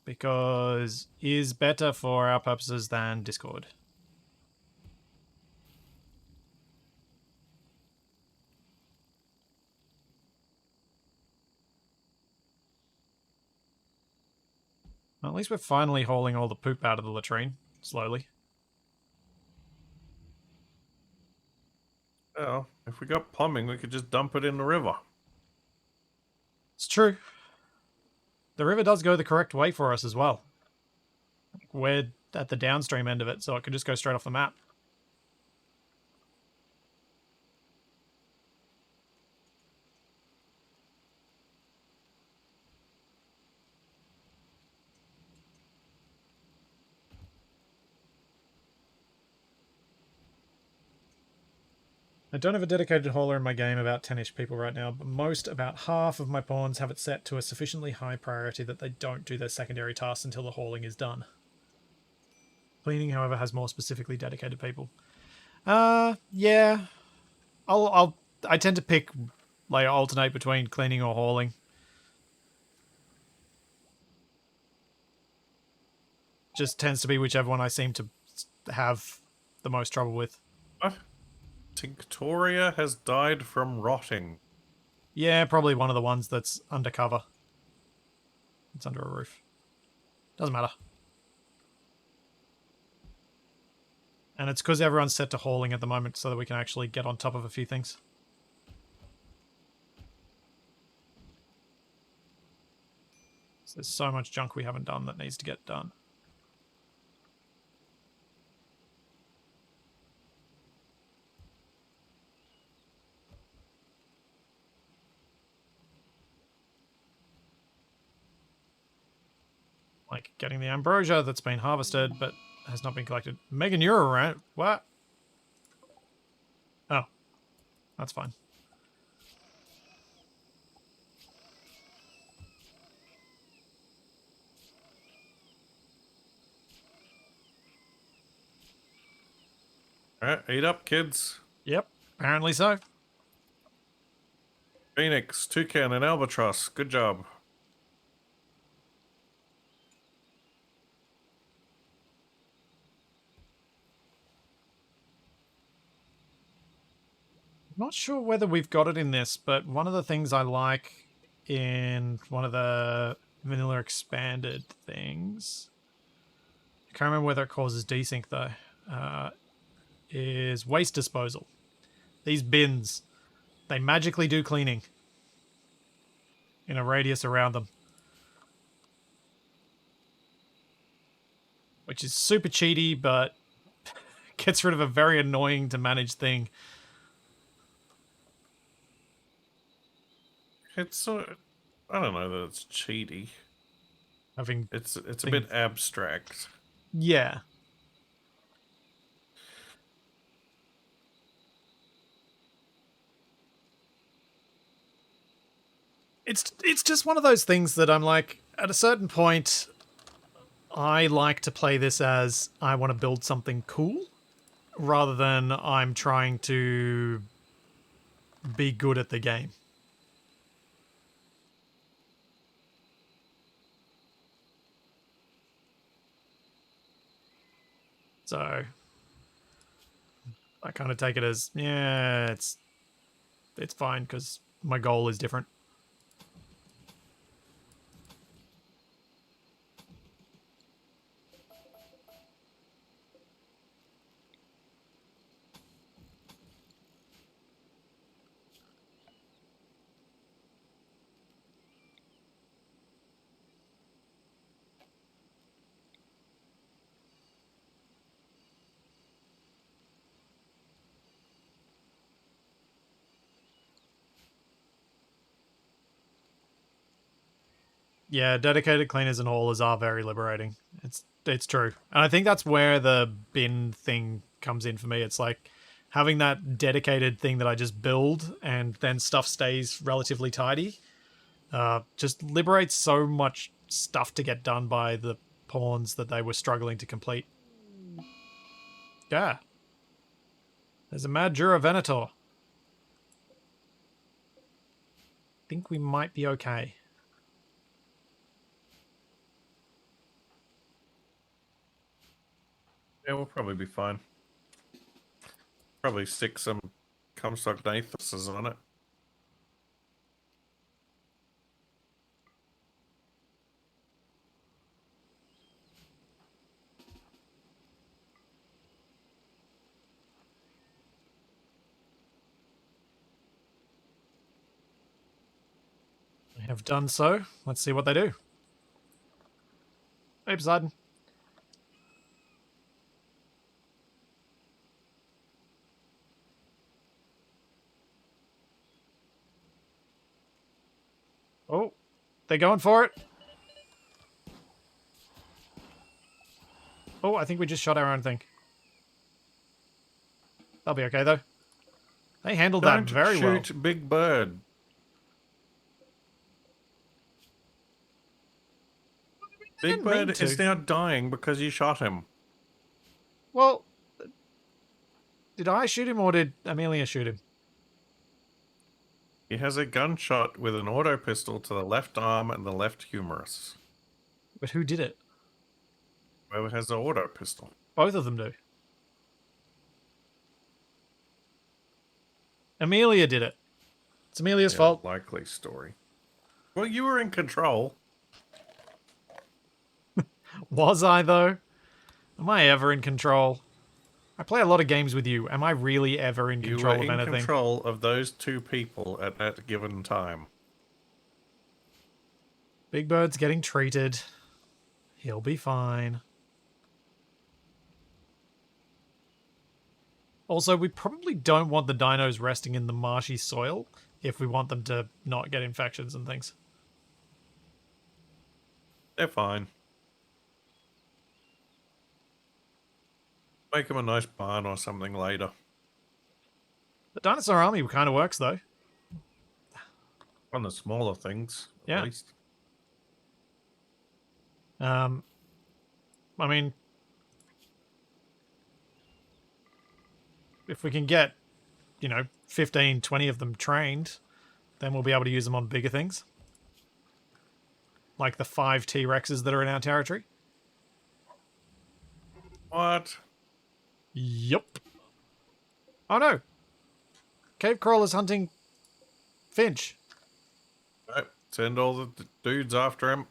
Because is better for our purposes than Discord. Well, at least we're finally hauling all the poop out of the latrine. Slowly. Well, if we got plumbing, we could just dump it in the river. It's true. The river does go the correct way for us as well. We're at the downstream end of it, so it could just go straight off the map. I don't have a dedicated hauler in my game, about 10-ish people right now, but about half of my pawns have it set to a sufficiently high priority that they don't do their secondary tasks until the hauling is done. Cleaning, however, has more specifically dedicated people. Yeah. I tend to alternate between cleaning or hauling. Just tends to be whichever one I seem to have the most trouble with. What? Tinctoria has died from rotting. Yeah, probably one of the ones that's undercover. It's under a roof. Doesn't matter. And it's because everyone's set to hauling at the moment so that we can actually get on top of a few things. So there's so much junk we haven't done that needs to get done. Like getting the ambrosia that's been harvested but has not been collected. Megan, you're around. What? Oh, that's fine. Alright, eat up, kids. Yep, apparently so. Phoenix, toucan, and albatross. Good job. Not sure whether we've got it in this, but one of the things I like in one of the vanilla expanded things, I can't remember whether it causes desync though, is waste disposal. These bins, they magically do cleaning in a radius around them, which is super cheaty, but gets rid of a very annoying to manage thing. It's I don't know that it's cheaty. Having It's a bit abstract. yeah. It's just one of those things that I'm like, at a certain point, I like to play this as I want to build something cool rather than I'm trying to be good at the game. So I kind of take it as, yeah, it's fine because my goal is different. Yeah, dedicated cleaners and haulers are very liberating. It's true. And I think that's where the bin thing comes in for me. It's like having that dedicated thing that I just build and then stuff stays relatively tidy. Just liberates so much stuff to get done by the pawns that they were struggling to complete. Yeah. There's a mad Jura Venator. Think we might be okay. Yeah, we'll probably be fine. Probably stick some Comstock Nathuses on it. I have done so. Let's see what they do. Hey, Poseidon. Oh, they're going for it. Oh, I think we just shot our own thing. They'll be okay, though. They handled that very well. Shoot Big Bird. Big Bird is now dying because you shot him. Well, did I shoot him or did Amelia shoot him? He has a gunshot with an auto pistol to the left arm and the left humerus. But who did it? Whoever has the auto pistol. Both of them do. Amelia did it. It's Amelia's fault. Likely story. Well, you were in control. Was I, though? Am I ever in control? I play a lot of games with you. Am I really ever in control of anything? You were in control of those two people at that given time. Big Bird's getting treated. He'll be fine. Also, we probably don't want the dinos resting in the marshy soil if we want them to not get infections and things. They're fine. Make him a nice barn or something later. The dinosaur army kind of works, though. On the smaller things, at Yeah. least. I mean, if we can get, 15, 20 of them trained, then we'll be able to use them on bigger things. Like the 5 T-Rexes that are in our territory. What? Yup. Oh no. Cave crawler's hunting Finch. Right, send all the dudes after him.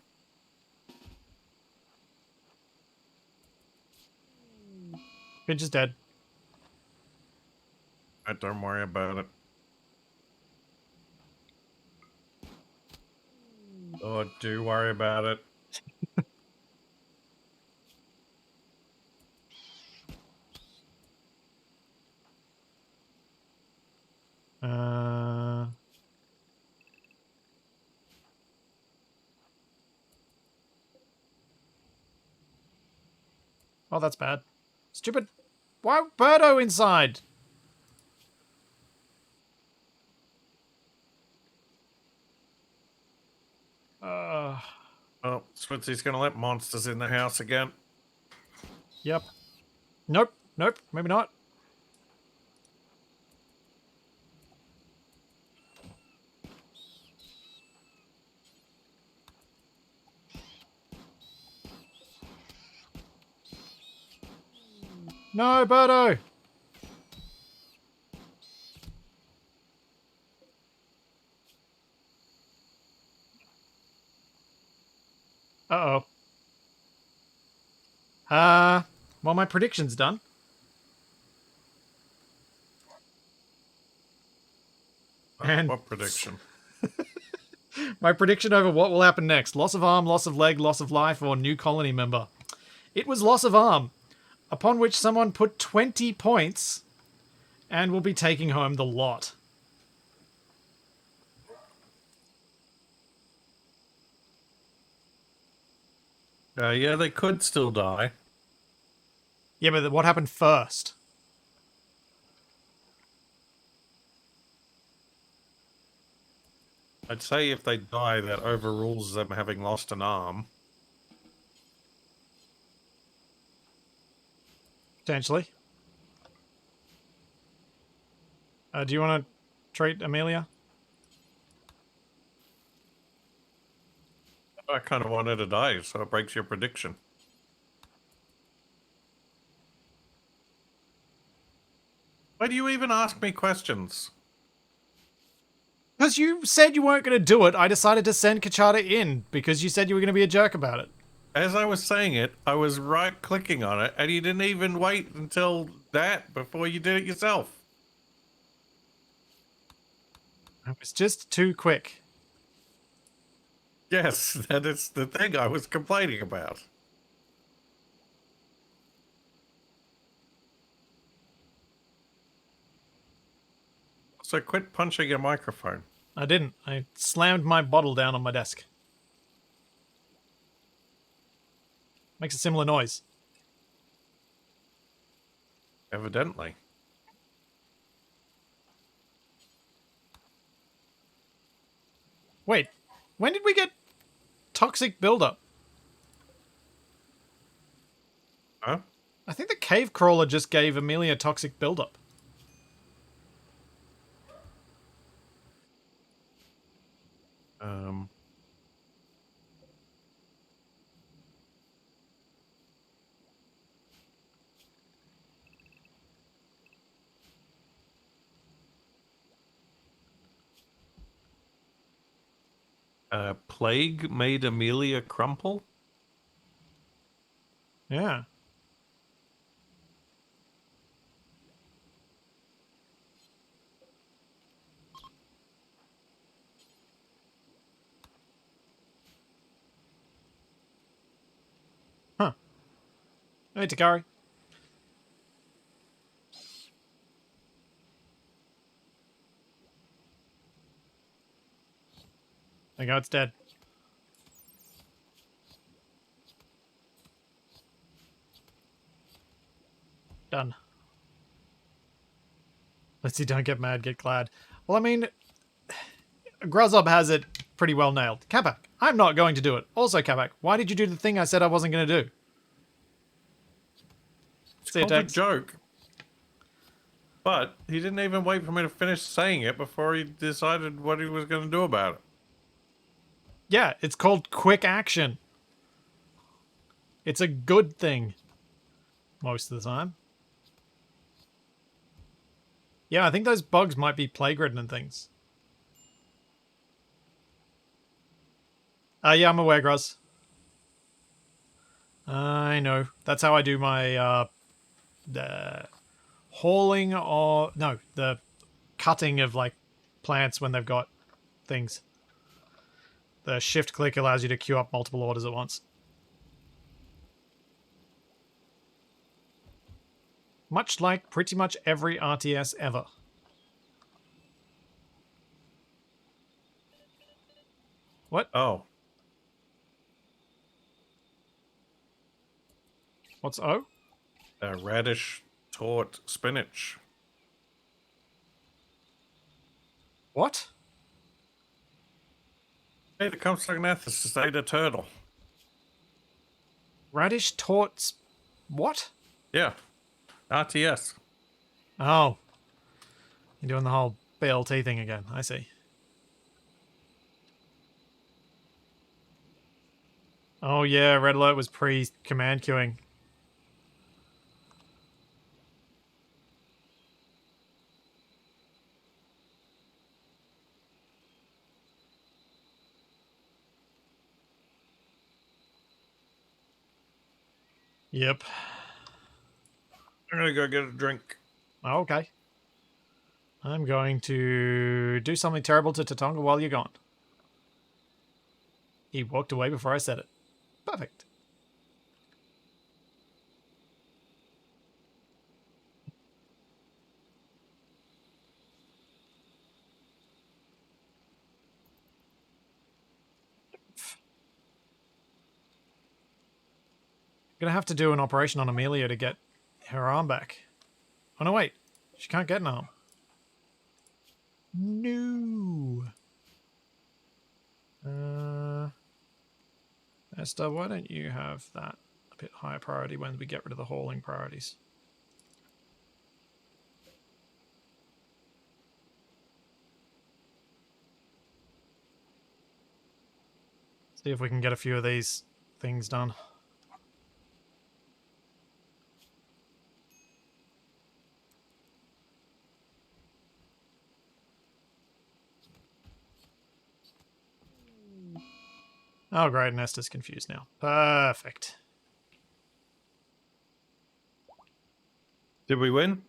Finch is dead. Right, don't worry about it. Oh, do worry about it. Uh... Oh, that's bad. Stupid. Why Birdo inside? Oh, Switzy's gonna let monsters in the house again. Yep. Nope. Nope. Maybe not. No, Birdo. Uh-oh. Well, my prediction's done. And What prediction? my prediction over what will happen next. Loss of arm, loss of leg, loss of life, or new colony member. It was loss of arm, upon which someone put 20 points and will be taking home the lot. Yeah, they could still die. Yeah, but what happened first? I'd say if they die, that overrules them having lost an arm. Potentially. Do you want to treat Amelia? I kind of wanted to die, so it breaks your prediction. Why do you even ask me questions? Because you said you weren't going to do it, I decided to send Kachata in because you said you were going to be a jerk about it. As I was saying it, I was right-clicking on it, and you didn't even wait until that before you did it yourself. It was just too quick. Yes, that is the thing I was complaining about. So quit punching your microphone. I didn't. I slammed my bottle down on my desk. Makes a similar noise. Evidently. Wait, when did we get toxic buildup? Huh? I think the cave crawler just gave Amelia toxic buildup. Um... Plague made Amelia crumple? Yeah. Huh. Hey, Takari. There you go, it's dead. Done. Let's see, don't get mad, get glad. Well, I mean, Gruzzob has it pretty well nailed. Capac, I'm not going to do it. Also, Capac, why did you do the thing I said I wasn't going to do? It's See you, called a Tex. joke. But he didn't even wait for me to finish saying it before he decided what he was going to do about it. Yeah, it's called quick action. It's a good thing. Most of the time. Yeah, I think those bugs might be plague-ridden and things. Yeah, I'm aware, Gruz. I know. That's how I do my, hauling or... No, the cutting of, like, plants when they've got things. The shift click allows you to queue up multiple orders at once. Much like pretty much every RTS ever. What? Oh. What's O? Radish, tort, spinach. What? Hey, the Compsognathus is ate a turtle. Radish torts... What? Yeah. RTS. Oh. You're doing the whole BLT thing again. I see. Oh yeah, Red Alert was pre-command queuing. Yep. I'm gonna go get a drink. Oh, okay. I'm going to do something terrible to Tatonga while you're gone. He walked away before I said it. Perfect. Gonna have to do an operation on Amelia to get her arm back. Oh no, wait. She can't get an arm. No. Esther, why don't you have that a bit higher priority when we get rid of the hauling priorities? See if we can get a few of these things done. Oh, great. Nesta's confused now. Perfect. Did we win?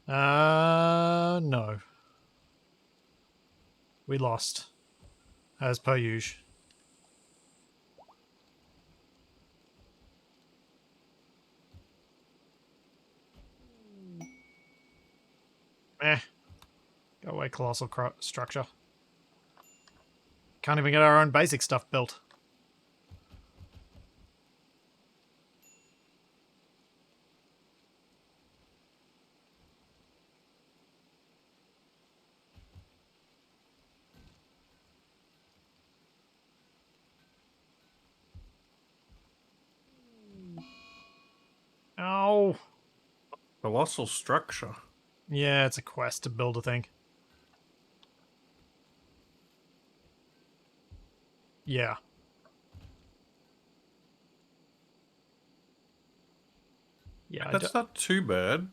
No. We lost. As per usual. Meh. Go away, colossal structure. Can't even get our own basic stuff built. Oh. Colossal structure. Yeah, it's a quest to build a thing. Yeah. Yeah, That's not too bad.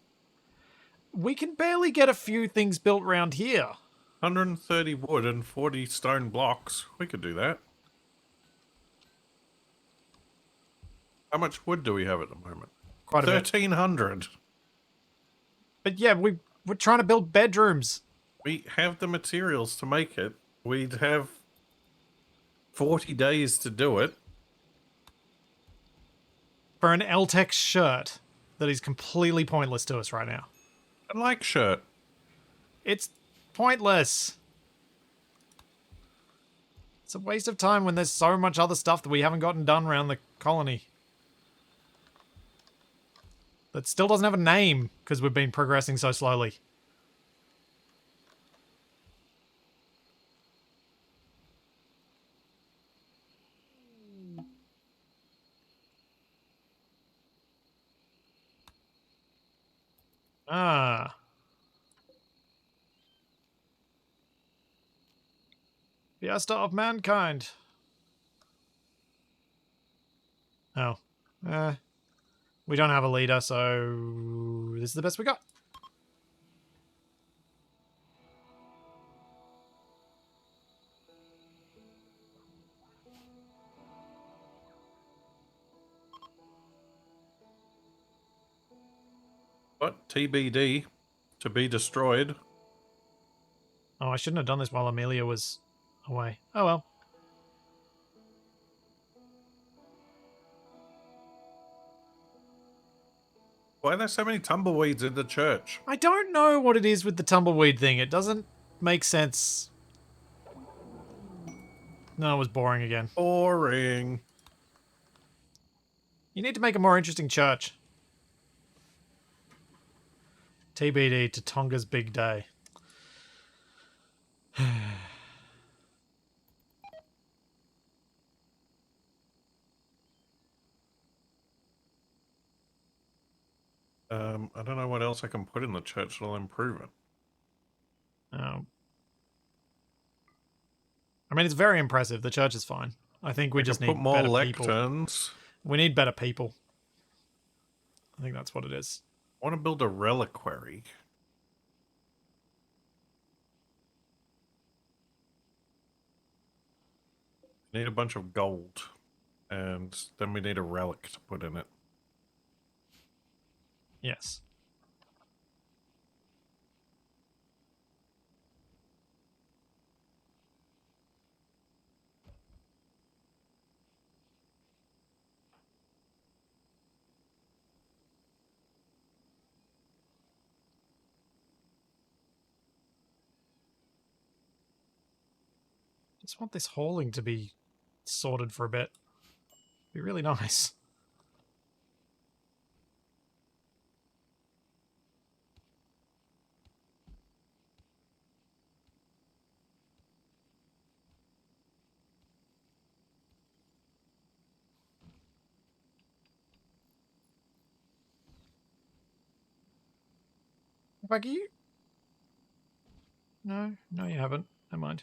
we can barely get a few things built round here. 130 wood and 40 stone blocks. We could do that. How much wood do we have at the moment? Quite a bit. 1,300. But yeah, we're trying to build bedrooms. We have the materials to make it. We'd have 40 days to do it. For an LTEX shirt that is completely pointless to us right now. I like shirt. It's pointless. It's a waste of time when there's so much other stuff that we haven't gotten done around the colony. that still doesn't have a name because we've been progressing so slowly. Ah. Fiesta of mankind. Oh. We don't have a leader, so this is the best we got. What? TBD. To be destroyed. Oh, I shouldn't have done this while Amelia was away. Oh well. Why are there so many tumbleweeds in the church? I don't know what it is with the tumbleweed thing. It doesn't make sense. No, it was boring again. Boring. You need to make a more interesting church. TBD to Tonga's big day. I don't know what else I can put in the church that'll improve it. Oh. I mean, it's very impressive. The church is fine. I think we I just can put need more better people. lecterns. We need better people. I think that's what it is. I want to build a reliquary. Need a bunch of gold. And then we need a relic to put in it. Yes. Just want this hauling to be sorted for a bit. Be really nice. Back you? No, you haven't. Never mind.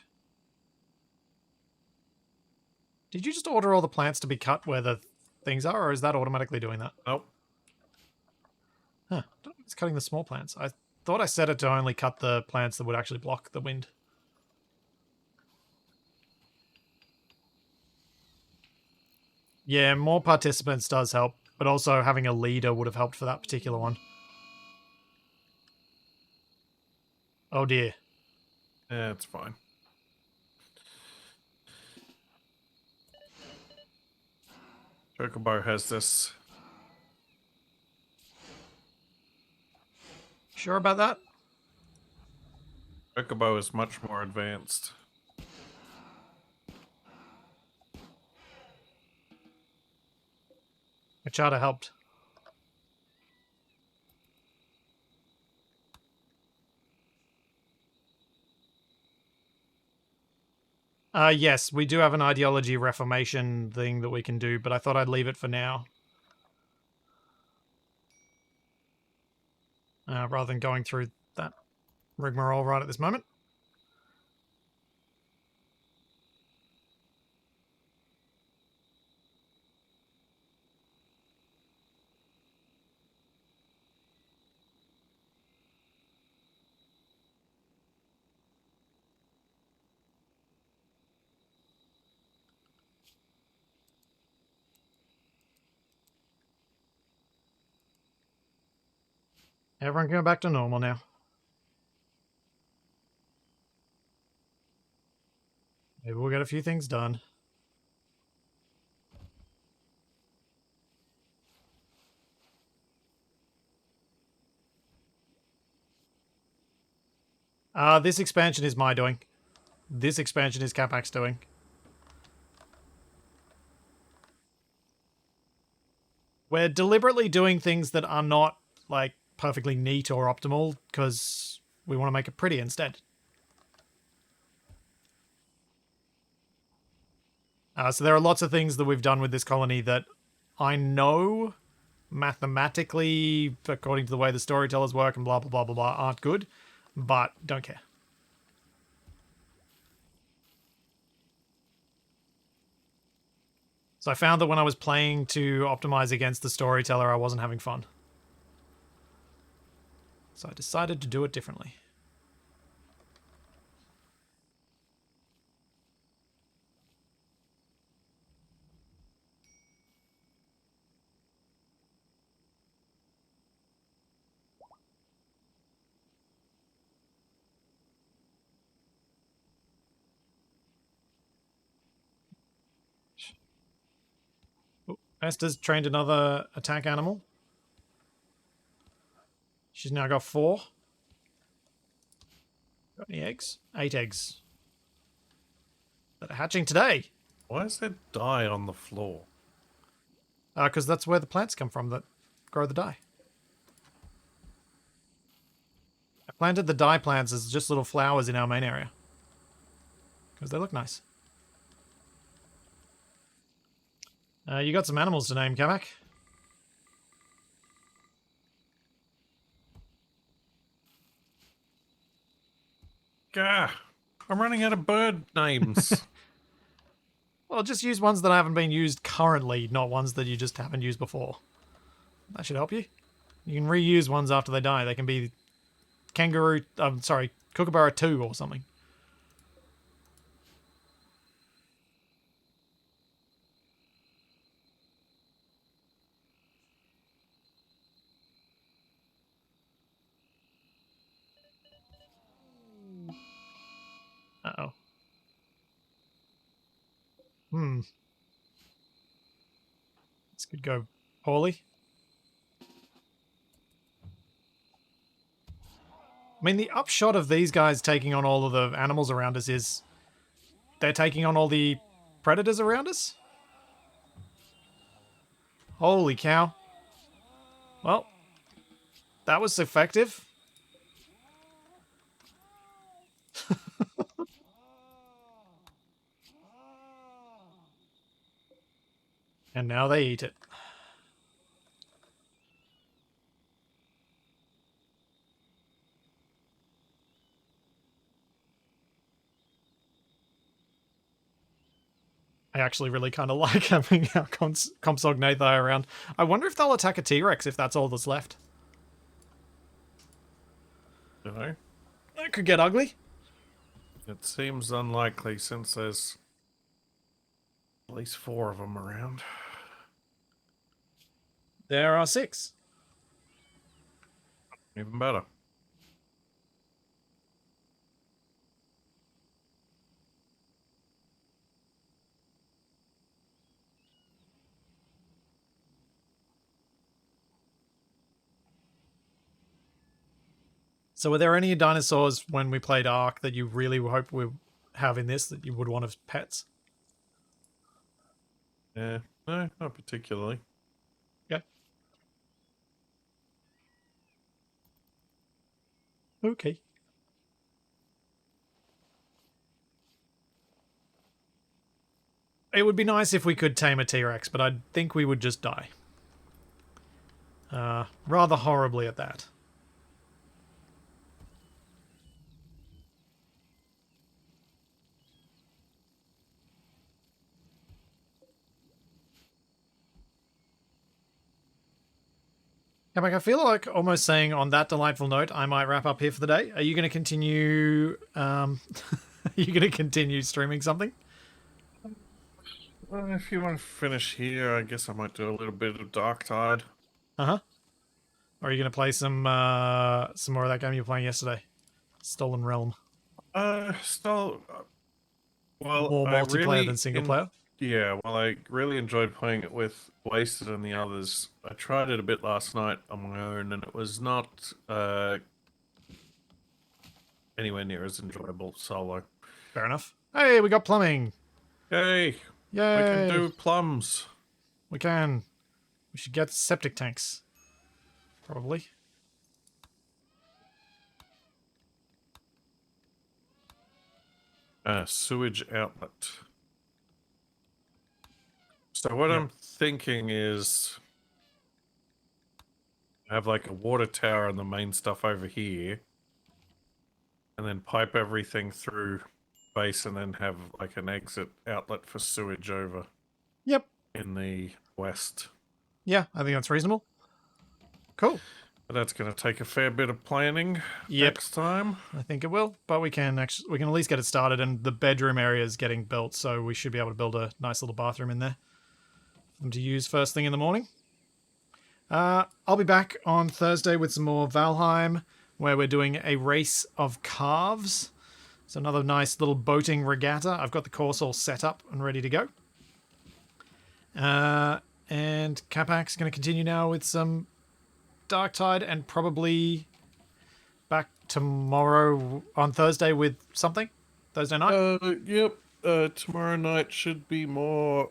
Did you just order all the plants to be cut where the things are, or is that automatically doing that? Nope. Huh. I don't know if it's cutting the small plants. I thought I set it to only cut the plants that would actually block the wind. Yeah, more participants does help, but also having a leader would have helped for that particular one. Oh dear. Yeah, it's fine. Chocobo has this. Sure about that? Chocobo is much more advanced. Machado helped. Yes, we do have an ideology reformation thing that we can do, but I thought I'd leave it for now. Rather than going through that rigmarole right at this moment. Everyone can go back to normal now. Maybe we'll get a few things done. This expansion is my doing. This expansion is Capac's doing. We're deliberately doing things that are not, like, perfectly neat or optimal because we want to make it pretty instead. So there are lots of things that we've done with this colony that I know mathematically, according to the way the storytellers work and blah, blah, blah, blah, blah, aren't good, but don't care. So I found that when I was playing to optimize against the storyteller, I wasn't having fun. So I decided to do it differently. Oh, Esther's trained another attack animal. She's now got 4. Got any eggs? 8 eggs. That are hatching today. Why is there dye on the floor? Because that's where the plants come from that grow the dye. I planted the dye plants as just little flowers in our main area. Because they look nice. You got some animals to name, Kamak? Gah! I'm running out of bird names. Well, just use ones that haven't been used currently, not ones that you just haven't used before. That should help you. You can reuse ones after they die. They can be kangaroo... Kookaburra 2 or something. Uh-oh. This could go poorly. I mean, the upshot of these guys taking on all of the animals around us is they're taking on all the predators around us? Holy cow. Well, that was effective. And now they eat it. I actually really kind of like having our Compsognathai around. I wonder if they'll attack a T-Rex if that's all that's left. No, That could get ugly. it seems unlikely since there's at least 4 of them around. There are 6. Even better. So were there any dinosaurs when we played Ark that you really hope we have in this that you would want as pets? Yeah, no, not particularly. Yeah. Okay. It would be nice if we could tame a T-Rex, but I think we would just die. Rather horribly at that. Yeah, Mike, I feel like almost saying on that delightful note, I might wrap up here for the day. Are you going to continue? Are you going to continue streaming something? Well, if you want to finish here, I guess I might do a little bit of Dark Tide. Or are you going to play some more of that game you were playing yesterday? Stolen Realm. Still, well, More I multiplayer really than single player? Yeah, well, I really enjoyed playing it with Wasted and the others. I tried it a bit last night on my own, and it was not anywhere near as enjoyable solo. Fair enough. Hey, we got plumbing. Yay! Yay! We can do plums. We can. We should get septic tanks. Probably. Sewage outlet. So what Yep. I'm thinking is have like a water tower and the main stuff over here, and then pipe everything through base, and then have like an exit outlet for sewage over Yep. in the west. Yeah, I think that's reasonable. Cool. But that's going to take a fair bit of planning next time. I think it will, but we can at least get it started, and the bedroom area is getting built, so we should be able to build a nice little bathroom in there for them to use first thing in the morning. I'll be back on Thursday with some more Valheim, where we're doing a race of calves. It's another nice little boating regatta. I've got the course all set up and ready to go. And Capac's going to continue now with some Darktide, and probably back tomorrow on Thursday with something. Thursday night? Yep. Tomorrow night should be more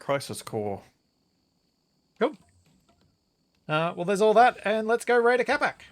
Crisis Core. Cool. Well, there's all that, and let's go raid a Capac.